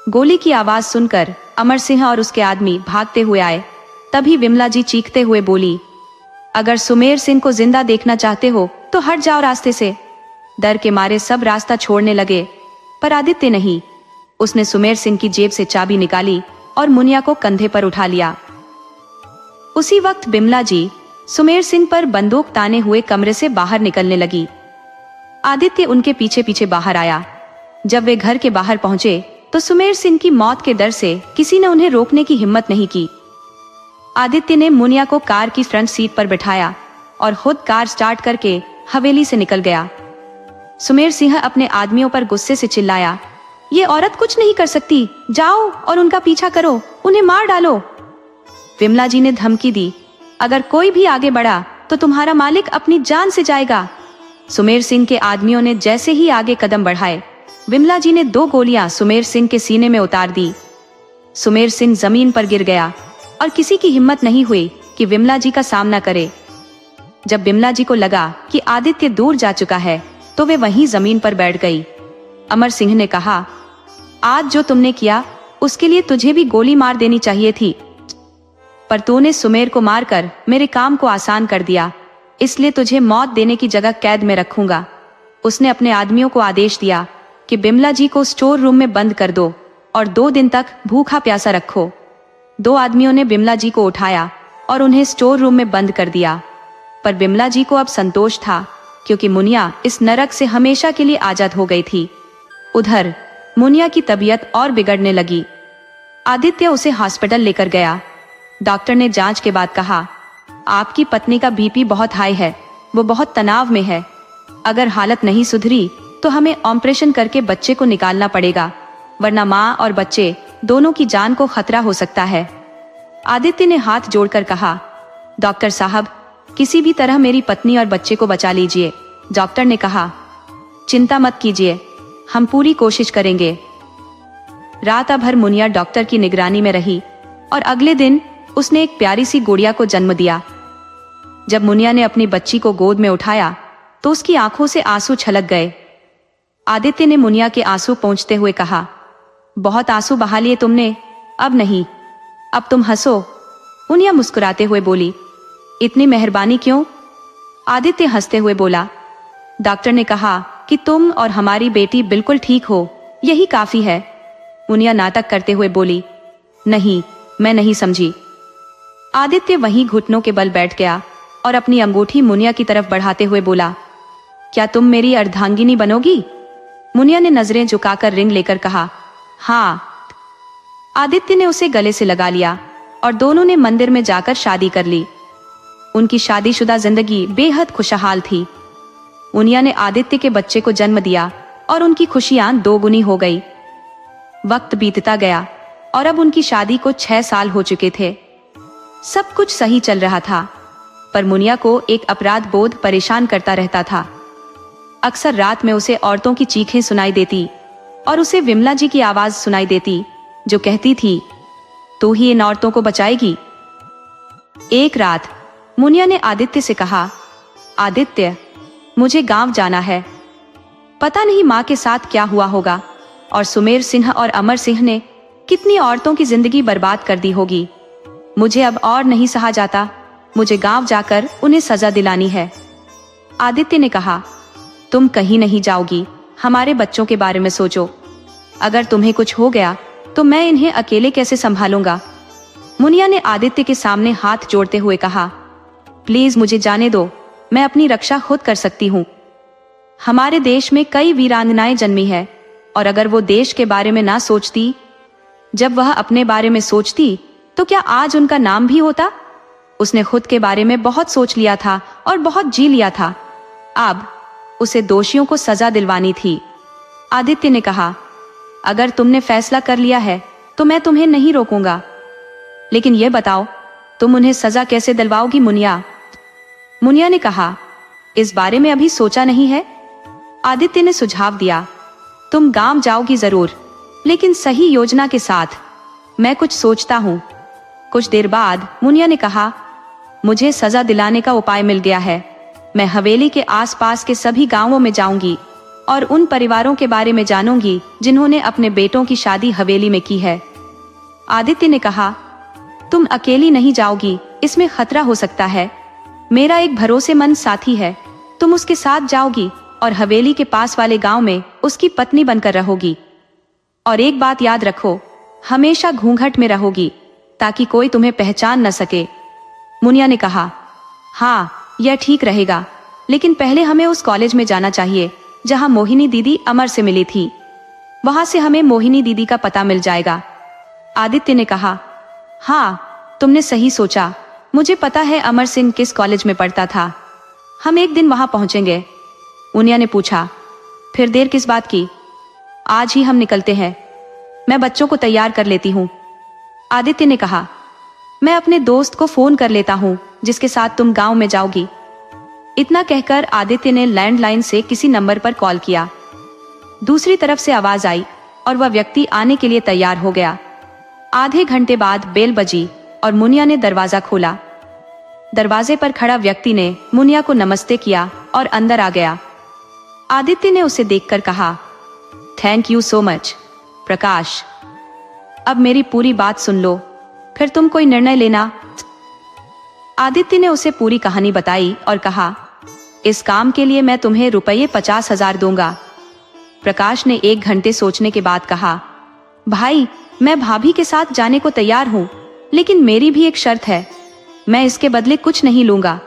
S1: गोली की आवाज सुनकर अमर सिंह और उसके आदमी भागते हुए आए। तभी विमला जी चीखते हुए बोली, अगर सुमेर सिंह को जिंदा देखना चाहते हो तो हट जाओ रास्ते से। डर के मारे सब रास्ता छोड़ने लगे, पर आदित्य नहीं। उसने सुमेर सिंह की जेब से चाबी निकाली और मुनिया को कंधे पर उठा लिया। उसी वक्त बिमला जी सुमेर सिंह पर बंदूक ताने हुए कमरे से बाहर निकलने लगी। आदित्य उनके पीछे पीछे बाहर आया। जब वे घर के बाहर पहुंचे तो सुमेर सिंह की मौत के डर से किसी ने उन्हें रोकने की हिम्मत नहीं की। आदित्य ने मुनिया को कार की फ्रंट सीट पर बिठाया और खुद कार स्टार्ट करके हवेली से निकल गया। सुमेर सिंह अपने आदमियों पर गुस्से से चिल्लाया, ये औरत कुछ नहीं कर सकती, जाओ और उनका पीछा करो, उन्हें मार डालो। विमला जी ने धमकी दी, अगर कोई भी आगे बढ़ा तो तुम्हारा मालिक अपनी जान से जाएगा। सुमेर सिंह के आदमियों ने जैसे ही आगे कदम बढ़ाए, विमला जी ने 2 गोलियां सुमेर सिंह के सीने में उतार दी। सुमेर सिंह जमीन पर गिर गया और किसी की हिम्मत नहीं हुई कि विमला जी का सामना करे। जब विमला जी को लगा कि आदित्य दूर जा चुका है तो वे वहीं जमीन पर बैठ गई। अमर सिंह ने कहा, आज जो तुमने किया उसके लिए तुझे भी गोली मार देनी चाहिए थी, पर तूने सुमेर को मारकर मेरे काम को आसान कर दिया, इसलिए तुझे मौत देने की जगह कैद में रखूंगा। उसने अपने आदमियों को आदेश दिया कि बिमला जी को स्टोर रूम में बंद कर दो और 2 दिन तक भूखा प्यासा रखो। 2 आदमियों ने बिमला जी को उठाया और उन्हें स्टोर रूम में बंद कर दिया। पर बिमला जी को अब संतोष था, क्योंकि मुनिया इस नरक से हमेशा के लिए आजाद हो गई थी। उधर मुनिया की तबीयत और बिगड़ने लगी। आदित्य उसे हॉस्पिटल लेकर गया। डॉक्टर ने जांच के बाद कहा, आपकी पत्नी का बीपी बहुत हाई है, वो बहुत तनाव में है। अगर हालत नहीं सुधरी तो हमें ऑपरेशन करके बच्चे को निकालना पड़ेगा, वरना माँ और बच्चे दोनों की जान को खतरा हो सकता है। आदित्य ने हाथ जोड़कर कहा, डॉक्टर साहब, किसी भी तरह मेरी पत्नी और बच्चे को बचा लीजिए। डॉक्टर ने कहा, चिंता मत कीजिए, हम पूरी कोशिश करेंगे। रात भर मुनिया डॉक्टर की निगरानी में रही और अगले दिन उसने एक प्यारी सी गुड़िया को जन्म दिया। जब मुनिया ने अपनी बच्ची को गोद में उठाया तो उसकी आंखों से आंसू छलक गए। आदित्य ने मुनिया के आंसू पोंछते हुए कहा, बहुत आंसू बहा लिए तुमने, अब नहीं, अब तुम हंसो। मुनिया मुस्कुराते हुए बोली, इतनी मेहरबानी क्यों? आदित्य हंसते हुए बोला, डॉक्टर ने कहा कि तुम और हमारी बेटी बिल्कुल ठीक हो, यही काफी है। मुनिया नाटक करते हुए बोली, नहीं, मैं नहीं समझी। आदित्य वहीं घुटनों के बल बैठ गया और अपनी अंगूठी मुनिया की तरफ बढ़ाते हुए बोला, क्या तुम मेरी अर्धांगिनी बनोगी? मुनिया ने नजरें झुकाकर रिंग लेकर कहा, हाँ। आदित्य ने उसे गले से लगा लिया और दोनों ने मंदिर में जाकर शादी कर ली। उनकी शादीशुदा जिंदगी बेहद खुशहाल थी। मुनिया ने आदित्य के बच्चे को जन्म दिया और उनकी खुशियां 2 गुनी हो गई। वक्त बीतता गया और अब उनकी शादी को 6 साल हो चुके थे। सब कुछ सही चल रहा था, पर मुनिया को एक अपराध बोध परेशान करता रहता था। अक्सर रात में उसे औरतों की चीखें सुनाई देती और उसे विमला जी की आवाज सुनाई देती, जो कहती थी, तू ही इन औरतों को बचाएगी। एक रात मुनिया ने आदित्य से कहा, आदित्य, मुझे गांव जाना है। पता नहीं माँ के साथ क्या हुआ होगा और सुमेर सिंह और अमर सिंह ने कितनी औरतों की जिंदगी बर्बाद कर दी होगी। मुझे अब और नहीं सहा जाता, मुझे गांव जाकर उन्हें सजा दिलानी है। आदित्य ने कहा, तुम कहीं नहीं जाओगी, हमारे बच्चों के बारे में सोचो। अगर तुम्हें कुछ हो गया तो मैं इन्हें अकेले कैसे संभालूंगा? मुनिया ने आदित्य के सामने हाथ जोड़ते हुए कहा, प्लीज मुझे जाने दो, मैं अपनी रक्षा खुद कर सकती हूँ। हमारे देश में कई वीरांगनाएं जन्मी है और अगर वो देश के बारे में ना सोचती, जब वह अपने बारे में सोचती, तो क्या आज उनका नाम भी होता? उसने खुद के बारे में बहुत सोच लिया था और बहुत जी लिया था। अब उसे दोषियों को सजा दिलवानी थी। आदित्य ने कहा, अगर तुमने फैसला कर लिया है तो मैं तुम्हें नहीं रोकूंगा, लेकिन यह बताओ, तुम उन्हें सजा कैसे दिलवाओगी मुनिया? मुनिया ने कहा, इस बारे में अभी सोचा नहीं है। आदित्य ने सुझाव दिया, तुम गांव जाओगी जरूर, लेकिन सही योजना के साथ। मैं कुछ सोचता हूँ। कुछ देर बाद मुनिया ने कहा, मुझे सजा दिलाने का उपाय मिल गया है। मैं हवेली के आसपास के सभी गांवों में जाऊंगी और उन परिवारों के बारे में जानूंगी जिन्होंने अपने बेटों की शादी हवेली में की है। आदित्य ने कहा, तुम अकेली नहीं जाओगी, इसमें खतरा हो सकता है। मेरा एक भरोसेमंद साथी है, तुम उसके साथ जाओगी और हवेली के पास वाले गांव में उसकी पत्नी बनकर रहोगी। और एक बात याद रखो, हमेशा घूंघट में रहोगी ताकि कोई तुम्हें पहचान न सके। मुनिया ने कहा, हाँ, यह ठीक रहेगा, लेकिन पहले हमें उस कॉलेज में जाना चाहिए जहां मोहिनी दीदी अमर से मिली थी। वहां से हमें मोहिनी दीदी का पता मिल जाएगा। आदित्य ने कहा, हाँ तुमने सही सोचा, मुझे पता है अमर सिंह किस कॉलेज में पढ़ता था। हम एक दिन वहां पहुंचेंगे। मुनिया ने पूछा, फिर देर किस बात की? आज ही हम निकलते हैं। मैं बच्चों को तैयार कर लेती हूँ। आदित्य ने कहा, मैं अपने दोस्त को फोन कर लेता हूँ जिसके साथ तुम गांव में जाओगी। इतना कहकर आदित्य ने लैंडलाइन से किसी नंबर पर कॉल किया। दूसरी तरफ से आवाज आई और वह व्यक्ति आने के लिए तैयार हो गया। आधे घंटे बाद बेल बजी और मुनिया ने दरवाजा खोला। दरवाजे पर खड़ा व्यक्ति ने मुनिया को नमस्ते किया और अंदर आ गया। आदित्य ने उसे देखकर कहा, थैंक यू सो मच प्रकाश। अब मेरी पूरी बात सुन लो, फिर तुम कोई निर्णय लेना। आदित्य ने उसे पूरी कहानी बताई और कहा, इस काम के लिए मैं तुम्हें रुपये 50,000 दूंगा। प्रकाश ने 1 घंटे सोचने के बाद कहा, भाई मैं भाभी के साथ जाने को तैयार हूँ, लेकिन मेरी भी एक शर्त है। मैं इसके बदले कुछ नहीं लूंगा।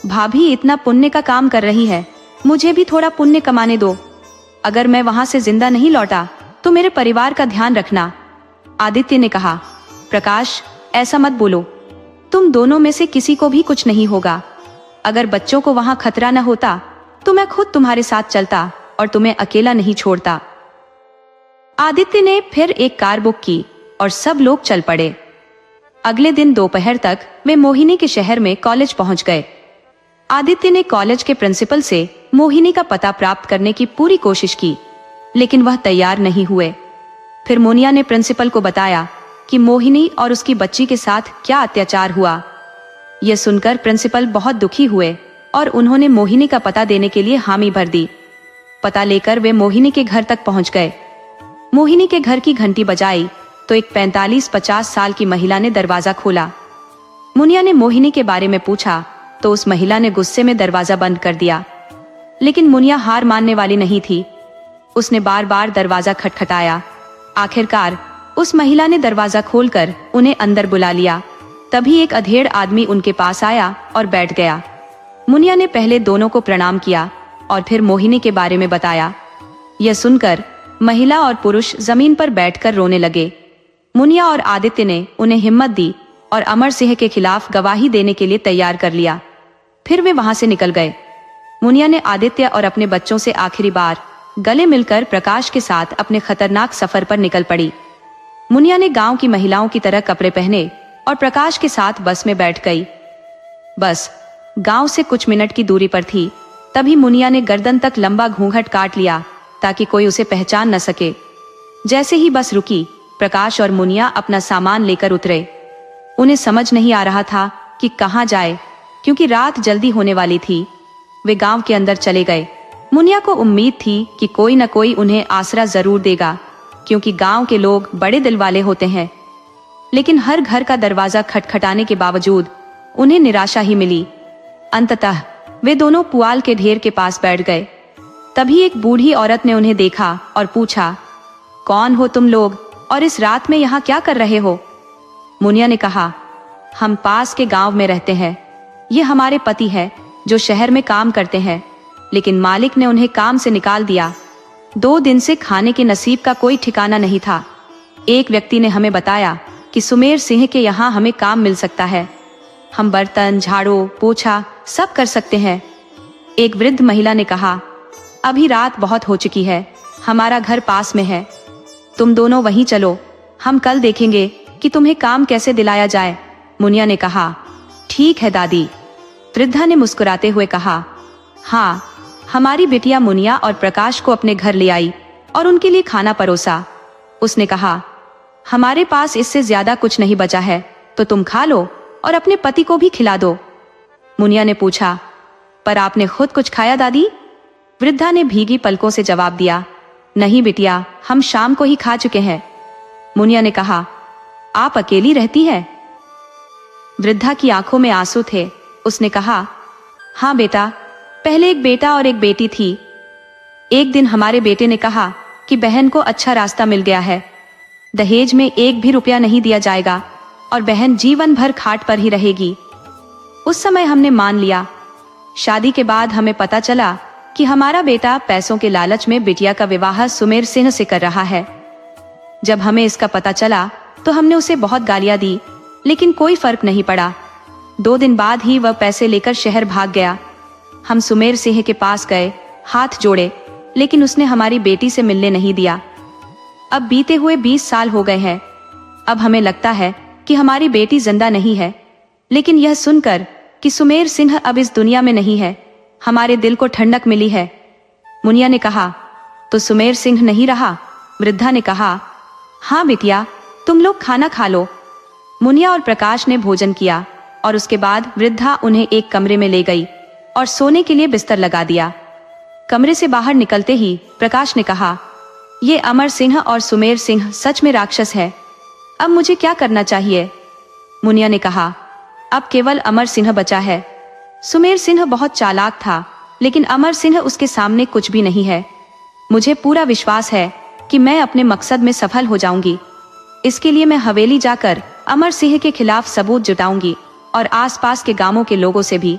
S1: भाभी इतना पुण्य का काम कर रही है, मुझे भी थोड़ा पुण्य कमाने दो। अगर मैं वहां से जिंदा नहीं लौटा तो मेरे परिवार का ध्यान रखना। आदित्य ने कहा, प्रकाश ऐसा मत बोलो, तुम दोनों में से किसी को भी कुछ नहीं होगा। अगर बच्चों को वहां खतरा न होता तो मैं खुद तुम्हारे साथ चलता और तुम्हें अकेला नहीं छोड़ता। आदित्य ने फिर एक कार बुक की और सब लोग चल पड़े। अगले दिन दोपहर तक वे मोहिनी के शहर में कॉलेज पहुंच गए। आदित्य ने कॉलेज के प्रिंसिपल से मोहिनी का पता प्राप्त करने की पूरी कोशिश की, लेकिन वह तैयार नहीं हुए। फिर मुनिया ने प्रिंसिपल को बताया कि मोहिनी और उसकी बच्ची के साथ क्या अत्याचार हुआ। यह सुनकर प्रिंसिपल बहुत दुखी हुए और उन्होंने मोहिनी का पता देने के लिए हामी भर दी। पता लेकर वे मोहिनी के घर तक पहुंच गए। मोहिनी के घर की घंटी बजाई तो एक 45-50 साल की महिला ने दरवाजा खोला। मुनिया ने मोहिनी के बारे में पूछा तो उस महिला ने गुस्से में दरवाजा बंद कर दिया, लेकिन मुनिया हार मानने वाली नहीं थी। उसने बार बार दरवाजा खटखटाया। आखिरकार उस महिला ने दरवाजा खोलकर उन्हें अंदर बुला लिया। तभी एक अधेड़ आदमी उनके पास आया और बैठ गया। मुनिया ने पहले दोनों को प्रणाम किया और फिर मोहिनी के बारे में बताया। यह सुनकर महिला और पुरुष जमीन पर बैठकर रोने लगे। मुनिया और आदित्य ने उन्हें हिम्मत दी और अमर सिंह के खिलाफ गवाही देने के लिए तैयार कर लिया। फिर वे वहां से निकल गए। मुनिया ने आदित्य और अपने बच्चों से आखिरी बार गले मिलकर प्रकाश के साथ अपने खतरनाक सफर पर निकल पड़ी। मुनिया ने गांव की महिलाओं की तरह कपड़े पहने और प्रकाश के साथ बस में बैठ गई। बस गांव से कुछ मिनट की दूरी पर थी, तभी मुनिया ने गर्दन तक लंबा घूंघट काट लिया ताकि कोई उसे पहचान न सके। जैसे ही बस रुकी, प्रकाश और मुनिया अपना सामान लेकर उतरे। उन्हें समझ नहीं आ रहा था कि कहां जाए, क्योंकि रात जल्दी होने वाली थी। वे गांव के अंदर चले गए। मुनिया को उम्मीद थी कि कोई न कोई उन्हें आसरा जरूर देगा, क्योंकि गांव के लोग बड़े दिल वाले होते हैं। लेकिन हर घर का दरवाजा खटखटाने के बावजूद उन्हें निराशा ही मिली। अंततः वे दोनों पुआल के ढेर के पास बैठ गए। तभी एक बूढ़ी औरत ने उन्हें देखा और पूछा, कौन हो तुम लोग और इस रात में यहाँ क्या कर रहे हो? मुनिया ने कहा, हम पास के गांव में रहते हैं। ये हमारे पति है जो शहर में काम करते हैं, लेकिन मालिक ने उन्हें काम से निकाल दिया। 2 दिन से खाने के नसीब का कोई ठिकाना नहीं था। एक व्यक्ति ने हमें बताया कि सुमेर सिंह के यहाँ हमें काम मिल सकता है। हम बर्तन, झाड़ू, पोछा सब कर सकते हैं। एक वृद्ध महिला ने कहा, अभी रात बहुत हो चुकी है, हमारा घर पास में है, तुम दोनों वहीं चलो, हम कल देखेंगे कि तुम्हें काम कैसे दिलाया जाए। मुनिया ने कहा, ठीक है दादी। वृद्धा ने मुस्कुराते हुए कहा, हाँ, हमारी बिटिया मुनिया और प्रकाश को अपने घर ले आई और उनके लिए खाना परोसा। उसने कहा, हमारे पास इससे ज्यादा कुछ नहीं बचा है, तो तुम खा लो और अपने पति को भी खिला दो। मुनिया ने पूछा, पर आपने खुद कुछ खाया दादी? वृद्धा ने भीगी पलकों से जवाब दिया, नहीं बिटिया, हम शाम को ही खा चुके हैं। मुनिया ने कहा, आप अकेली रहती है? वृद्धा की आंखों में आंसू थे। उसने कहा, हाँ बेटा, पहले एक बेटा और एक बेटी थी। एक दिन हमारे बेटे ने कहा कि बहन को अच्छा रास्ता मिल गया है, दहेज में 1 भी रुपया नहीं दिया जाएगा और बहन जीवन भर खाट पर ही रहेगी। उस समय हमने मान लिया। शादी के बाद हमें पता चला कि हमारा बेटा पैसों के लालच में बिटिया का विवाह सुमेर सिंह से कर रहा है। जब हमें इसका पता चला तो हमने उसे बहुत गालियां दी, लेकिन कोई फर्क नहीं पड़ा। 2 दिन बाद ही वह पैसे लेकर शहर भाग गया। हम सुमेर सिंह के पास गए, हाथ जोड़े, लेकिन उसने हमारी बेटी से मिलने नहीं दिया। अब बीते हुए 20 साल हो गए हैं। अब हमें लगता है कि हमारी बेटी जिंदा नहीं है, लेकिन यह सुनकर कि सुमेर सिंह अब इस दुनिया में नहीं है, हमारे दिल को ठंडक मिली है। मुनिया ने कहा, तो सुमेर सिंह नहीं रहा? वृद्धा ने कहा, हाँ बिटिया, तुम लोग खाना खा लो। मुनिया और प्रकाश ने भोजन किया और उसके बाद वृद्धा उन्हें एक कमरे में ले गई और सोने के लिए बिस्तर लगा दिया। कमरे से बाहर निकलते ही प्रकाश ने कहा, ये अमर सिंह और सुमेर सिंह सच में राक्षस है। अब मुझे क्या करना चाहिए? मुनिया ने कहा, अब केवल अमर सिंह बचा है। सुमेर सिंह बहुत चालाक था, लेकिन अमर सिंह उसके सामने कुछ भी नहीं है। मुझे पूरा विश्वास है कि मैं अपने मकसद में सफल हो जाऊंगी। इसके लिए मैं हवेली जाकर अमर सिंह के खिलाफ सबूत जुटाऊंगी और आसपास के गांवों के लोगों से भी।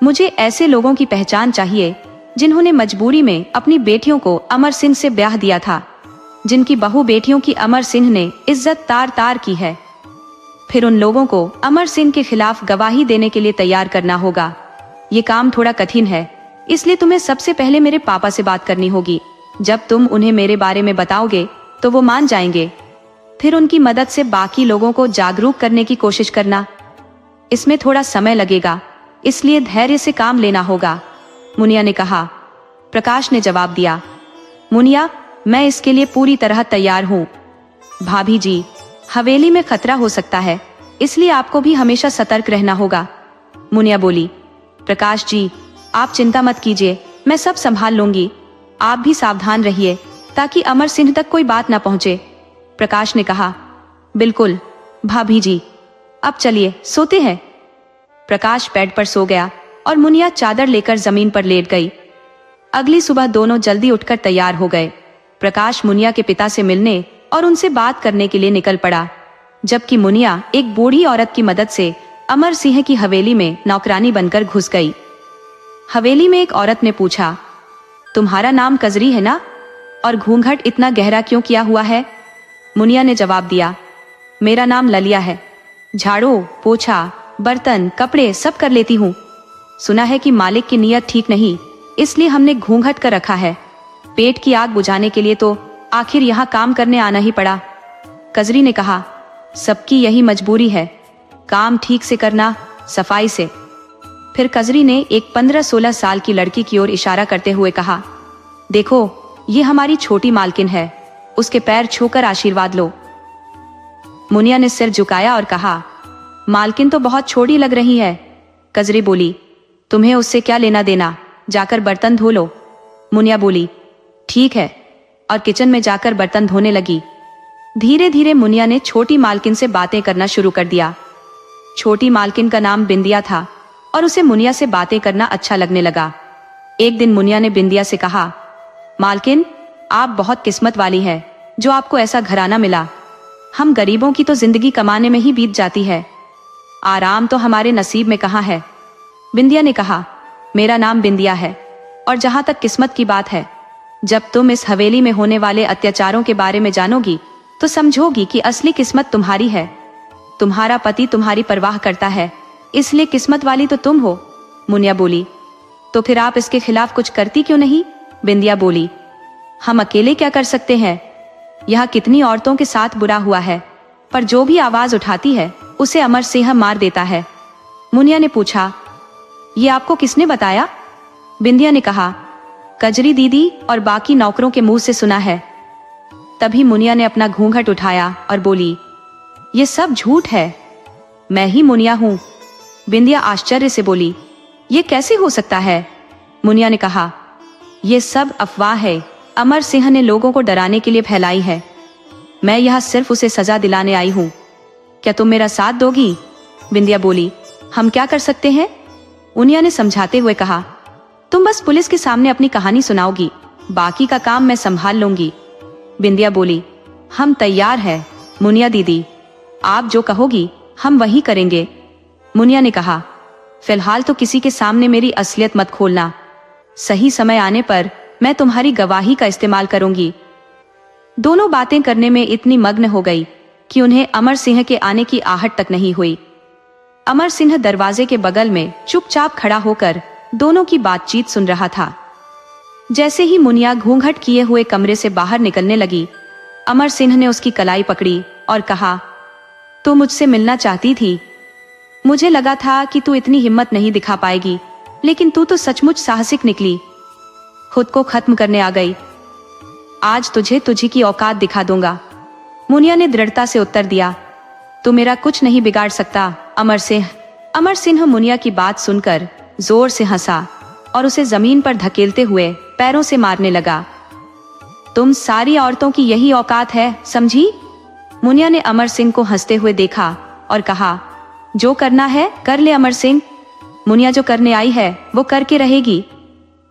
S1: मुझे ऐसे लोगों की पहचान चाहिए जिन्होंने मजबूरी में अपनी बेटियों को अमर सिंह से ब्याह दिया था, जिनकी बहू बेटियों की अमर सिंह ने इज्जत तार तार की है। फिर उन लोगों को अमर सिंह के खिलाफ गवाही देने के लिए तैयार करना होगा। ये काम थोड़ा कठिन है, इसलिए तुम्हें सबसे पहले मेरे पापा से बात करनी होगी। जब तुम उन्हें मेरे बारे में बताओगे तो वो मान जाएंगे। फिर उनकी मदद से बाकी लोगों को जागरूक करने की कोशिश करना। इसमें थोड़ा समय लगेगा, इसलिए धैर्य से काम लेना होगा, मुनिया ने कहा। प्रकाश ने जवाब दिया, मुनिया, मैं इसके लिए पूरी तरह तैयार हूँ। भाभी जी, हवेली में खतरा हो सकता है, इसलिए आपको भी हमेशा सतर्क रहना होगा, मुनिया बोली। प्रकाश जी, आप चिंता मत कीजिए, मैं सब संभाल लूंगी। आप भी सावधान रहिए ताकि अमर सिंह तक कोई बात ना पहुंचे, प्रकाश ने कहा। बिल्कुल भाभी जी, अब चलिए सोते हैं। प्रकाश बेड पर सो गया और मुनिया चादर लेकर जमीन पर लेट गई। अगली सुबह दोनों जल्दी उठकर तैयार हो गए। प्रकाश मुनिया के पिता से मिलने और उनसे बात करने के लिए निकल पड़ा, जबकि मुनिया एक बूढ़ी औरत की मदद से अमर सिंह की हवेली में नौकरानी बनकर घुस गई। हवेली में एक औरत ने पूछा, तुम्हारा नाम कजरी है ना, और घूंघट इतना गहरा क्यों किया हुआ है? मुनिया ने जवाब दिया, मेरा नाम ललिया है। झाड़ू, पोछा, बर्तन, कपड़े सब कर लेती हूँ। सुना है कि मालिक की नीयत ठीक नहीं, इसलिए हमने घूंघट कर रखा है। पेट की आग बुझाने के लिए तो आखिर यहाँ काम करने आना ही पड़ा। कजरी ने कहा, सबकी यही मजबूरी है, काम ठीक से करना, सफाई से। फिर कजरी ने एक 15-16 साल की लड़की की ओर इशारा करते हुए कहा, देखो, ये हमारी छोटी मालकिन है, उसके पैर छूकर आशीर्वाद लो। मुनिया ने सिर झुकाया और कहा, मालकिन तो बहुत छोटी लग रही है। कजरी बोली, तुम्हें उससे क्या लेना देना, जाकर बर्तन धो लो। मुनिया बोली, ठीक है, और किचन में जाकर बर्तन धोने लगी। धीरे धीरे मुनिया ने छोटी मालकिन से बातें करना शुरू कर दिया। छोटी मालकिन का नाम बिंदिया था और उसे मुनिया से बातें करना अच्छा लगने लगा। एक दिन मुनिया ने बिंदिया से कहा, मालकिन, आप बहुत किस्मत वाली है जो आपको ऐसा घराना मिला। हम गरीबों की तो जिंदगी कमाने में ही बीत जाती है, आराम तो हमारे नसीब में कहाँ है। बिंदिया ने कहा, मेरा नाम बिंदिया है, और जहां तक किस्मत की बात है, जब तुम इस हवेली में होने वाले अत्याचारों के बारे में जानोगी तो समझोगी कि असली किस्मत तुम्हारी है। तुम्हारा पति तुम्हारी परवाह करता है, इसलिए किस्मत वाली तो तुम हो। मुनिया बोली, तो फिर आप इसके खिलाफ कुछ करती क्यों नहीं? बिंदिया बोली, हम अकेले क्या कर सकते हैं? यहाँ कितनी औरतों के साथ बुरा हुआ है, पर जो भी आवाज उठाती है उसे अमर सिंह मार देता है। मुनिया ने पूछा, ये आपको किसने बताया? बिंदिया ने कहा, कजरी दीदी और बाकी नौकरों के मुंह से सुना है। तभी मुनिया ने अपना घूंघट उठाया और बोली, ये सब झूठ है, मैं ही मुनिया हूँ। बिंदिया आश्चर्य से बोली, ये कैसे हो सकता है? मुनिया ने कहा, ये सब अफवाह है, अमर सिंह ने लोगों को डराने के लिए फैलाई है। मैं यहाँ सिर्फ उसे सजा दिलाने आई हूँ। क्या तुम मेरा साथ दोगी? बिंदिया बोली, हम क्या कर सकते हैं? मुनिया ने समझाते हुए कहा, तुम बस पुलिस के सामने अपनी कहानी सुनाओगी, बाकी का काम मैं संभाल लूंगी। बिंदिया बोली, हम तैयार हैं मुनिया दीदी, आप जो कहोगी हम वही करेंगे। मुनिया ने कहा, फिलहाल तो किसी के सामने मेरी असलियत मत खोलना। सही समय आने पर मैं तुम्हारी गवाही का इस्तेमाल करूंगी। दोनों बातें करने में इतनी मग्न हो गई कि उन्हें अमर सिंह के आने की आहट तक नहीं हुई। अमर सिंह दरवाजे के बगल में चुपचाप खड़ा होकर दोनों की बातचीत सुन रहा था। जैसे ही मुनिया घूंघट किए हुए कमरे से बाहर निकलने लगी, अमर सिंह ने उसकी कलाई पकड़ी और कहा, तू मुझसे मिलना चाहती थी। मुझे लगा था कि तू इतनी हिम्मत नहीं दिखा पाएगी, लेकिन तू तो सचमुच साहसिक निकली। खुद को खत्म करने आ गई। आज तुझे तुझी की औकात दिखा दूंगा। मुनिया ने दृढ़ता से उत्तर दिया, तू मेरा कुछ नहीं बिगाड़ सकता अमर सिंह। अमर सिंह मुनिया की बात सुनकर जोर से हंसा और उसे जमीन पर धकेलते हुए पैरों से मारने लगा। तुम सारी औरतों की यही औकात है, समझी? मुनिया ने अमर सिंह को हंसते हुए देखा और कहा, जो करना है कर ले अमर सिंह। मुनिया जो करने आई है वो करके रहेगी।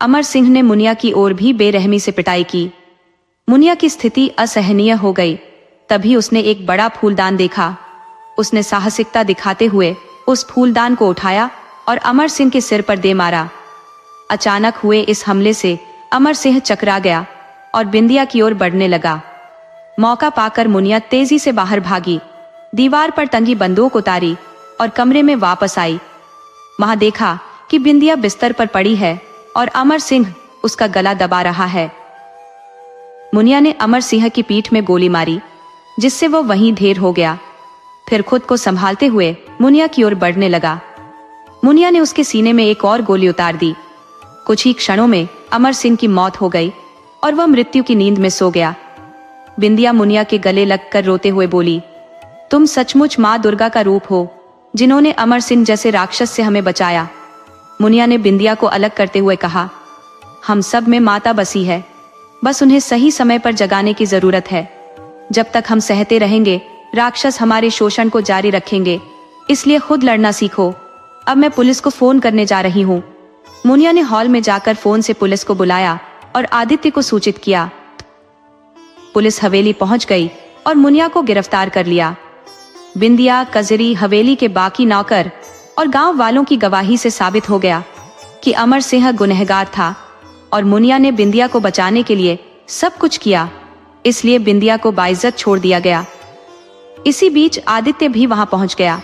S1: अमर सिंह ने मुनिया की ओर भी बेरहमी से पिटाई की। मुनिया की स्थिति असहनीय हो गई। तभी उसने एक बड़ा फूलदान देखा। उसने साहसिकता दिखाते हुए उस फूलदान को उठाया और अमर सिंह के सिर पर दे मारा। अचानक हुए इस हमले से अमर सिंह चकरा गया और बिंदिया की ओर बढ़ने लगा। मौका पाकर मुनिया तेजी से बाहर भागी, दीवार पर टंगी बंदूक उतारी और कमरे में वापस आई। वहां देखा कि बिंदिया बिस्तर पर पड़ी है और अमर सिंह उसका गला दबा रहा है। मुनिया ने अमर सिंह की पीठ में गोली मारी, जिससे वो वहीं ढेर हो गया। फिर खुद को संभालते हुए मुनिया की ओर बढ़ने लगा। मुनिया ने उसके सीने में एक और गोली उतार दी। कुछ ही क्षणों में अमर सिंह की मौत हो गई और वह मृत्यु की नींद में सो गया। बिंदिया मुनिया के गले लगकर रोते हुए बोली, तुम सचमुच माँ दुर्गा का रूप हो, जिन्होंने अमर सिंह जैसे राक्षस से हमें बचाया। मुनिया ने बिंदिया को अलग करते हुए कहा, हम सब में माता बसी है, बस उन्हें सही समय पर जगाने की जरूरत है। जब तक हम सहते रहेंगे राक्षस हमारे शोषण को जारी रखेंगे, इसलिए खुद लड़ना सीखो। अब मैं पुलिस को फोन करने जा रही हूँ। मुनिया ने हॉल में जाकर फोन से पुलिस को बुलाया और आदित्य को सूचित किया। पुलिस हवेली पहुंच गई और मुनिया को गिरफ्तार कर लिया। बिंदिया, कजरी, हवेली के बाकी नौकर और गांव वालों की गवाही से साबित हो गया कि अमर सिंह गुनहगार था और मुनिया ने बिंदिया को बचाने के लिए सब कुछ किया, इसलिए बिंदिया को बाइज्जत छोड़ दिया गया। इसी बीच आदित्य भी वहां पहुंच गया।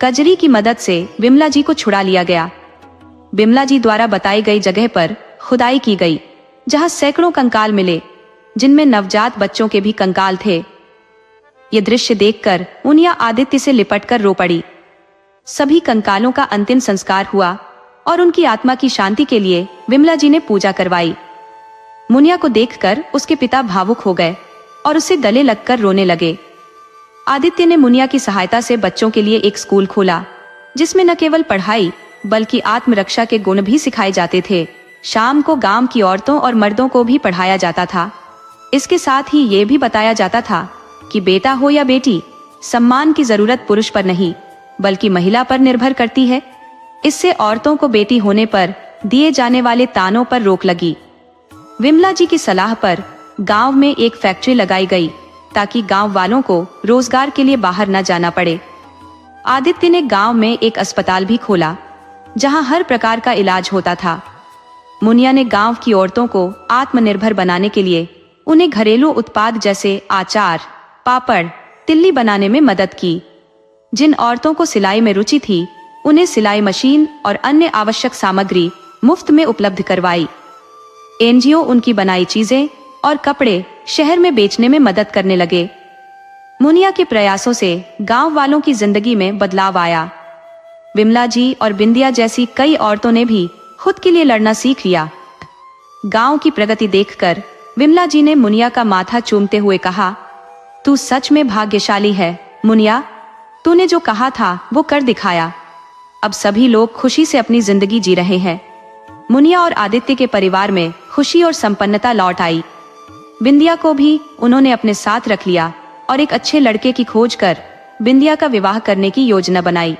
S1: कजरी की मदद से बिमला जी को छुड़ा लिया गया। बिमला जी द्वारा बताई गई जगह पर खुदाई की गई, जहां सैकड़ों कंकाल मिले, जिनमें नवजात बच्चों के भी कंकाल थे। ये दृश्य देखकर मुनिया आदित्य से लिपटकर रो पड़ी। सभी कंकालों का अंतिम संस्कार हुआ और उनकी आत्मा की शांति के लिए बिमला जी ने पूजा करवाई। मुनिया को देखकर उसके पिता भावुक हो गए और उसे गले लगकर रोने लगे। आदित्य ने मुनिया की सहायता से बच्चों के लिए एक स्कूल खोला, जिसमें न केवल पढ़ाई बल्कि आत्मरक्षा के गुण भी सिखाए जाते थे। शाम को गांव की औरतों और मर्दों को भी पढ़ाया जाता था। इसके साथ ही ये भी बताया जाता था कि बेटा हो या बेटी, सम्मान की जरूरत पुरुष पर नहीं बल्कि महिला पर निर्भर करती है। इससे औरतों को बेटी होने पर दिए जाने वाले तानों पर रोक लगी। विमला जी की सलाह पर गांव में एक फैक्ट्री लगाई गई ताकि गांव वालों को रोजगार के लिए बाहर न जाना पड़े। आदित्य ने गांव में एक अस्पताल भी खोला, जहां हर प्रकार का इलाज होता था। मुनिया ने गांव की औरतों को आत्मनिर्भर बनाने के लिए उन्हें घरेलू उत्पाद जैसे अचार, पापड़, तिल्ली बनाने में मदद की। जिन औरतों को सिलाई में रुचि थी, उन्हें सिलाई मशीन और अन्य आवश्यक सामग्री मुफ्त में उपलब्ध करवाई। एनजीओ उनकी बनाई चीजें और कपड़े शहर में बेचने में मदद करने लगे। मुनिया के प्रयासों से गांव वालों की जिंदगी में बदलाव आया। विमला जी और बिंदिया जैसी कई औरतों ने भी खुद के लिए लड़ना सीख लिया। गांव की प्रगति देखकर विमला जी ने मुनिया का माथा चूमते हुए कहा, तू सच में भाग्यशाली है मुनिया, तूने जो कहा था वो कर दिखाया। अब सभी लोग खुशी से अपनी जिंदगी जी रहे हैं। मुनिया और आदित्य के परिवार में खुशी और संपन्नता लौट आई। बिंदिया को भी उन्होंने अपने साथ रख लिया और एक अच्छे लड़के की खोज कर बिंदिया का विवाह करने की योजना बनाई।